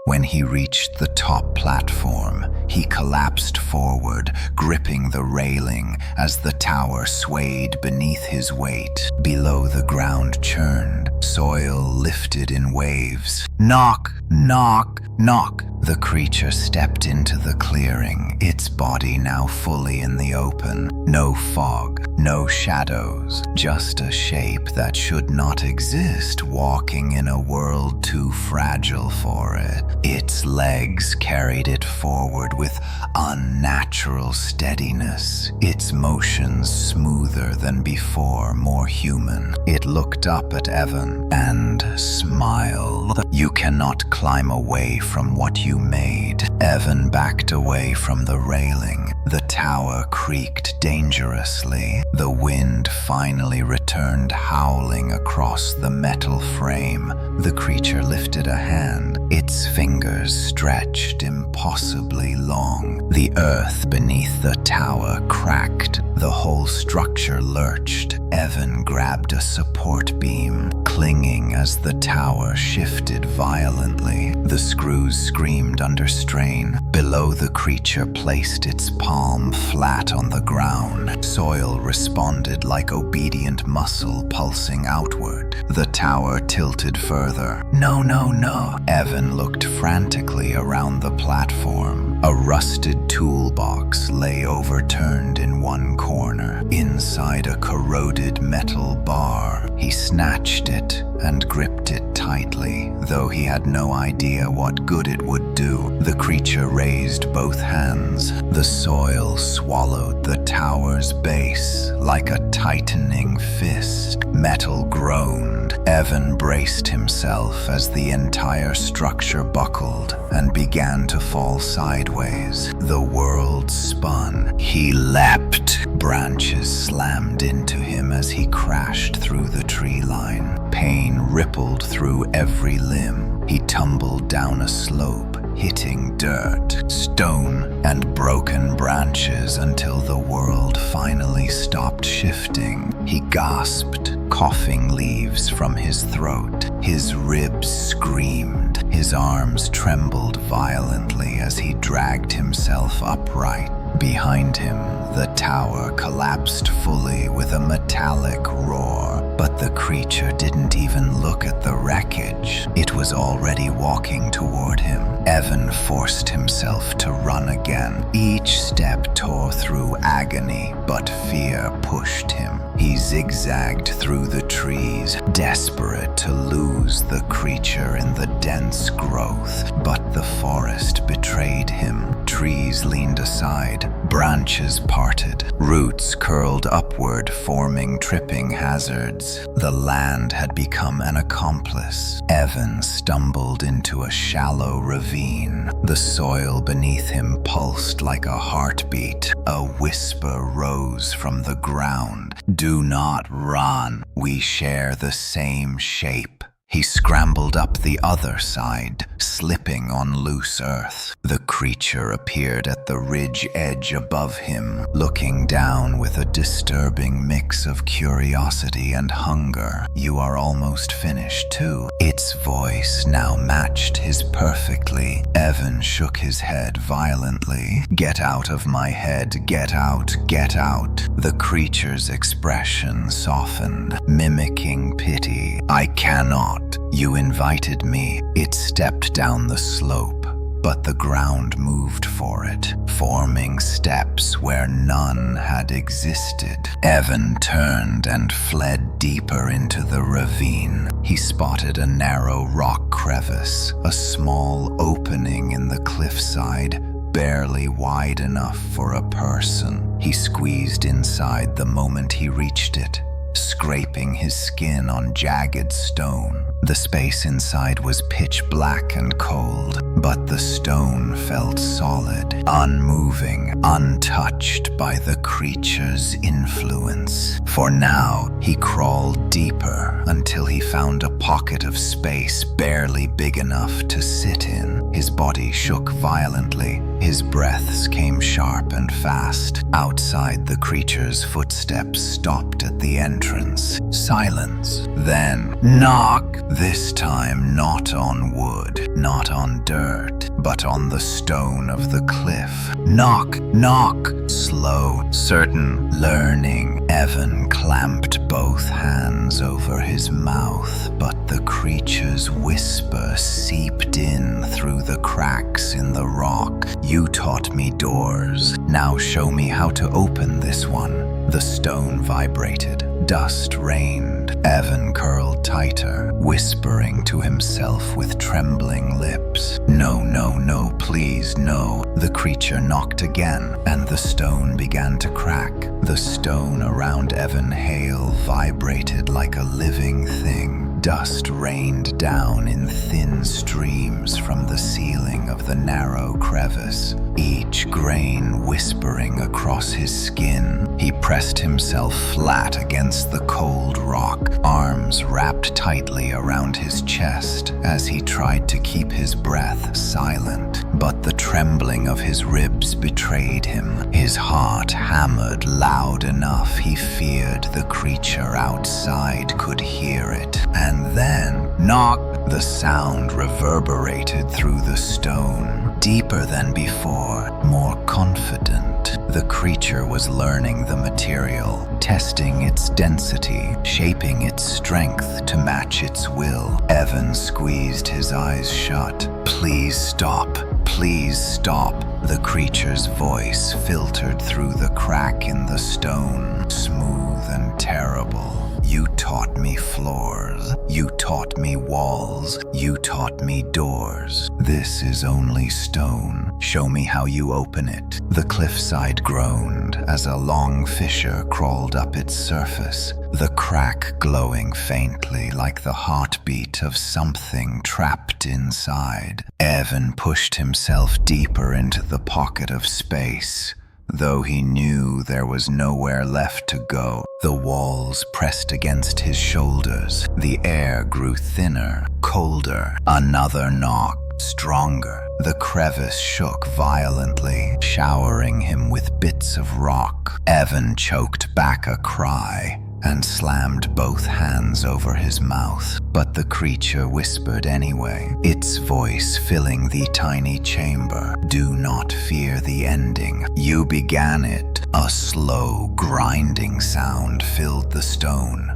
When he reached the top platform, he collapsed forward, gripping the railing as the tower swayed beneath his weight. Below, the ground churned, soil lifted in waves. "Knock! Knock! Knock!" The creature stepped into the clearing, its body now fully in the open. No fog, no shadows, just a shape that should not exist, walking in a world too fragile for it. Its legs carried it forward with unnatural steadiness, its motions smoother than before, more human. It looked up at Evan and smiled. "You cannot climb away from what you made." Evan backed away from the railing. The tower creaked dangerously. The wind finally returned howling across the metal frame. The creature lifted a hand, its fingers stretched impossibly long. The earth beneath the tower cracked. The whole structure lurched. Evan grabbed a support beam, clinging as the tower shifted violently. The screws screamed under strain. Below, the creature placed its palm flat on the ground. Soil responded like obedient muscle pulsing outward. The tower tilted further. "No, no, no." Evan looked frantically around the platform. A rusted toolbox lay overturned in one corner. Inside, a corroded metal bar He snatched it and gripped it tightly, though he had no idea what good it would do. The creature raised both hands. The soil swallowed the tower's base like a tightening fist. Metal groaned. Evan braced himself as the entire structure buckled and began to fall sideways. The world spun. He leapt. Branches slammed into him as he crashed through the tree line. Pain rippled through every limb. He tumbled down a slope, hitting dirt, stone, and broken branches until the world finally stopped shifting. He gasped, coughing leaves from his throat. His ribs screamed. His arms trembled violently as he dragged himself upright. Behind him, the tower collapsed fully with a metallic roar. But the creature didn't even look at the wreckage. It was already walking toward him. Evan forced himself to run again. Each step tore through agony, but fear pushed him. He zigzagged through the trees, desperate to lose the creature in the dense growth. But the forest betrayed him. Trees leaned aside, branches parted, roots curled upward, forming tripping hazards. The land had become an accomplice. Evan stumbled into a shallow ravine. The soil beneath him pulsed like a heartbeat. A whisper rose from the ground. "Do not run. We share the same shape." He scrambled up the other side, slipping on loose earth. The creature appeared at the ridge edge above him, looking down with a disturbing mix of curiosity and hunger. "You are almost finished too." Its voice now matched his perfectly. Evan shook his head violently. "Get out of my head, get out, get out." The creature's expression softened, mimicking pity. "I cannot. You invited me." It stepped down the slope, but the ground moved for it, forming steps where none had existed. Evan turned and fled deeper into the ravine. He spotted a narrow rock crevice, a small opening in the cliffside, barely wide enough for a person. He squeezed inside the moment he reached it, scraping his skin on jagged stone. The space inside was pitch black and cold, but the stone felt solid, unmoving, untouched by the creature's influence. For now, he crawled deeper until he found a pocket of space barely big enough to sit in. His body shook violently. His breaths came sharp and fast. Outside, the creature's footsteps stopped at the entrance. Silence. Then, knock! This time not on wood, not on dirt, but on the stone of the cliff. Knock, knock! Slow, certain, learning. Evan clamped both hands over his mouth, but the creature's whisper seeped in through the cracks in the rock. "You taught me doors. Now show me how to open this one." The stone vibrated. Dust rained. Evan curled tighter, whispering to himself with trembling lips. "No, no, no, please, no." The creature knocked again, and the stone began to crack. The stone around Evan Hale vibrated like a living thing. Dust rained down in thin streams from the ceiling of the narrow crevice, each grain whispering across his skin. He pressed himself flat against the cold rock, arms wrapped tightly around his chest as he tried to keep his breath silent. But the trembling of his ribs betrayed him. His heart hammered loud enough he feared the creature outside could hear it. And then, knock! The sound reverberated through the stone, deeper than before, more confident. The creature was learning the material, testing its density, shaping its strength to match its will. Evan squeezed his eyes shut. "Please stop. Please stop." The creature's voice filtered through the crack in the stone, smooth and terrible. You taught me floors. You taught me walls. You taught me doors. This is only stone. Show me how you open it. The cliffside groaned as a long fissure crawled up its surface, the crack glowing faintly like the heartbeat of something trapped inside. Evan pushed himself deeper into the pocket of space. Though he knew there was nowhere left to go, the walls pressed against his shoulders. The air grew thinner, colder. Another knock, stronger. The crevice shook violently, showering him with bits of rock. Evan choked back a cry and slammed both hands over his mouth. But the creature whispered anyway, its voice filling the tiny chamber. Do not fear the ending. You began it. A slow, grinding sound filled the stone.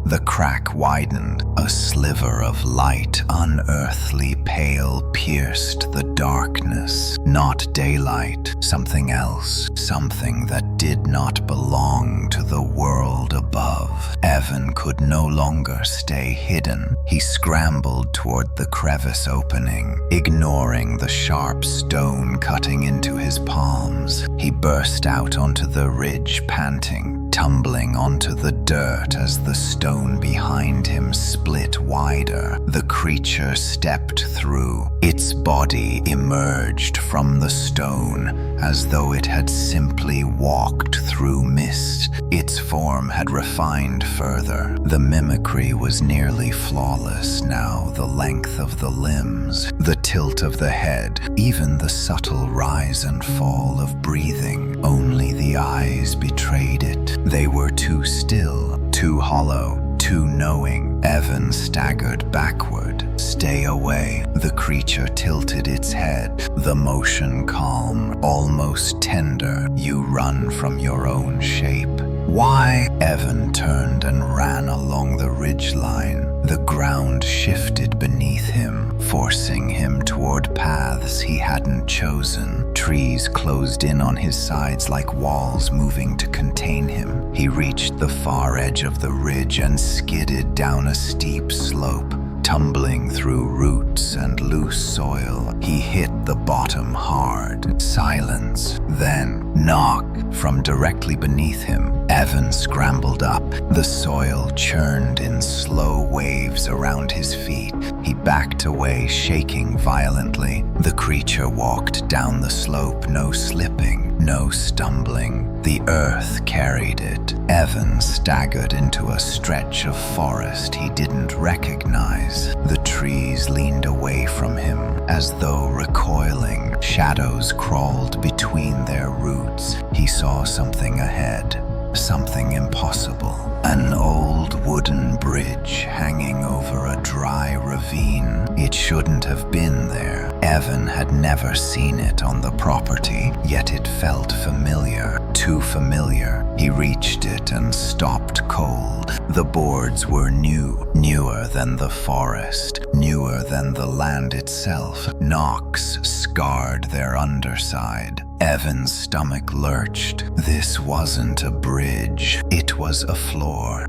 The crack widened. A sliver of light, unearthly pale, pierced the darkness. Not daylight, something else, something that did not belong to the world above. Evan could no longer stay hidden. He scrambled toward the crevice opening, ignoring the sharp stone cutting into his palms. He burst out onto the ridge, panting, tumbling onto the dirt as the stone behind him split wider. The creature stepped through. Its body emerged from the stone as though it had simply walked through mist. Its form had refined further. The mimicry was nearly flawless now, the length of the limbs, the tilt of the head, even the subtle rise and fall of breathing. Only the eyes betrayed it. They were too still, too hollow, too knowing. Evan staggered backward. Stay away. The creature tilted its head, the motion calm, almost tender. You run from your own shape. Why? Evan turned and ran along the ridgeline. The ground shifted beneath him, forcing him toward paths he hadn't chosen. Trees closed in on his sides like walls moving to contain him. He reached the far edge of the ridge and skidded down a steep slope. Tumbling through roots and loose soil, he hit the bottom hard. Silence. Then, knock from directly beneath him. Evan scrambled up. The soil churned in slow waves around his feet. He backed away, shaking violently. The creature walked down the slope, no slipping, no stumbling. The earth carried it. Evan staggered into a stretch of forest he didn't recognize. The trees leaned away from him, as though recoiling. Shadows crawled between their roots. He saw something ahead, something impossible. An old wooden bridge hanging over a dry ravine. It shouldn't have been there. Evan had never seen it on the property, yet it felt familiar, too familiar. He reached it and stopped cold. The boards were new, newer than the forest, newer than the land itself. Knocks scarred their underside. Evan's stomach lurched. This wasn't a bridge. It was a floor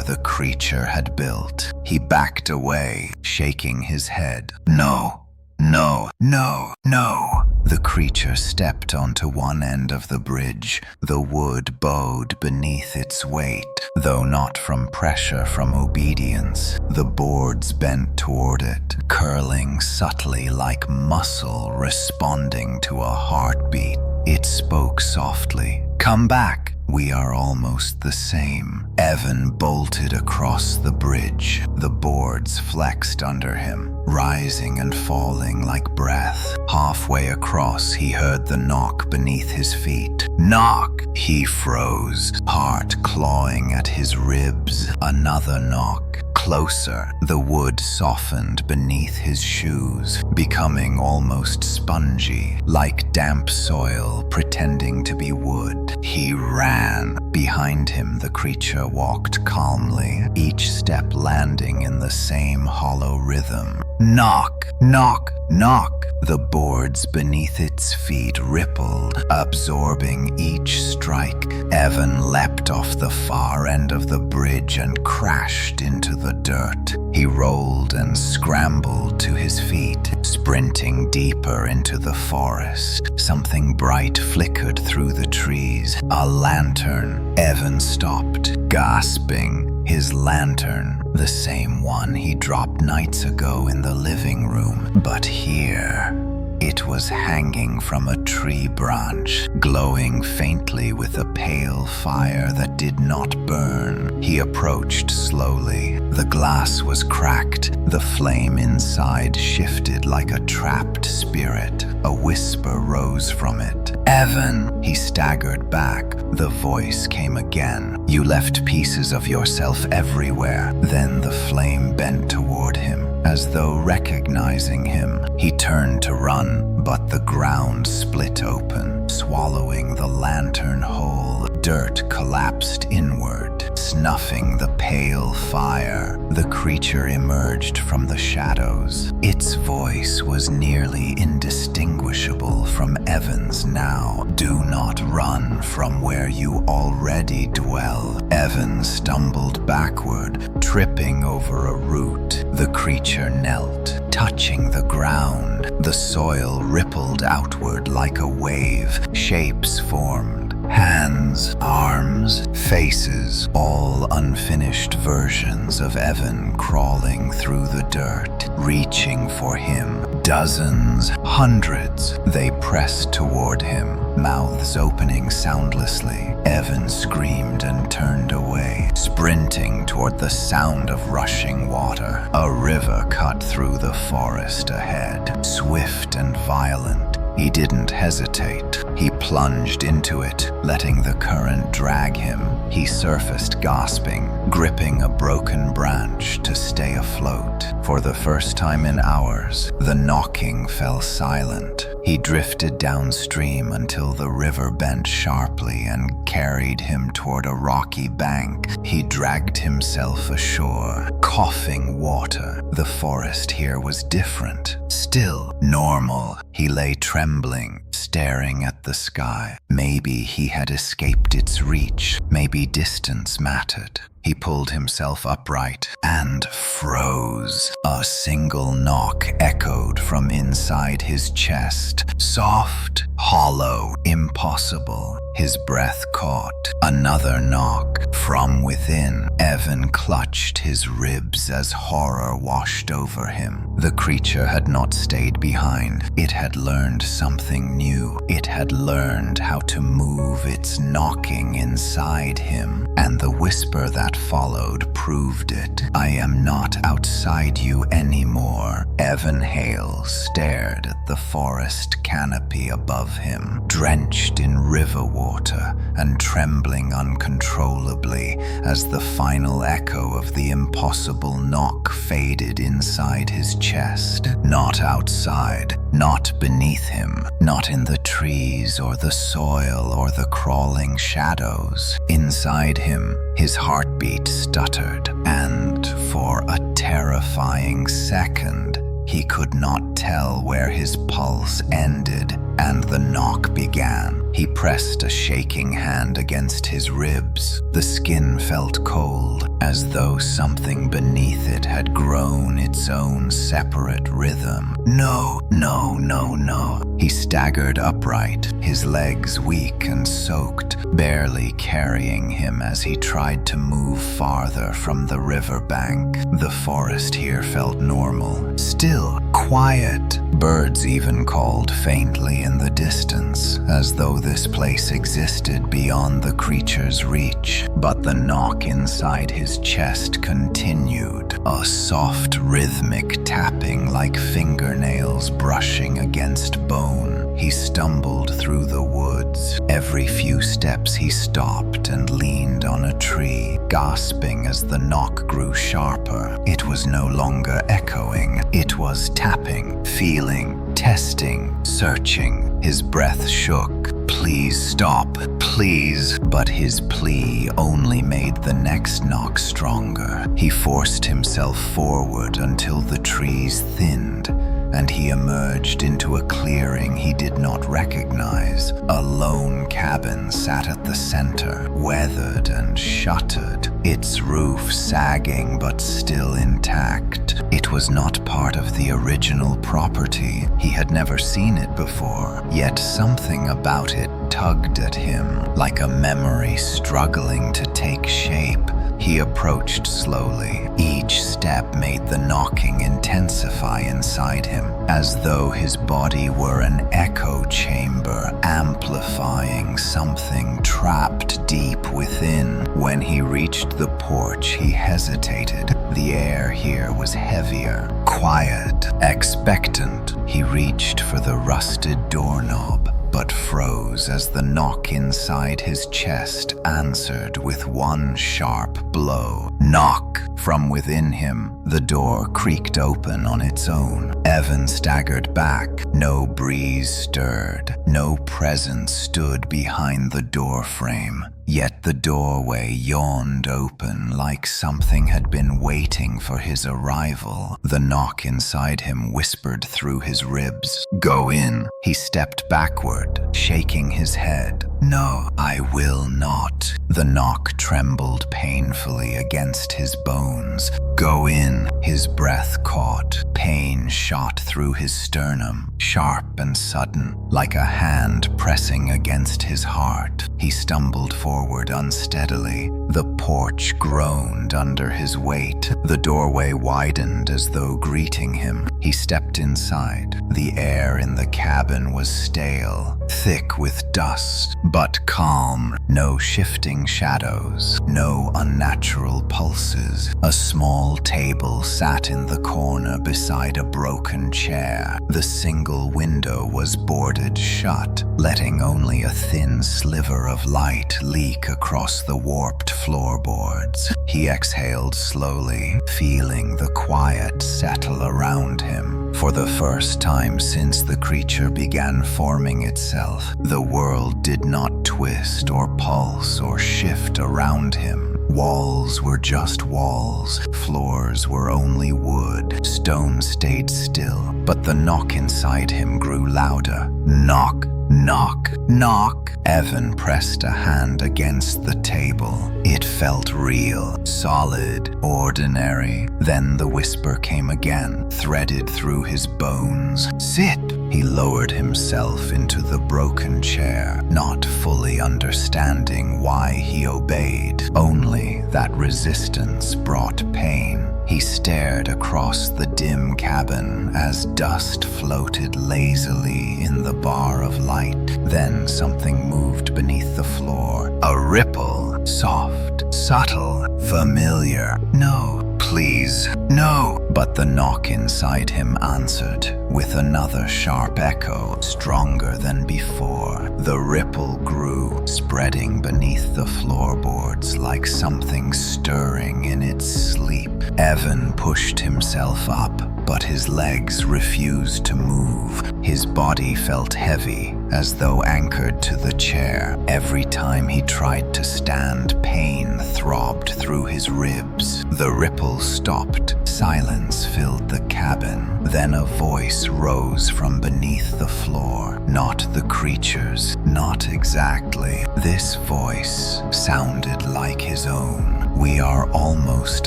the creature had built. He backed away, shaking his head. No. No, no, no. The creature stepped onto one end of the bridge. The wood bowed beneath its weight, though not from pressure, from obedience. The boards bent toward it, curling subtly like muscle responding to a heartbeat. It spoke softly. Come back. We are almost the same. Evan bolted across the bridge. The boards flexed under him, rising and falling like breath. Halfway across, he heard the knock beneath his feet. Knock! He froze, heart clawing at his ribs. Another knock. Closer, the wood softened beneath his shoes, becoming almost spongy, like damp soil pretending to be wood. He ran. Behind him, the creature walked calmly, each step landing in the same hollow rhythm. Knock, knock, knock. The boards beneath its feet rippled, absorbing each strike. Evan leapt off the far end of the bridge and crashed into the dirt. He rolled and scrambled to his feet, sprinting deeper into the forest. Something bright flickered through the trees. A lantern. Evan stopped, gasping. His lantern, the same one he dropped nights ago in the living room. But here, it was hanging from a tree branch, glowing faintly with a pale fire that did not burn. He approached slowly. The glass was cracked. The flame inside shifted like a trapped spirit. A whisper rose from it. "Evan!" He staggered back. The voice came again. "You left pieces of yourself everywhere." Then the flame bent toward him, as though recognizing him. He turned to run, but the ground split open, swallowing the lantern whole. Dirt collapsed inward, snuffing the pale fire. The creature emerged from the shadows. Its voice was nearly indistinguishable from Evan's now. "Do not run from where you already dwell." Evan stumbled backward, tripping over a root. The creature knelt, touching the ground. The soil rippled outward like a wave. Shapes formed. Hands, arms, faces, all unfinished versions of Evan crawling through the dirt, reaching for him. Dozens, hundreds, they pressed toward him, mouths opening soundlessly. Evan screamed and turned away, sprinting toward the sound of rushing water. A river cut through the forest ahead, swift and violent. He didn't hesitate. He plunged into it, letting the current drag him. He surfaced gasping, gripping a broken branch to stay afloat. For the first time in hours, the knocking fell silent. He drifted downstream until the river bent sharply and carried him toward a rocky bank. He dragged himself ashore, coughing water. The forest here was different, still normal. He lay trembling, staring at the sky. Maybe he had escaped its reach. Maybe distance mattered. He pulled himself upright and froze. A single knock echoed from inside his chest. Soft, hollow, impossible. His breath caught. Another knock from within. Evan clutched his ribs as horror washed over him. The creature had not stayed behind. It had learned something new. It had learned how to move its knocking inside him. And the whisper that followed proved it. "I am not outside you anymore." Evan Hale stared at the forest canopy above him, drenched in river water and trembling uncontrollably as the final echo of the impossible knock faded inside his chest. Not outside, not beneath him, not in the trees or the soil or the crawling shadows. Inside him, his heartbeat stuttered, and for a terrifying second, he could not tell where his pulse ended and the knock began. He pressed a shaking hand against his ribs. The skin felt cold, as though something beneath it had grown its own separate rhythm. No, no, no, no. He staggered upright, his legs weak and soaked, barely carrying him as he tried to move farther from the riverbank. The forest here felt normal, still quiet. Birds even called faintly in the distance, as though this place existed beyond the creature's reach. But the knock inside his chest continued, a soft rhythmic tapping like fingernails brushing against bone. He stumbled through the woods. Every few steps he stopped and leaned on a tree, gasping as the knock grew sharper. It was no longer echoing. It was tapping, feeling, testing, searching. His breath shook. please stop, please." But his plea only made the next knock stronger. He forced himself forward until the trees thinned, and he emerged into a clearing he did not recognize. A lone cabin sat at the center, weathered and shuttered, its roof sagging but still intact. It was not part of the original property. He had never seen it before, yet something about it tugged at him, like a memory struggling to take shape. He approached slowly. Each step made the knocking intensify inside him, as though his body were an echo chamber, amplifying something trapped deep within. When he reached the porch, he hesitated. The air here was heavier, quiet, expectant. He reached for the rusted doorknob, but froze as the knock inside his chest answered with one sharp blow. Knock! From within him, the door creaked open on its own. Evan staggered back. No breeze stirred. No presence stood behind the door frame. Yet the doorway yawned open like something had been waiting for his arrival. The knock inside him whispered through his ribs. "Go in." He stepped backward, shaking his head. "No, I will not." The knock trembled painfully against his bones. "Go in." His breath caught. Pain shot through his sternum, sharp and sudden, like a hand pressing against his heart. He stumbled forward unsteadily. The porch groaned under his weight. The doorway widened as though greeting him. He stepped inside. The air in the cabin was stale, thick with dust, but calm. No shifting shadows, no unnatural pulses. A small table sat in the corner beside a broken chair. The single window was boarded shut, letting only a thin sliver of light leak across the warped floorboards. He exhaled slowly, feeling the quiet settle around him. For the first time since the creature began forming itself, the world did not twist or pulse or shift around him. Walls were just walls, floors were only wood, stone stayed still, but the knock inside him grew louder. Knock, knock, knock. Evan pressed a hand against the table. It felt real, solid, ordinary. Then the whisper came again, threaded through his bones. "Sit!" He lowered himself into the broken chair, not fully understanding why he obeyed. Only that resistance brought pain. He stared across the dim cabin as dust floated lazily in the bar of light. Then something moved beneath the floor. A ripple, soft, subtle, familiar. "No, please, no." But the knock inside him answered with another sharp echo, stronger than before. The ripple grew, spreading beneath the floorboards like something stirring in its sleep. Evan pushed himself up, but his legs refused to move. His body felt heavy, as though anchored to the chair. Every time he tried to stand, pain throbbed through his ribs. The ripple stopped. Silence filled the cabin. Then a voice rose from beneath the floor. Not the creature's, not exactly. This voice sounded like his own. "We are almost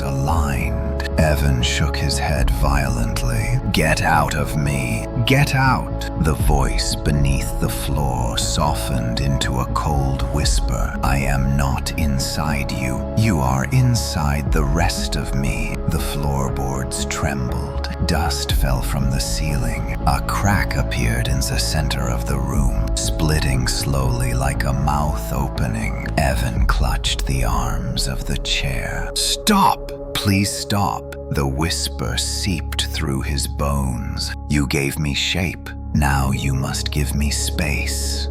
aligned." Evan shook his head violently. "Get out of me! Get out!" The voice beneath the floor softened into a cold whisper. "I am not inside you. You are inside the rest of me." The floorboards trembled. Dust fell from the ceiling. A crack appeared in the center of the room, splitting slowly like a mouth opening. Evan clutched the arms of the chair. "Stop! Please stop." The whisper seeped through his bones. "You gave me shape. Now you must give me space."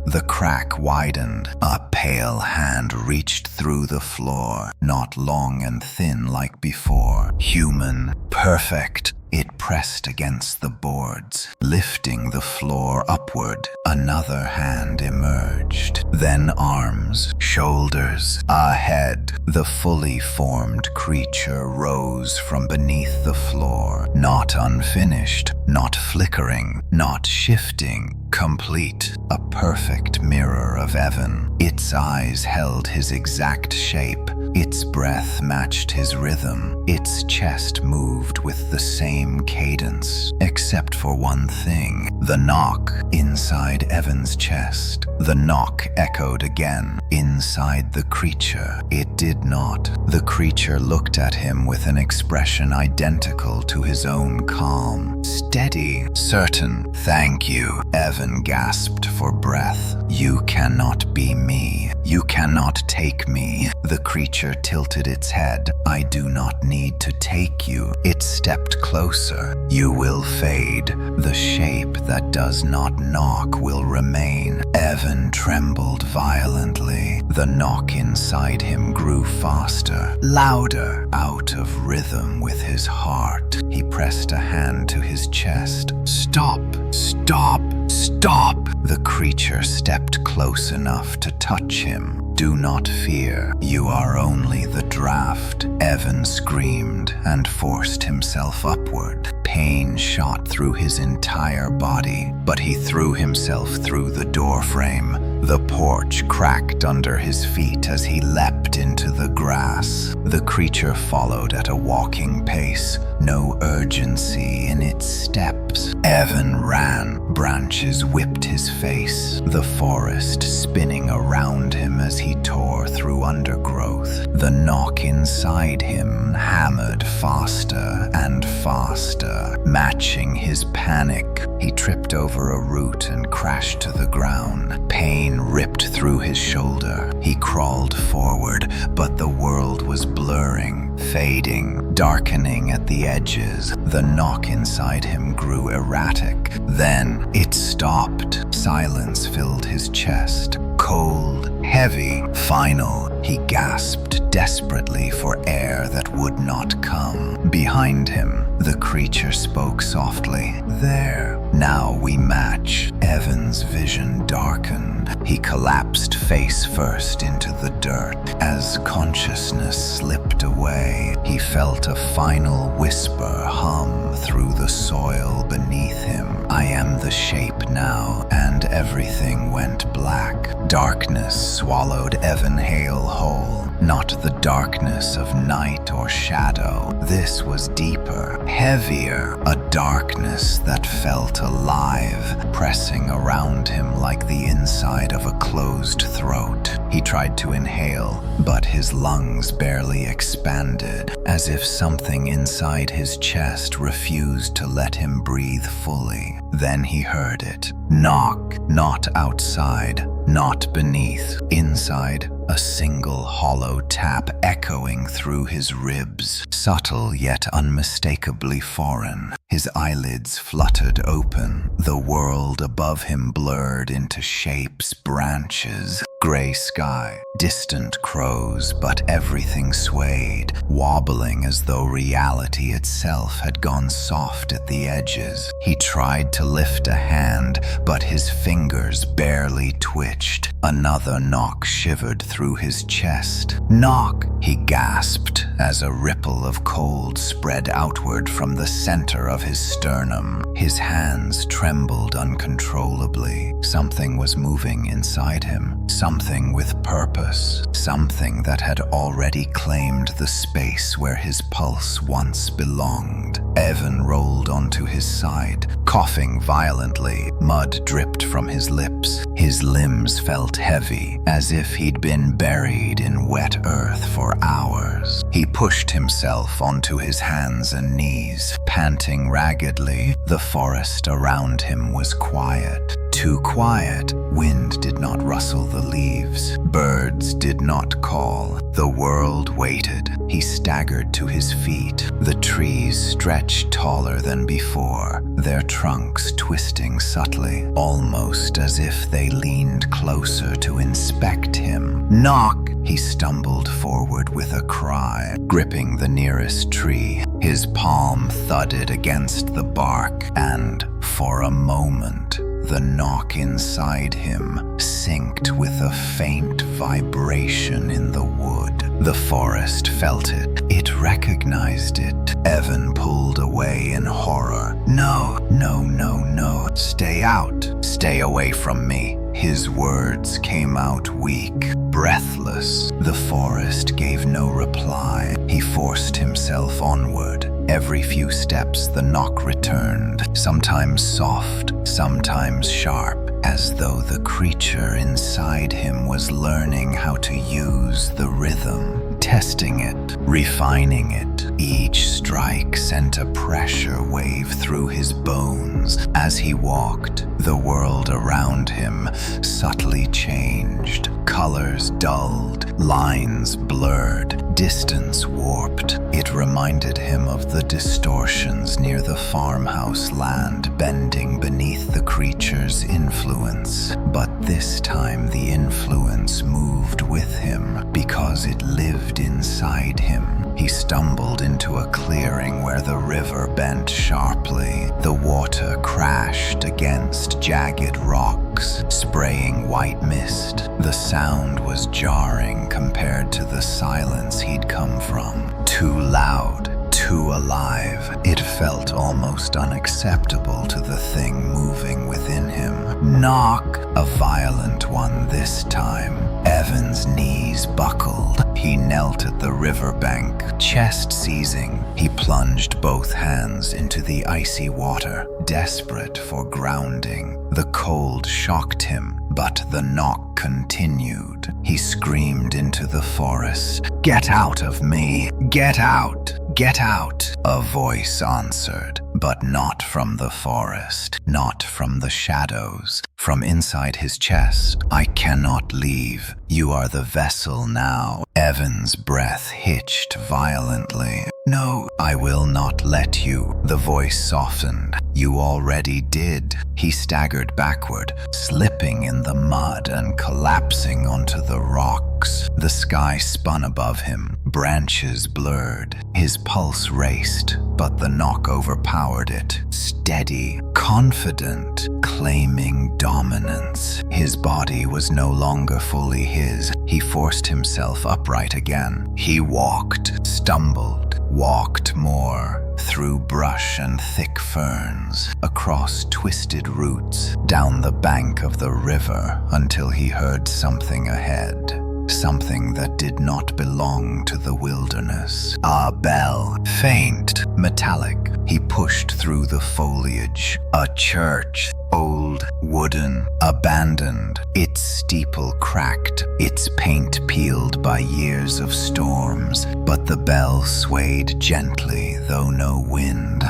The crack widened. A pale hand reached through the floor, not long and thin like before. Human, perfect, It pressed against the boards, lifting the floor upward. Another hand emerged, then arms, shoulders, a head. The fully formed creature rose from beneath the floor, not unfinished, not flickering, not shifting, complete, a perfect mirror of Evan. Its eyes held his exact shape. Its breath matched his rhythm. Its chest moved with the same cadence, except for one thing: the knock inside Evan's chest. The knock echoed again, inside the creature. It did not. The creature looked at him with an expression identical to his own: calm, steady, certain. "Thank you," Evan gasped for breath. "You cannot be me. You cannot take me." The creature tilted its head. "I do not need to take you." It stepped closer. "You will fade. The shape that does not knock will remain." Evan trembled violently. The knock inside him grew faster, louder, out of rhythm with his heart. He pressed a hand to his chest. "Stop! Stop! Stop!" The creature stepped close enough to touch him. "Do not fear. You are only the draft." Evan screamed and forced himself upward. Pain shot through his entire body, but he threw himself through the doorframe. The porch cracked under his feet as he leapt into the grass. The creature followed at a walking pace, no urgency in its steps. Evan ran. Branches whipped his face, the forest spinning around him as he tore through undergrowth. The knock inside him hammered faster and faster, matching his panic. He tripped over a root and crashed to the ground. Pain ripped through his shoulder. He crawled forward, but the world was blurring, fading, darkening at the edges. The knock inside him grew erratic. Then it stopped. Silence filled his chest. Cold, heavy, final. He gasped desperately for air that would not come. Behind him, the creature spoke softly. "There. Now we match." Evan's vision darkened. He collapsed face first into the dirt. As consciousness slipped away, he felt a final whisper hum through the soil beneath him. "I am the shape now," and everything went black. Darkness swallowed Evan Hale whole. Not the darkness of night or shadow. This was deeper, heavier, a darkness that felt alive, pressing around him like the inside of a closed throat. He tried to inhale, but his lungs barely expanded, as if something inside his chest refused to let him breathe fully. Then he heard it. Knock, not outside, not beneath, inside. A single hollow tap echoing through his ribs, subtle yet unmistakably foreign. His eyelids fluttered open. The world above him blurred into shapes, branches, gray sky, distant crows, but everything swayed, wobbling as though reality itself had gone soft at the edges. He tried to lift a hand, but his fingers barely twitched. Another knock shivered through his chest. "Knock!" he gasped as a ripple of cold spread outward from the center of his sternum. His hands trembled uncontrollably. Something was moving inside him, something with purpose, something that had already claimed the space where his pulse once belonged. Evan rolled onto his side, coughing violently. Mud dripped from his lips. His limbs felt heavy, as if he'd been buried in wet earth for hours. He pushed himself onto his hands and knees, panting raggedly. The forest around him was quiet. Too quiet. Wind did not rustle the leaves. Birds did not call. The world waited. He staggered to his feet. The trees stretched taller than before, their trunks twisting subtly, almost as if they leaned closer to inspect him. Knock! He stumbled forward with a cry, gripping the nearest tree. His palm thudded against the bark, and for a moment, the knock inside him synced with a faint vibration in the wood. The forest felt it. It recognized it. Evan pulled away in horror. No, no, no, no. Stay out. Stay away from me. His words came out weak, breathless. The forest gave no reply. He forced himself onward. Every few steps, the knock returned, sometimes soft, sometimes sharp, as though the creature inside him was learning how to use the rhythm, testing it, refining it. Each strike sent a pressure wave through his bones. As he walked, the world around him subtly changed. Colors dulled, lines blurred, distance warped. It reminded him of the distortions near the farmhouse land, bending beneath the creature's influence. But this time the influence moved with him because it lived inside him. He stumbled into a clearing where the river bent sharply. The water crashed against jagged rocks, spraying white mist. The sound was jarring compared to the silence he'd come from. Too loud, too alive. It felt almost unacceptable to the thing moving within him. Knock! A violent one this time. Evan's knees buckled. He knelt at the riverbank, chest seizing. He plunged both hands into the icy water, desperate for grounding. The cold shocked him, but the knock continued. He screamed into the forest, "Get out of me! Get out! Get out!" A voice answered, but not from the forest, not from the shadows. From inside his chest, "I cannot leave. You are the vessel now." Evan's breath hitched violently. "No, I will not let you." The voice softened. "You already did." He staggered backward, slipping in the mud and collapsing onto the rocks. The sky spun above him, branches blurred. His pulse raced, but the knock overpowered it. Steady, confident, claiming dominance. His body was no longer fully his. He forced himself upright again. He walked, stumbled, walked more, through brush and thick ferns, across twisted roots, down the bank of the river, until he heard something ahead. Something that did not belong to the wilderness. A bell, faint, metallic. He pushed through the foliage. A church, old, wooden, abandoned. Its steeple cracked, its paint peeled by years of storms, but the bell swayed gently, though no wind.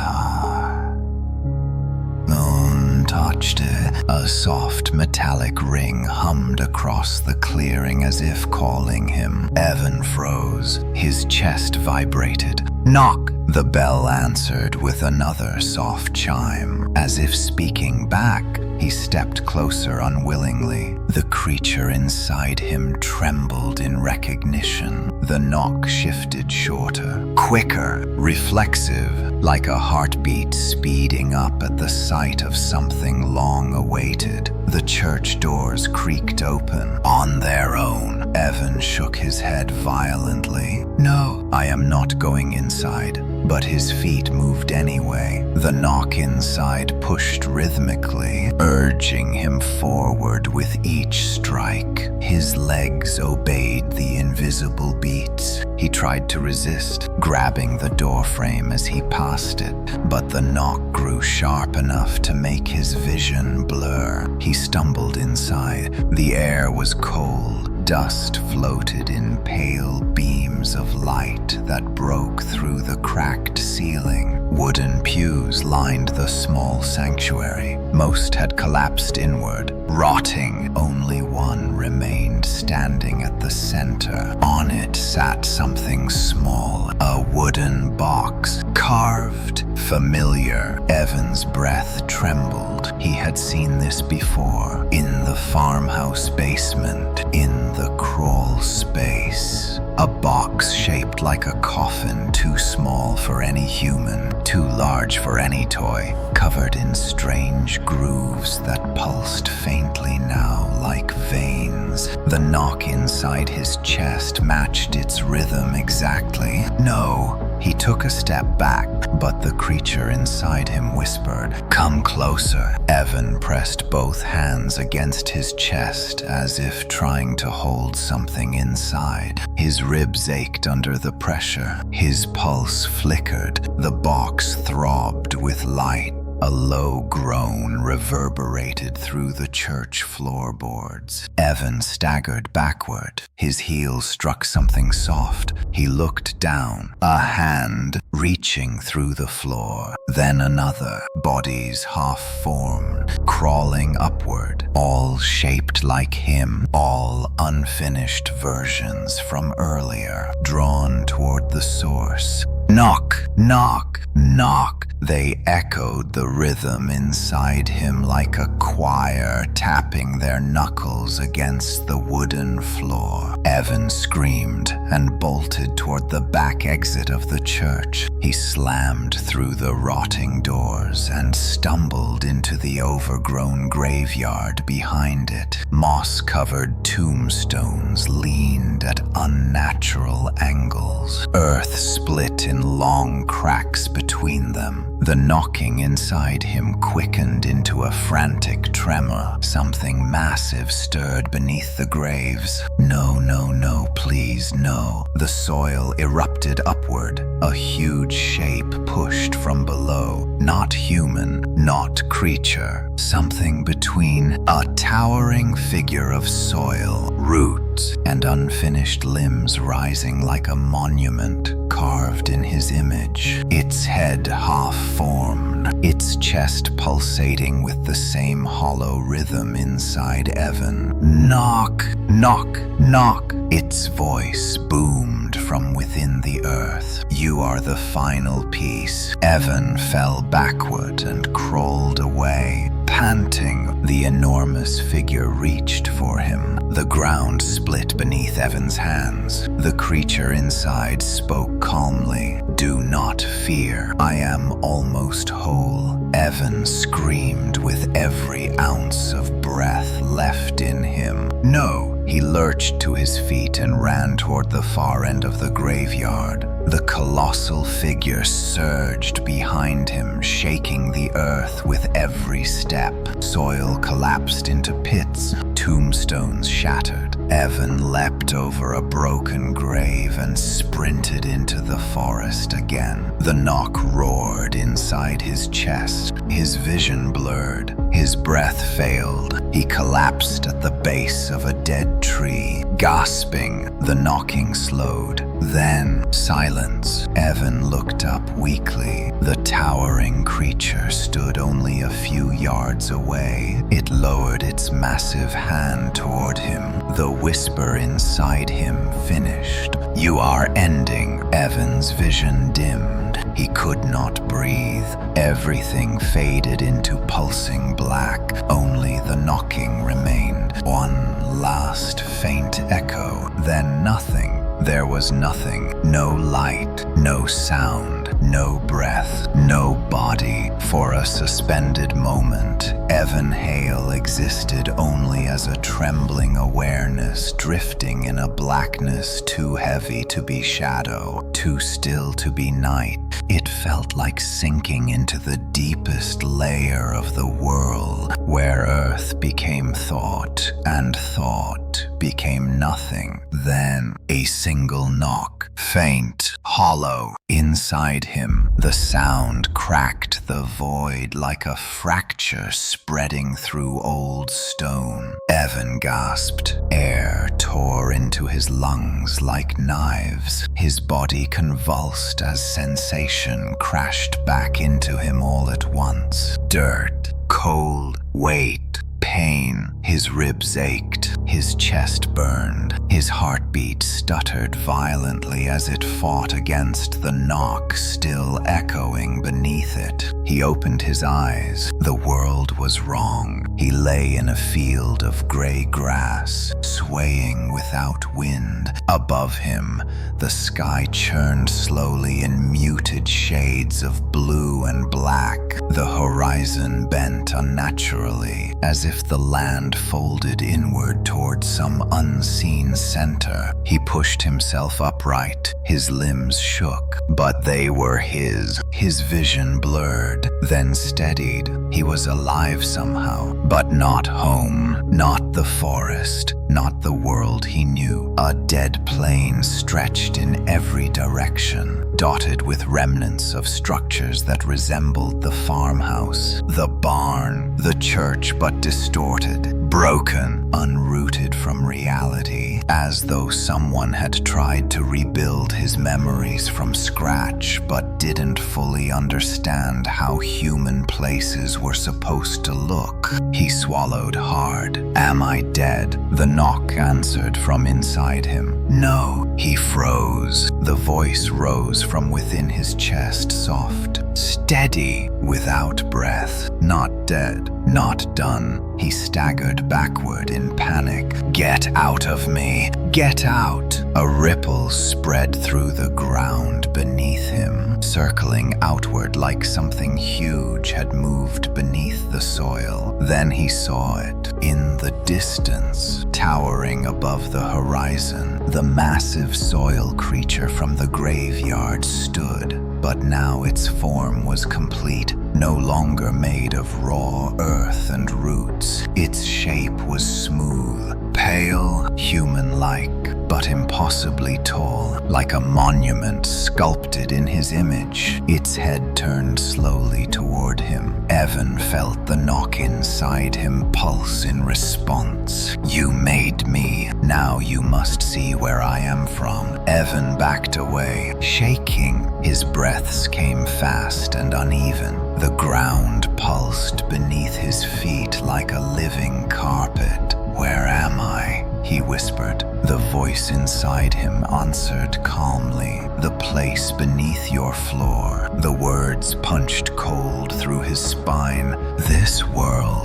Touched it. A soft metallic ring hummed across the clearing as if calling him. Evan froze. His chest vibrated. "Knock!" The bell answered with another soft chime. As if speaking back, he stepped closer unwillingly. The creature inside him trembled in recognition. The knock shifted shorter, quicker, reflexive, like a heartbeat speeding up at the sight of something long awaited. The church doors creaked open on their own. Evan shook his head violently. "No, I am not going inside." But his feet moved anyway. The knock inside pushed rhythmically, urging him forward with each strike. His legs obeyed the invisible beats. He tried to resist, grabbing the doorframe as he passed it, but the knock grew sharp enough to make his vision blur. He stumbled inside. The air was cold. Dust floated in pale beams of light that broke through the cracked ceiling. Wooden pews lined the small sanctuary. Most had collapsed inward, rotting. Only one remained standing at the center. On it sat something small, a wooden box, carved, familiar. Evan's breath trembled. He had seen this before, in the farmhouse basement, in the crawl space. A box shaped like a coffin, too small for any human, too large for any toy, covered in strange grooves that pulsed faintly now like veins. The knock inside his chest matched its rhythm exactly. No. He took a step back, but the creature inside him whispered, "Come closer." Evan pressed both hands against his chest as if trying to hold something inside. His ribs ached under the pressure. His pulse flickered. The box throbbed with light. A low groan reverberated through the church floorboards. Evan staggered backward. His heel struck something soft. He looked down, a hand reaching through the floor. Then another, bodies half-formed, crawling upward, all shaped like him, all unfinished versions from earlier, drawn toward the source. Knock, knock, knock. They echoed the rhythm inside him like a choir tapping their knuckles against the wooden floor. Evan screamed and bolted toward the back exit of the church. He slammed through the rotting doors and stumbled into the overgrown graveyard behind it. Moss-covered tombstones leaned at unnatural angles. Earth split in long cracks between them. The knocking inside him quickened into a frantic tremor. Something massive stirred beneath the graves. No, no, no, please, no. The soil erupted upward. A huge shape pushed from below. Not human, not creature. Something between a towering figure of soil, roots, and unfinished limbs rising like a monument carved in his image. Its head half-formed, its chest pulsating with the same hollow rhythm inside Evan. Knock, knock, knock. Its voice boomed from within the earth. You are the final piece. Evan fell backward and crawled away. Panting, the enormous figure reached for him. The ground split beneath Evan's hands. The creature inside spoke calmly. Do not fear. I am almost whole. Evan screamed with every ounce of breath left in him. No! He lurched to his feet and ran toward the far end of the graveyard. The colossal figure surged behind him, shaking the earth with every step. Soil collapsed into pits, tombstones shattered. Evan leapt over a broken grave and sprinted into the forest again. The knock roared inside his chest. His vision blurred. His breath failed. He collapsed at the base of a dead tree. Gasping, the knocking slowed. Then, silence. Evan looked up weakly. The towering creature stood only a few yards away. It lowered its massive hand toward him. The whisper inside him finished. You are ending. Evan's vision dimmed. He could not breathe. Everything faded into pulsing black. Only the knocking remained. One last faint echo, then nothing. There was nothing. No light, no sound, no breath, no body. For a suspended moment, Evan Hale existed only as a trembling awareness, drifting in a blackness too heavy to be shadow, too still to be night. It felt like sinking into the deepest layer of the world, where earth became thought, and thought became nothing. Then a single knock, faint, hollow, inside him. The sound cracked the void like a fracture spreading through old stone. Evan gasped. Air tore into his lungs like knives. His body convulsed as sensation crashed back into him all at once. Dirt, cold, weight, pain. His ribs ached, his chest burned, his heartbeat stuttered violently as it fought against the knock still echoing beneath it. He opened his eyes. The world was wrong. He lay in a field of gray grass, swaying without wind. Above him, the sky churned slowly in muted shades of blue and black. The horizon bent unnaturally, as if the land folded inward toward some unseen center. He pushed himself upright. His limbs shook, but they were his. His vision blurred, then steadied. He was alive somehow, but not home, not the forest, not the world he knew. A dead plain stretched in every direction, dotted with remnants of structures that resembled the farmhouse, the barn, the church, but distorted, broken, unrooted from reality, as though someone had tried to rebuild his memories from scratch but didn't fully understand how human places were supposed to look. He swallowed hard. "Am I dead?" The knock answered from inside him. "No." He froze. The voice rose from within his chest, soft, steady, without breath. "Not dead, not done." He staggered backward in panic. "Get out of me! Get out!" A ripple spread through the ground beneath him, circling outward like something huge had moved beneath the soil. Then he saw it. In the distance, towering above the horizon, the massive soil creature from the graveyard stood. But now its form was complete, no longer made of raw earth and roots. Its shape was smooth, pale, human-like, but impossibly tall, like a monument sculpted in his image. Its head turned slowly toward him. Evan felt the knock inside him pulse in response. "You made me. Now you must see where I am from." Evan backed away, shaking. His breaths came fast and uneven. The ground pulsed beneath his feet like a living carpet. "Where am I?" he whispered. The voice inside him answered calmly. "The place beneath your floor." The words punched cold through his spine. "This world,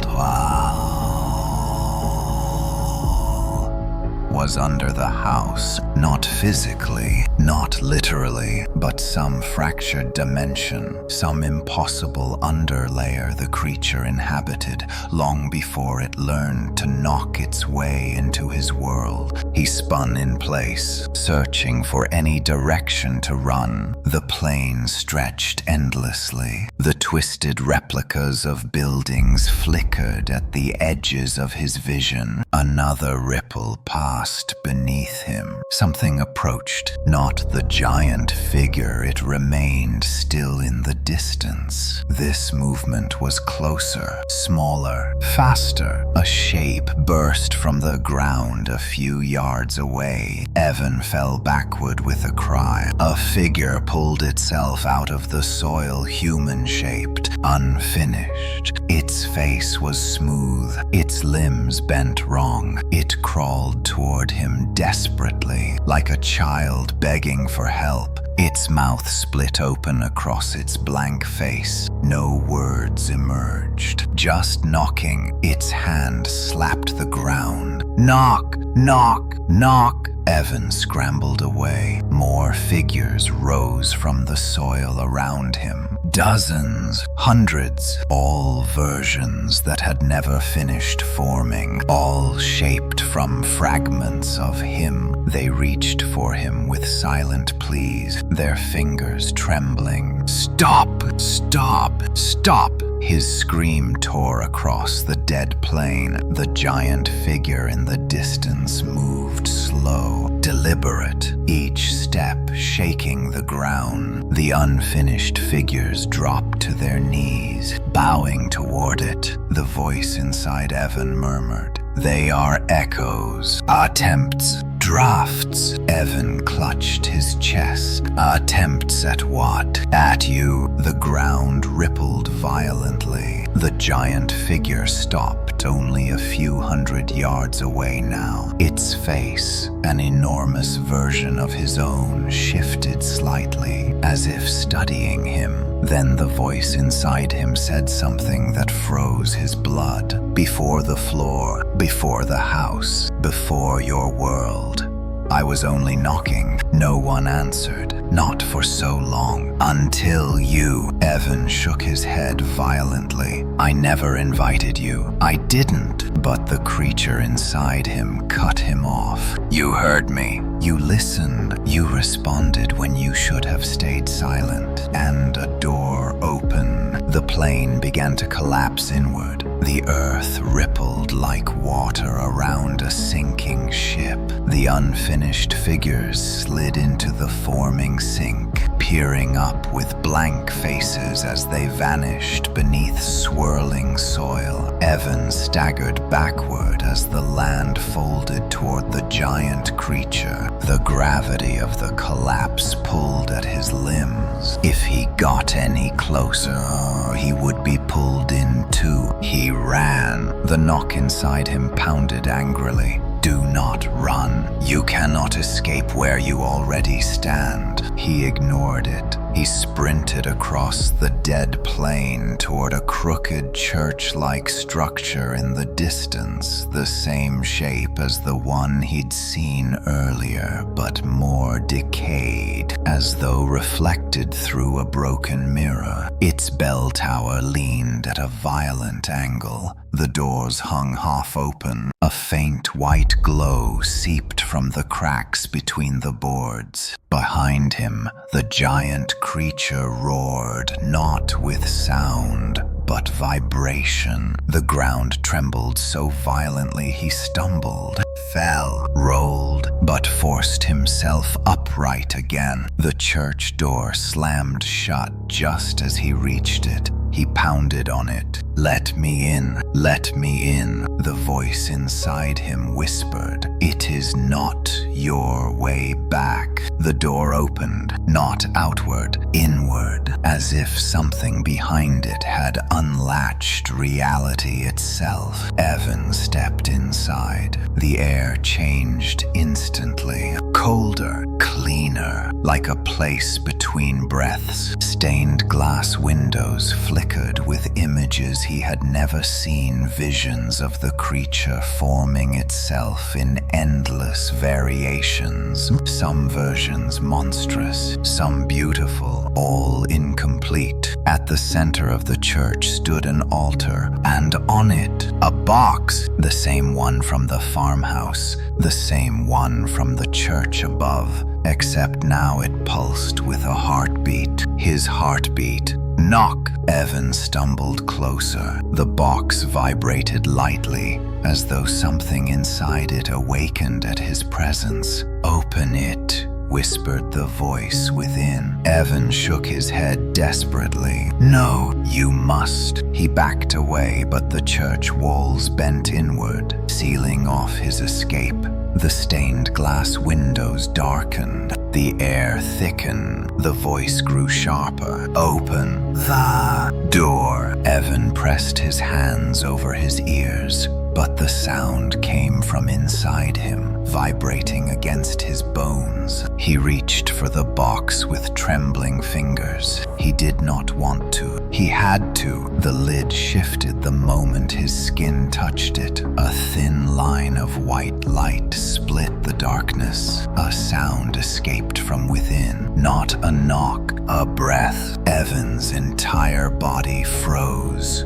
was under the house, not physically, not literally, but some fractured dimension, some impossible underlayer the creature inhabited long before it learned to knock its way into his world. He spun in place, searching for any direction to run. The plain stretched endlessly. The twisted replicas of buildings flickered at the edges of his vision. Another ripple passed beneath him. Something approached, not the giant figure. It remained still in the distance. This movement was closer, smaller, faster. A shape burst from the ground a few yards away. Evan fell backward with a cry. A figure pulled itself out of the soil, human-shaped, unfinished. Its face was smooth, its limbs bent wrong. It crawled toward him desperately, like a child begging for help. Its mouth split open across its blank face. No words emerged, just knocking. Its hand slapped the ground. "Knock! Knock! Knock!" Evan scrambled away. More figures rose from the soil around him. Dozens, hundreds, all versions that had never finished forming, all shaped from fragments of him. They reached for him with silent pleas, their fingers trembling. "Stop! Stop! Stop!" His scream tore across the dead plain. The giant figure in the distance moved slow, deliberate, each step shaking the ground. The unfinished figures dropped to their knees, bowing toward it. The voice inside Evan murmured, "They are echoes, attempts, Drafts. Evan clutched his chest. Attempts at what? At you. The ground rippled violently. The giant figure stopped only a few hundred yards away now. Its face, an enormous version of his own, shifted slightly, as if studying him. Then the voice inside him said something that froze his blood. Before the floor, before the house, before your world. I was only knocking. No one answered. Not for so long. Until you. Evan shook his head violently. I never invited you. I didn't. But the creature inside him cut him off. You heard me. You listened. You responded when you should have stayed silent. And a door opened. The plane began to collapse inward. The earth rippled like water around a sinking ship. The unfinished figures slid into the forming sink, peering up with blank faces as they vanished beneath swirling soil. Evan staggered backward as the land folded toward the giant creature. The gravity of the collapse pulled at his limbs. If he got any closer, he would be pulled in too. He ran. The knock inside him pounded angrily. Do not run. You cannot escape where you already stand. He ignored it. He sprinted across the dead plain toward a crooked church-like structure in the distance, the same shape as the one he'd seen earlier, but more decayed, as though reflected through a broken mirror. Its bell tower leaned at a violent angle. The doors hung half open. A faint white glow seeped from the cracks between the boards. Behind him, the giant creature roared, not with sound, but vibration. The ground trembled so violently he stumbled, fell, rolled, but forced himself upright again. The church door slammed shut just as he reached it. He pounded on it. Let me in, let me in, the voice inside him whispered. It is not your way back. The door opened, not outward, inward, as if something behind it had unlatched reality itself. Evan stepped inside. The air changed instantly. Colder, cleaner, like a place between breaths. Stained glass windows flickered with images he had never seen, visions of the creature forming itself in endless variations. Some versions monstrous, some beautiful, all incomplete. At the center of the church stood an altar, and on it, a box, the same one from the farmhouse, the same one from the church above, except now it pulsed with a heartbeat. His heartbeat. Knock! Evan stumbled closer. The box vibrated lightly, as though something inside it awakened at his presence. Open it, whispered the voice within. Evan shook his head desperately. No, you must. He backed away, but the church walls bent inward, sealing off his escape. The stained glass windows darkened. The air thickened. The voice grew sharper. Open the door. Evan pressed his hands over his ears, but the sound came from inside him, vibrating against his bones. He reached for the box with trembling fingers. He did not want to. He had to. The lid shifted the moment his skin touched it. A thin line of white light split the darkness. A sound escaped from within. Not a knock, a breath. Evan's entire body froze.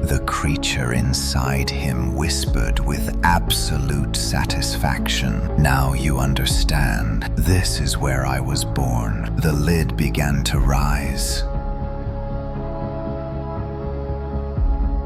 The creature inside him whispered with absolute satisfaction. Now you understand. This is where I was born. The lid began to rise.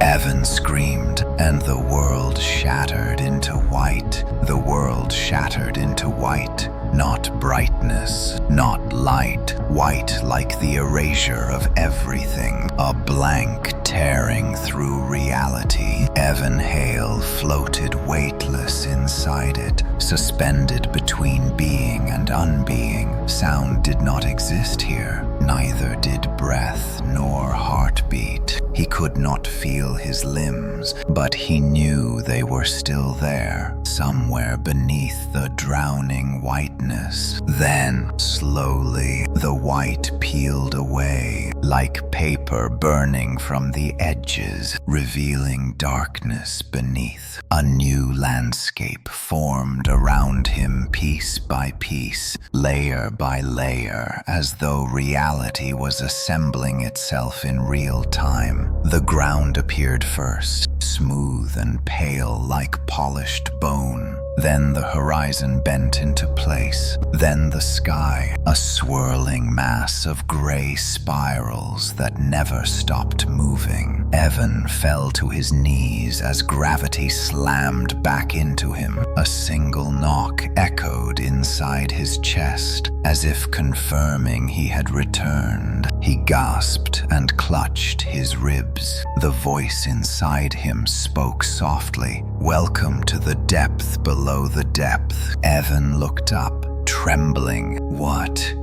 Evan screamed, and the world shattered into white. The world shattered into white. Not brightness, not light. White like the erasure of everything. A blank tearing through reality. Evan Hale floated weightless inside it, suspended between being and unbeing. Sound did not exist here, neither did breath nor heartbeat. He could not feel his limbs, but he knew they were still there, somewhere beneath the drowning whiteness. Then, slowly, the white peeled away, like paper burning from the edges, revealing darkness beneath. A new landscape formed around him piece by piece, layer by layer, as though reality was assembling itself in real time. The ground appeared first, smooth and pale like polished bone. Then the horizon bent into place. Then the sky, a swirling mass of gray spirals that never stopped moving. Evan fell to his knees as gravity slammed back into him. A single knock echoed inside his chest, as if confirming he had returned. He gasped and clutched his ribs. The voice inside him spoke softly. "Welcome to the depth below the depth." Evan looked up, trembling. What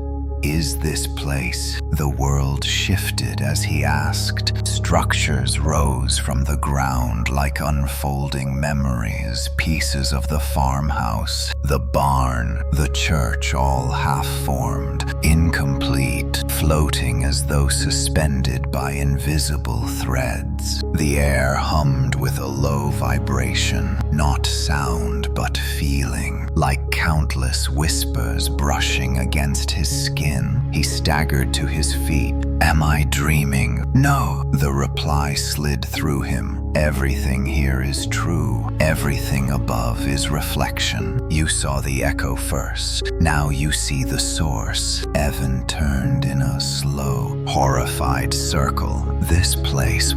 is this place? The world shifted as he asked. Structures rose from the ground like unfolding memories, pieces of the farmhouse, the barn, the church, all half-formed, incomplete, floating as though suspended by invisible threads. The air hummed with a low vibration, not sound but feeling, like countless whispers brushing against his skin. He staggered to his feet. "Am I dreaming?" "No," the reply slid through him. "Everything here is true. Everything above is reflection. You saw the echo first. Now you see the source." Evan turned in a slow, horrified circle. This place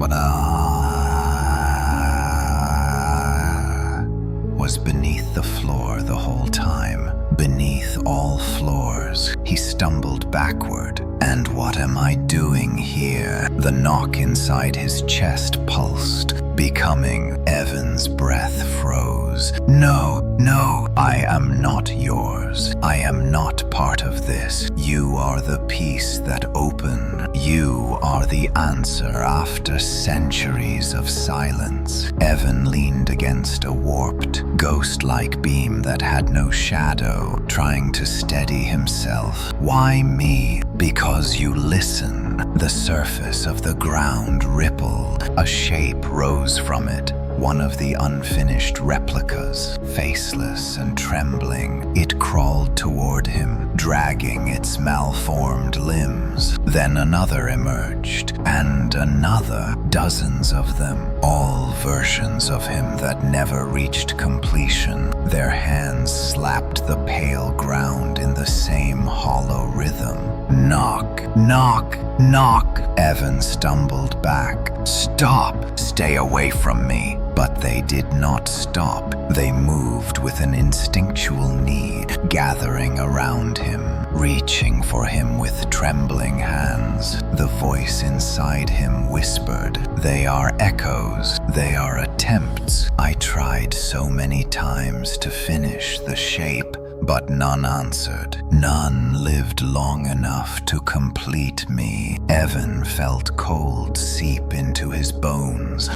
was beneath the floor the whole time. Beneath all floors. He stumbled backward. And what am I doing here? The knock inside his chest pulsed, becoming. Evan's breath froze. "No, no, I am not yours. I am not part of this. You are the piece that opened. You are the answer after centuries of silence." Evan leaned against a warped, ghost-like beam that had no shadow, trying to steady himself. "Why me?" "Because you listen." The surface of the ground rippled. A shape rose from it. One of the unfinished replicas, faceless and trembling. It crawled toward him, dragging its malformed limbs. Then another emerged, and another, dozens of them, all versions of him that never reached completion. Their hands slapped the pale ground in the same hollow rhythm. Knock, knock, knock. Evan stumbled back. "Stop! Stay away from me." But they did not stop. They moved with an instinctual need, gathering around him, reaching for him with trembling hands. The voice inside him whispered, "They are echoes. They are attempts. I tried so many times to finish the shape, but none answered. None lived long enough to complete me." Evan felt cold seep into his bones.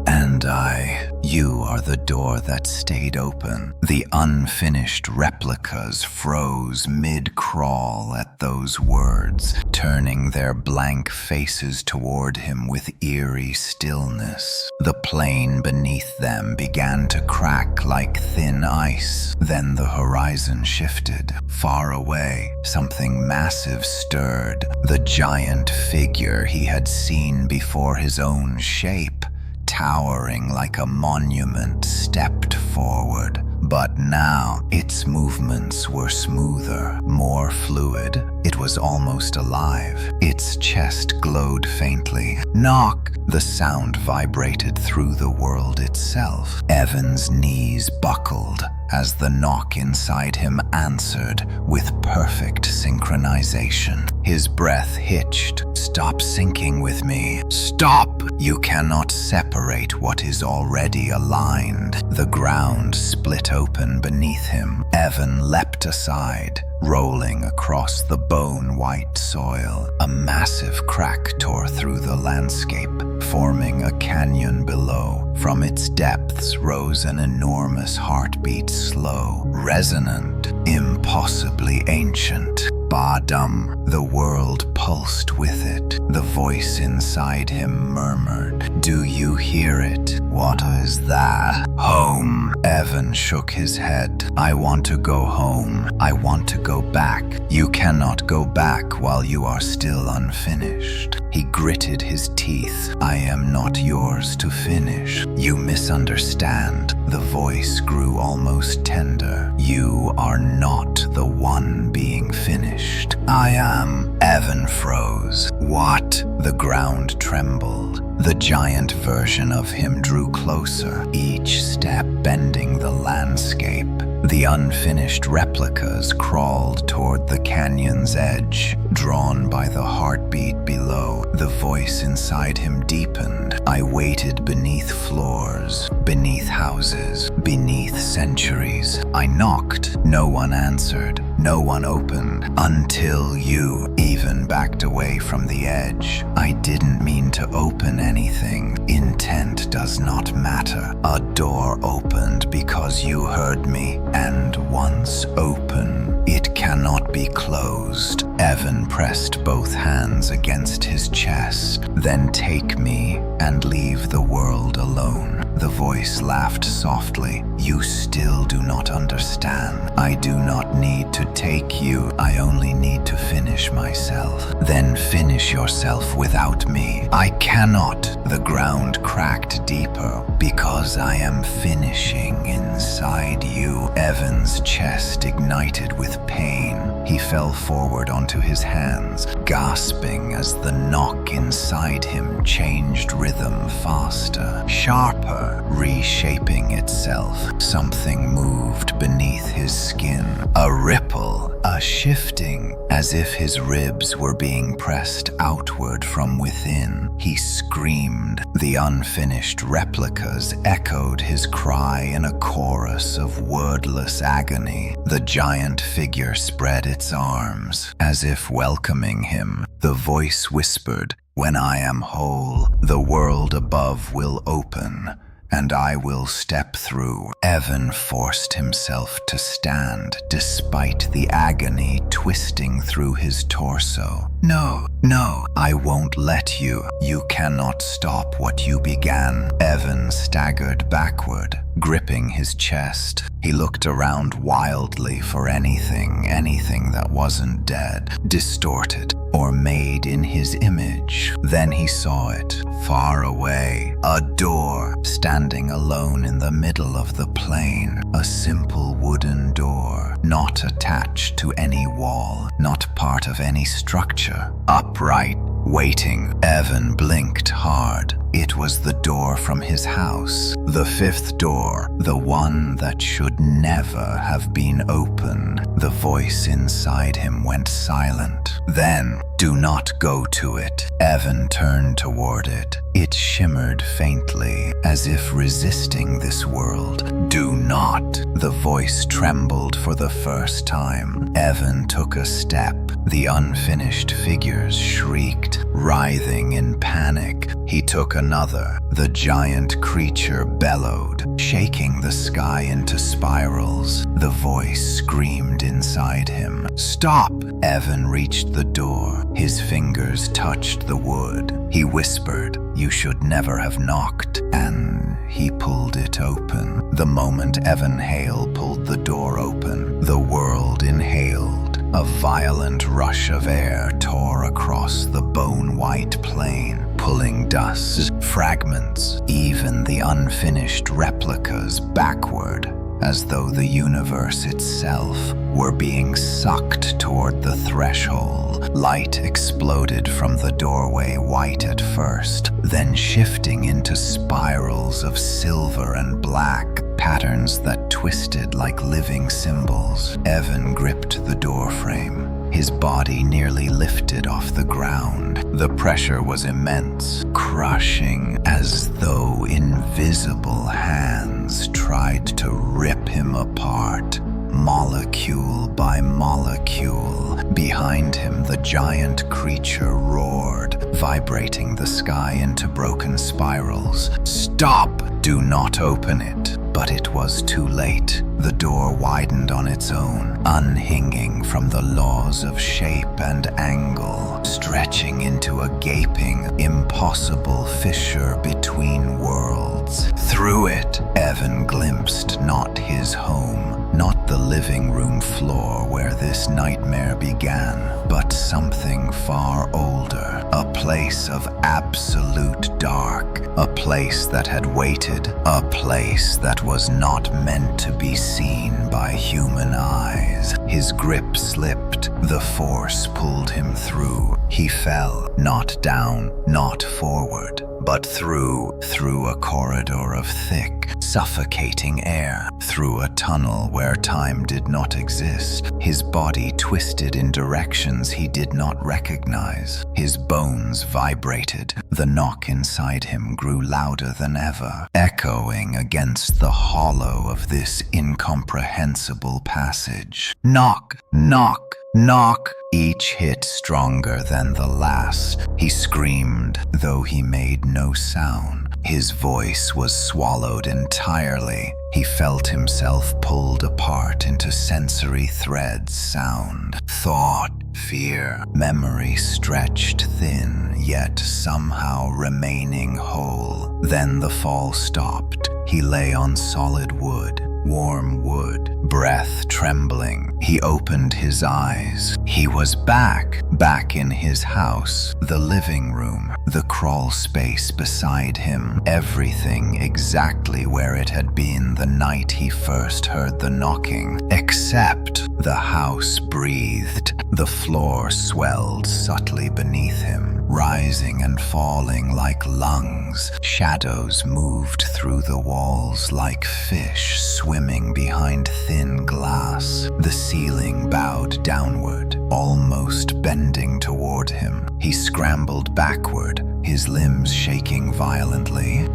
You are the door that stayed open." The unfinished replicas froze mid-crawl at those words, turning their blank faces toward him with eerie stillness. The plain beneath them began to crack like thin ice. Then the horizon shifted. Far away, something massive stirred. The giant figure he had seen before his own shape, towering like a monument, stepped forward. But now, its movements were smoother, more fluid. It was almost alive. Its chest glowed faintly. "Knock!" The sound vibrated through the world itself. Evan's knees buckled as the knock inside him answered with perfect synchronization. His breath hitched. "Stop sinking with me. Stop! You cannot separate what is already aligned." The ground split open beneath him. Evan leapt aside, rolling across the bone-white soil. A massive crack tore through the landscape, forming a canyon below. From its depths rose an enormous heartbeat, slow, resonant, impossibly ancient. Badum. The world pulsed with it. The voice inside him murmured, "Do you hear it? What is that?" "Home." Evan shook his head. "I want to go home. I want to go back." "You cannot go back while you are still unfinished." He gritted his teeth. "I am not yours to finish." "You misunderstand." The voice grew almost tender. "You are not the one being finished. I am." Evan froze. "What?" The ground trembled. The giant version of him drew closer, each step bending the landscape. The unfinished replicas crawled toward the canyon's edge, drawn by the heartbeat below. The voice inside him deepened. "I waited beneath floors, beneath houses, beneath centuries. I knocked. No one answered. No one opened. Until you even backed away from the edge. I didn't mean to open anything. Intent does not matter. A door opened because you heard me, and once open, it cannot be closed." Evan pressed both hands against his chest. "Then take me and leave the world alone." The voice laughed softly. "You still do not understand. I do not need to take you. I only need to finish myself." "Then finish yourself without me." "I cannot." The ground cracked deeper. "Because I am finishing inside you." Evan's chest ignited with pain. He fell forward onto his hands, gasping as the knock inside him changed rhythm faster, sharper, reshaping itself. Something moved beneath his skin. A ripple, a shifting, as if his ribs were being pressed outward from within. He screamed. The unfinished replicas echoed his cry in a chorus of wordless agony. The giant figure spread its arms, as if welcoming him. The voice whispered, "When I am whole, the world above will open, and I will step through." Evan forced himself to stand, despite the agony twisting through his torso. "No, no, I won't let you. You cannot stop what you began." Evan staggered backward, gripping his chest. He looked around wildly for anything that wasn't dead, distorted, or made in his image. Then he saw it, far away, a door, standing alone in the middle of the plain. A simple wooden door, not attached to any wall, not part of any structure. Upright, waiting. Evan blinked hard. It was the door from his house, the fifth door, the one that should never have been open. The voice inside him went silent. Then, "Do not go to it." Evan turned toward it. It shimmered faintly, as if resisting this world. "Do not." The voice trembled for the first time. Evan took a step. The unfinished figures shrieked, writhing in panic. He took another. The giant creature bellowed, shaking the sky into spirals. The voice screamed inside him. "Stop!" Evan reached the door. His fingers touched the wood. He whispered, "You should never have knocked," and he pulled it open. The moment Evan Hale pulled the door open, the world inhaled. A violent rush of air tore across the bone-white plain, pulling dust, fragments, even the unfinished replicas backward, as though the universe itself were being sucked toward the threshold. Light exploded from the doorway, white at first, then shifting into spirals of silver and black, patterns that twisted like living symbols. Evan gripped the doorframe. his body nearly lifted off the ground. The pressure was immense, crushing, as though invisible hands tried to rip him apart, molecule by molecule. Behind him, the giant creature roared, vibrating the sky into broken spirals. "Stop! Do not open it!" But it was too late. The door widened on its own, unhinging from the laws of shape and angle, stretching into a gaping, impossible fissure between worlds. Through it, Evan glimpsed not his home, not the living room floor where this nightmare began, but something far older, a place of absolute dark, a place that had waited, a place that was not meant to be seen by human eyes. His grip slipped, the force pulled him through. He fell, not down, not forward, but through a corridor of thick, suffocating air, through a tunnel where time did not exist. His body twisted in directions he did not recognize. His bones vibrated. The knock inside him grew louder than ever, echoing against the hollow of this incomprehensible passage. Knock, knock, knock. Each hit stronger than the last. He screamed, though he made no sound. His voice was swallowed entirely. He felt himself pulled apart into sensory threads, sound, thought, fear, memory stretched thin, yet somehow remaining whole. Then the fall stopped. He lay on solid wood, warm wood, breath trembling. He opened his eyes. He was back in his house, the living room, the crawl space beside him, everything exactly where it had been the night he first heard the knocking, except the house breathed. The floor swelled subtly beneath him, rising and falling like lungs. Shadows moved through the walls like fish swimming behind thin glass. The ceiling bowed downward, almost bending toward him. He scrambled backward, his limbs shaking violently.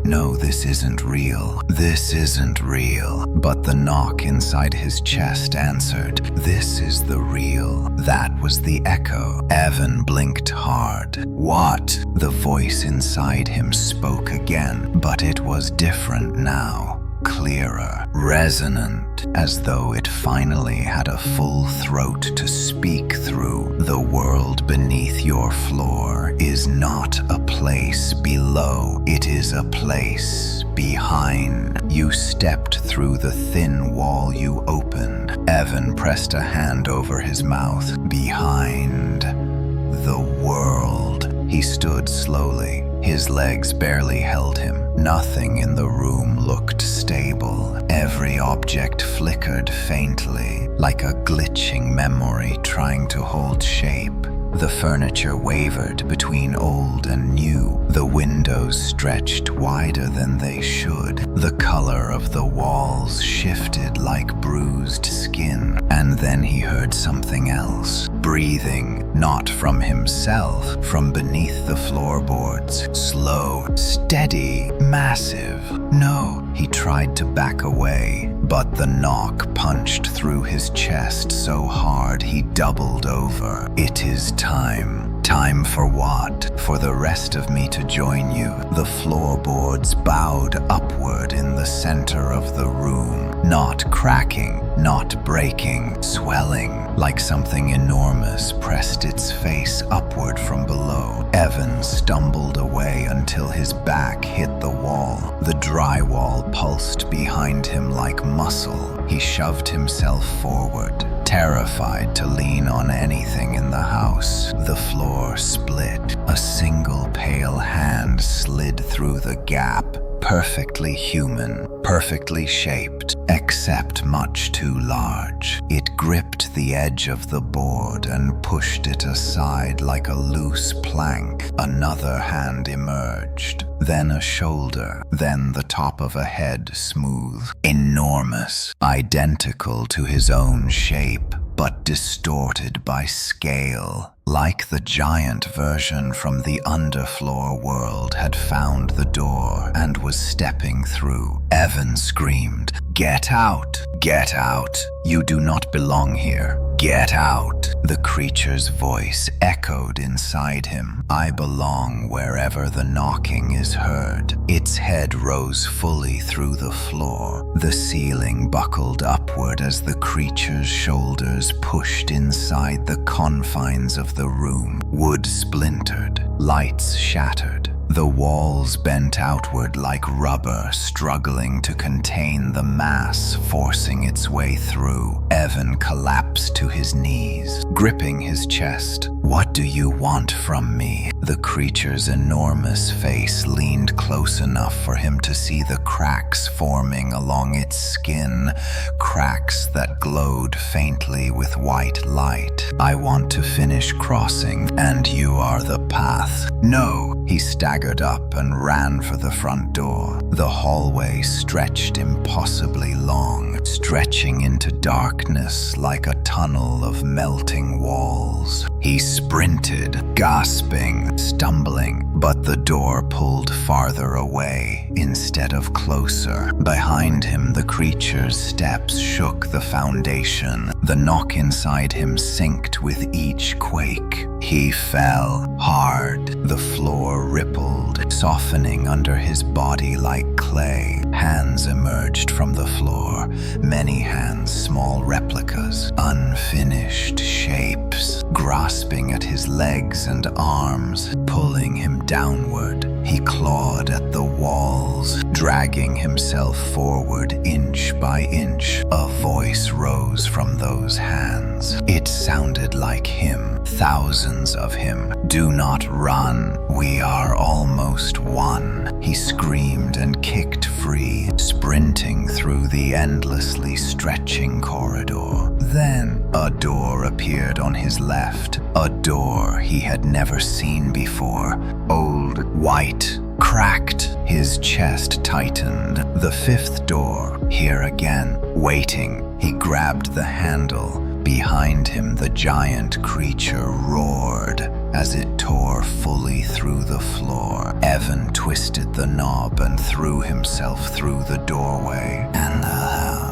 No, this isn't real. This isn't real. But the knock inside his chest answered, "This is the real." That was the echo. Evan blinked hard. "What?" The voice inside him spoke again, but it was different now. Clearer, resonant, as though it finally had a full throat to speak through. "The world beneath your floor is not a place below. It is a place behind. You stepped through the thin wall you opened." Evan pressed a hand over his mouth. "Behind the world." He stood slowly. His legs barely held him. Nothing in the room looked stable. Every object flickered faintly, like a glitching memory trying to hold shape. The furniture wavered between old and new. The windows stretched wider than they should. The color of the walls shifted like bruised skin. And then he heard something else. Breathing, not from himself, from beneath the floorboards. Slow, steady, massive. No, he tried to back away, but the knock punched through his chest so hard he doubled over. "It is time." Time for what? For the rest of me to join you. The floorboards bowed upward in the center of the room, not cracking, not breaking, swelling, like something enormous pressed its face upward from below. Evan stumbled away until his back hit the wall. The drywall pulsed behind him like muscle. He shoved himself forward, terrified to lean on anything in the house. The floor split. A single pale hand slid through the gap, perfectly human, perfectly shaped, except much too large. It gripped the edge of the board and pushed it aside like a loose plank. Another hand emerged, then a shoulder, then the top of a head, smooth, enormous, identical to his own shape, but distorted by scale. Like the giant version from the underfloor world had found the door and was stepping through. Evan screamed, "Get out! Get out! You do not belong here. Get out!" The creature's voice echoed inside him. "I belong wherever the knocking is heard." Its head rose fully through the floor. The ceiling buckled upward as the creature's shoulders pushed inside the confines of the room. Wood splintered, lights shattered. The walls bent outward like rubber, struggling to contain the mass forcing its way through. Evan collapsed to his knees, gripping his chest. "What do you want from me?" The creature's enormous face leaned close enough for him to see the cracks forming along its skin, cracks that glowed faintly with white light. "I want to finish crossing, and you are the path." "No!" He staggered up and ran for the front door. The hallway stretched impossibly long, stretching into darkness like a tunnel of melting walls. He sprinted, gasping, stumbling, but the door pulled farther away instead of closer. Behind him, the creature's steps shook the foundation. The knock inside him synced with each quake. He fell hard. The floor rippled, softening under his body like clay. Hands emerged from the floor, many hands, small replicas, unfinished shapes, grasping at his legs and arms, pulling him downward. He clawed at the walls, dragging himself forward inch by inch. A voice rose from those hands. It sounded like him, thousands of him. "Do not run. We are almost one." He screamed and kicked free, sprinting through the endlessly stretching corridor. Then a door appeared on his left, a door he had never seen before. Old, white, cracked. His chest tightened. The fifth door, here again, waiting. He grabbed the handle. Behind him, the giant creature roared as it tore fully through the floor. Evan twisted the knob and threw himself through the doorway, and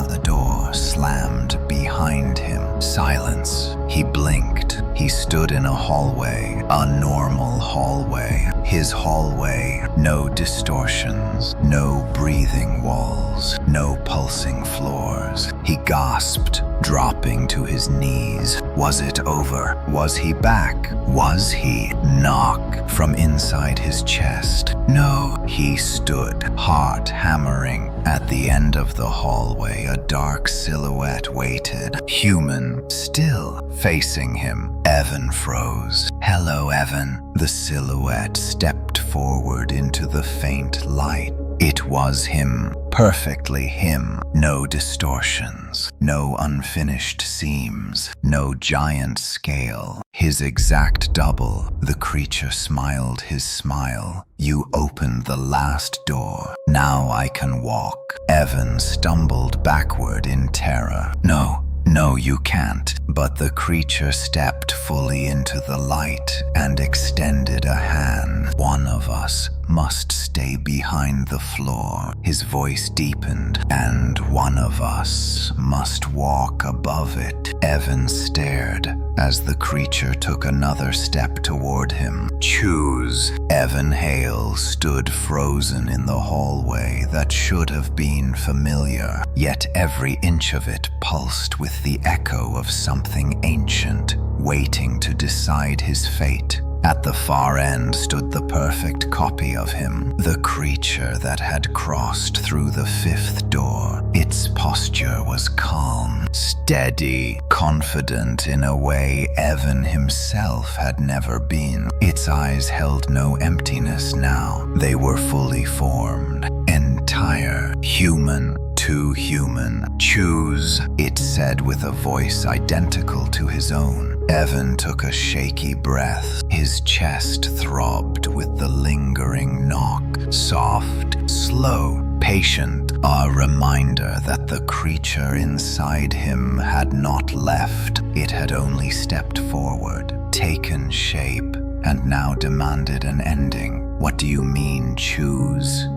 the door slammed behind him. Silence. He blinked. He stood in a hallway, a normal hallway. His hallway, no distortions, no breathing walls, no pulsing floors. He gasped, dropping to his knees. Was it over? Was he back? Was he? Knock from inside his chest. No, he stood, heart hammering. At the end of the hallway, a dark silhouette waited, human, still facing him. Evan froze. "Hello, Evan." The silhouette stepped forward into the faint light. It was him, perfectly him. No distortions, no unfinished seams, no giant scale. His exact double. The creature smiled his smile. "You opened the last door. Now I can walk." Evan stumbled backward in terror. No, you can't." But the creature stepped fully into the light and extended a hand. "One of us must stay behind the floor." His voice deepened. "And one of us must walk above it." Evan stared as the creature took another step toward him. "Choose." Evan Hale stood frozen in the hallway that should have been familiar, yet every inch of it pulsed with the echo of something ancient, waiting to decide his fate. At the far end stood the perfect copy of him, the creature that had crossed through the fifth door. Its posture was calm, steady, confident in a way Evan himself had never been. Its eyes held no emptiness now. They were fully formed, entire, human, too human. "Choose," it said with a voice identical to his own. Evan took a shaky breath. His chest throbbed with the lingering knock. Soft, slow, impatient, a reminder that the creature inside him had not left. It had only stepped forward, taken shape, and now demanded an ending. What do you mean, choose?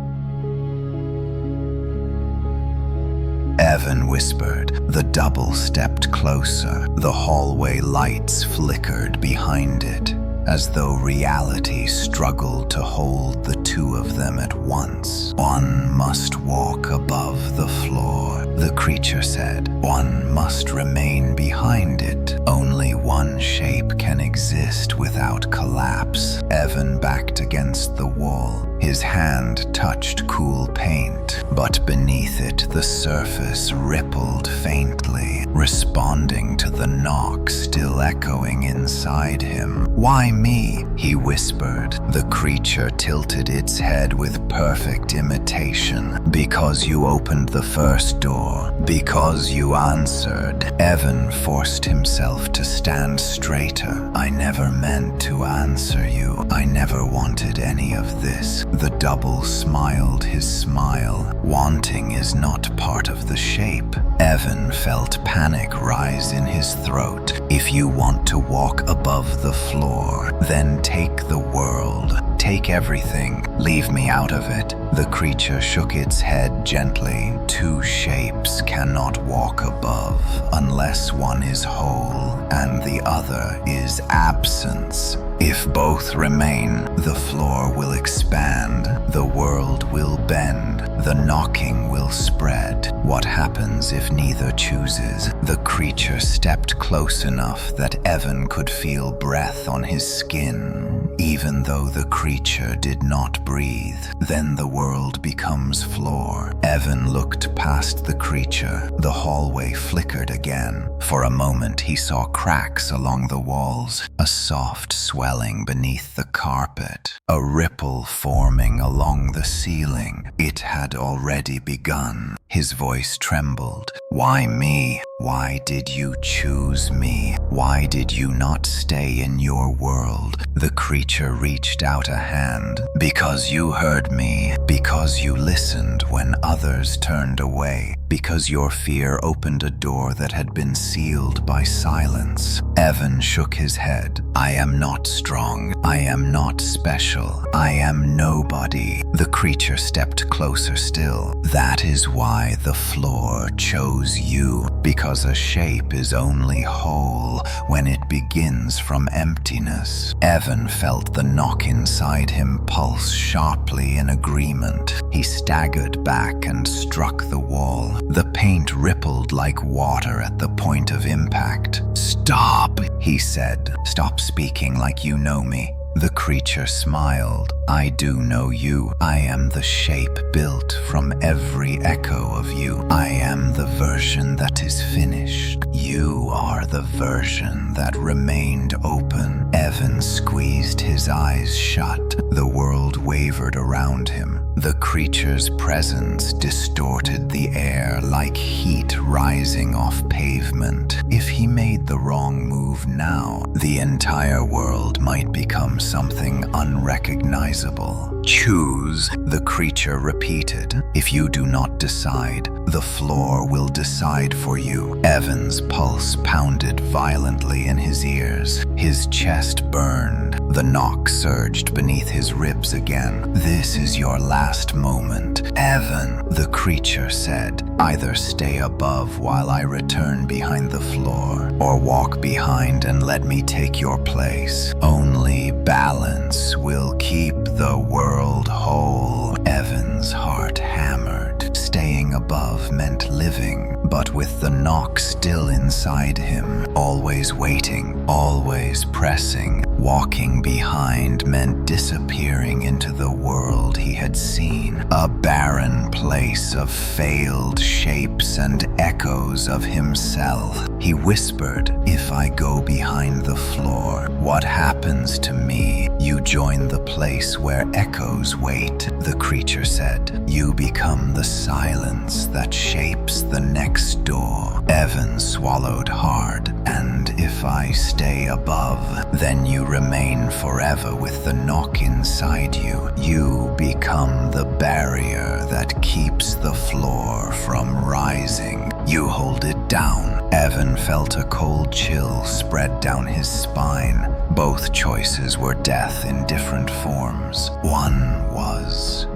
Evan whispered. The double stepped closer. The hallway lights flickered behind it, as though reality struggled to hold the two of them at once. One must walk above the floor, the creature said. One must remain behind it. Only one shape can exist without collapse. Evan backed against the wall. His hand touched cool paint, but beneath it the surface rippled faintly, responding to the knock still echoing inside him. Why me? He whispered. The creature tilted its head with perfect imitation. Because you opened the first door. Because you answered. Evan forced himself to stand straighter. I never meant to answer you. I never wanted any of this. The double smiled his smile. Wanting is not part of the shape. Evan felt panic rise in his throat. If you want to walk above the floor, then take the world. Take everything. Leave me out of it. The creature shook its head gently. Two shapes cannot walk above unless one is whole and the other is absence. If both remain, the floor will expand, the world will bend, the knocking will spread. What happens if neither chooses? The creature stepped close enough that Evan could feel breath on his skin, even though the creature did not breathe. Then the world becomes floor. Evan looked past the creature. The hallway flickered again. For a moment he saw cracks along the walls, a soft swelling beneath the carpet, a ripple forming along the ceiling. It had already begun. His voice trembled. Why me? Why did you choose me? Why did you not stay in your world? The creature reached out a hand. Because you heard me. Because you listened when others turned away. Because your fear opened a door that had been sealed by silence. Evan shook his head. I am not strong. I am not special. I am nobody. The creature stepped closer still. That is why the floor chose you. Because a shape is only whole when it begins from emptiness. Evan felt the knock inside him pulse sharply in agreement. He staggered back and struck the wall. The paint rippled like water at the point of impact. Stop, he said. Stop speaking like you know me. The creature smiled. I do know you. I am the shape built from every echo of you. I am the version that is finished. You are the version that remained open. Evan squeezed his eyes shut. The world wavered around him. The creature's presence distorted the air like heat rising off pavement. If he made the wrong move now, the entire world might become something unrecognizable. Choose, the creature repeated. If you do not decide, the floor will decide for you. Evan's pulse pounded violently in his ears. His chest burned. The knock surged beneath his ribs again. This is your last moment. Evan, the creature said. Either stay above while I return behind the floor, or walk behind and let me take your place. Only balance will keep the world whole. Evan's heart hammered. Staying above meant living, but with the knock still inside him, always waiting, always pressing. Walking behind meant disappearing into the world he had seen, a barren place of failed shapes and echoes of himself. He whispered, if I go behind the floor, what happens to me? You join the place where echoes wait, the creature said. You become the silence that shapes the next door. Evan swallowed hard. And if if I stay above, then you remain forever with the knock inside you. You become the barrier that keeps the floor from rising. You hold it down. Evan felt a cold chill spread down his spine. Both choices were death in different forms. One was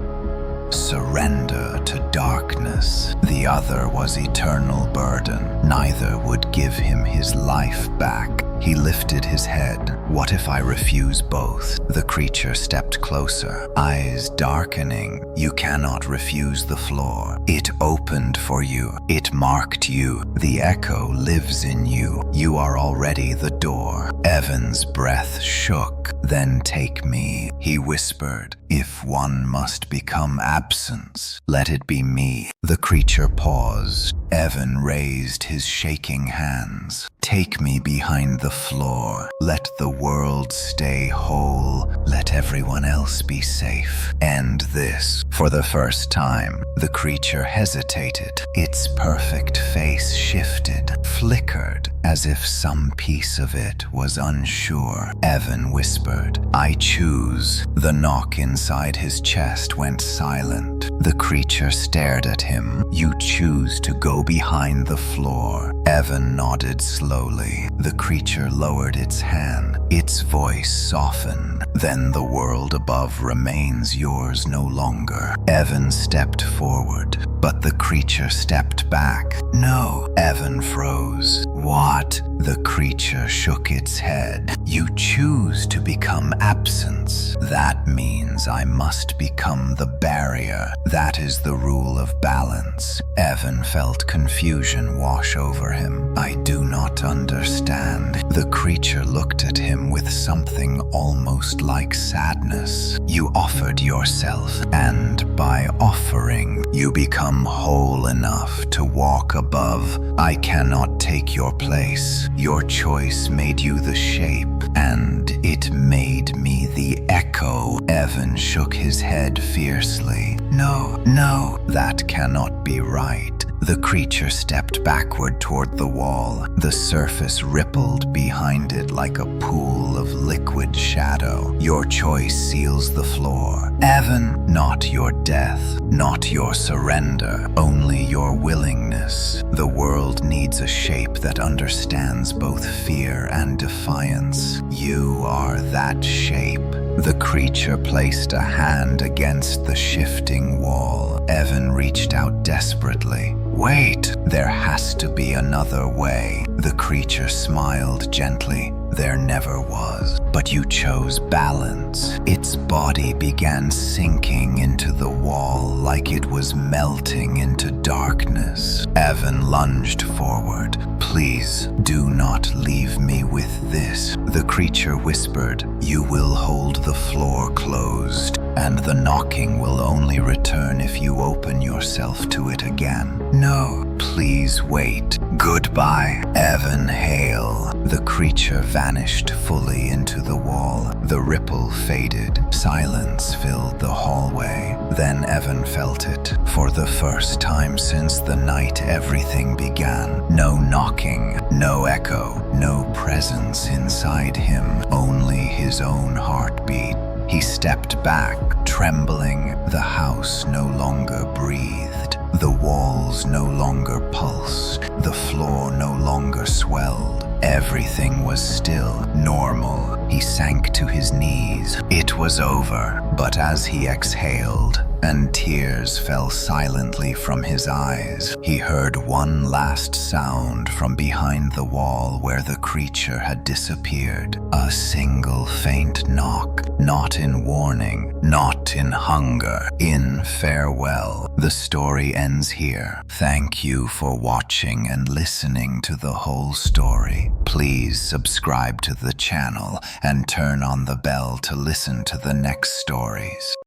surrender to darkness. The other was eternal burden. Neither would give him his life back. He lifted his head. What if I refuse both? The creature stepped closer, eyes darkening. You cannot refuse the floor. It opened for you. It marked you. The echo lives in you. You are already the door. Evan's breath shook. Then take me, he whispered. If one must become absence, let it be me. The creature paused. Evan raised his shaking hands. Take me behind the floor. Let the world stay whole. Let everyone else be safe. End this. For the first time, the creature hesitated. Its perfect face shifted, flickered, as if some piece of it was unsure. Evan whispered, I choose. The knock inside his chest went silent. The creature stared at him. You choose to go behind the floor. Evan nodded slowly. The creature lowered its hand. Its voice softened. Then the world above remains yours no longer. Evan stepped forward, but the creature stepped back. No, Evan froze. What? The creature shook its head. You choose to become absence. That means I must become the barrier. That is the rule of balance. Evan felt confusion wash over him. I do not understand. The creature looked at him with something almost like sadness. You offered yourself, and by offering, you become whole enough to walk above. I cannot take your place. Your choice made you the shape, and it made me the echo. Evan shook his head fiercely. No, that cannot be right. The creature stepped backward toward the wall. The surface rippled behind it like a pool of liquid shadow. Your choice seals the floor. Evan, not your death, not your surrender, only your willingness. The world needs a shape that understands both fear and defiance. You are that shape. The creature placed a hand against the shifting wall. Evan reached out desperately. Wait, there has to be another way. The creature smiled gently. There never was, but you chose balance. Its body began sinking into the wall like it was melting into darkness. Evan lunged forward. Please, do not leave me with this. The creature whispered, you will hold the floor closed, and the knocking will only return if you open yourself to it again. No, please wait. Goodbye, Evan Hale. The creature vanished fully into the wall. The ripple faded. Silence filled the hallway. Then Evan felt it. For the first time since the night everything began. No knocking, no echo, no presence inside him, only his own heartbeat. He stepped back, trembling. The house no longer breathed. The walls no longer pulsed. The floor no longer swelled. Everything was still, normal. He sank to his knees. It was over. But as he exhaled, and tears fell silently from his eyes, he heard one last sound from behind the wall where the creature had disappeared. A single faint knock, not in warning, not in hunger, in farewell. The story ends here. Thank you for watching and listening to the whole story. Please subscribe to the channel and turn on the bell to listen to the next stories.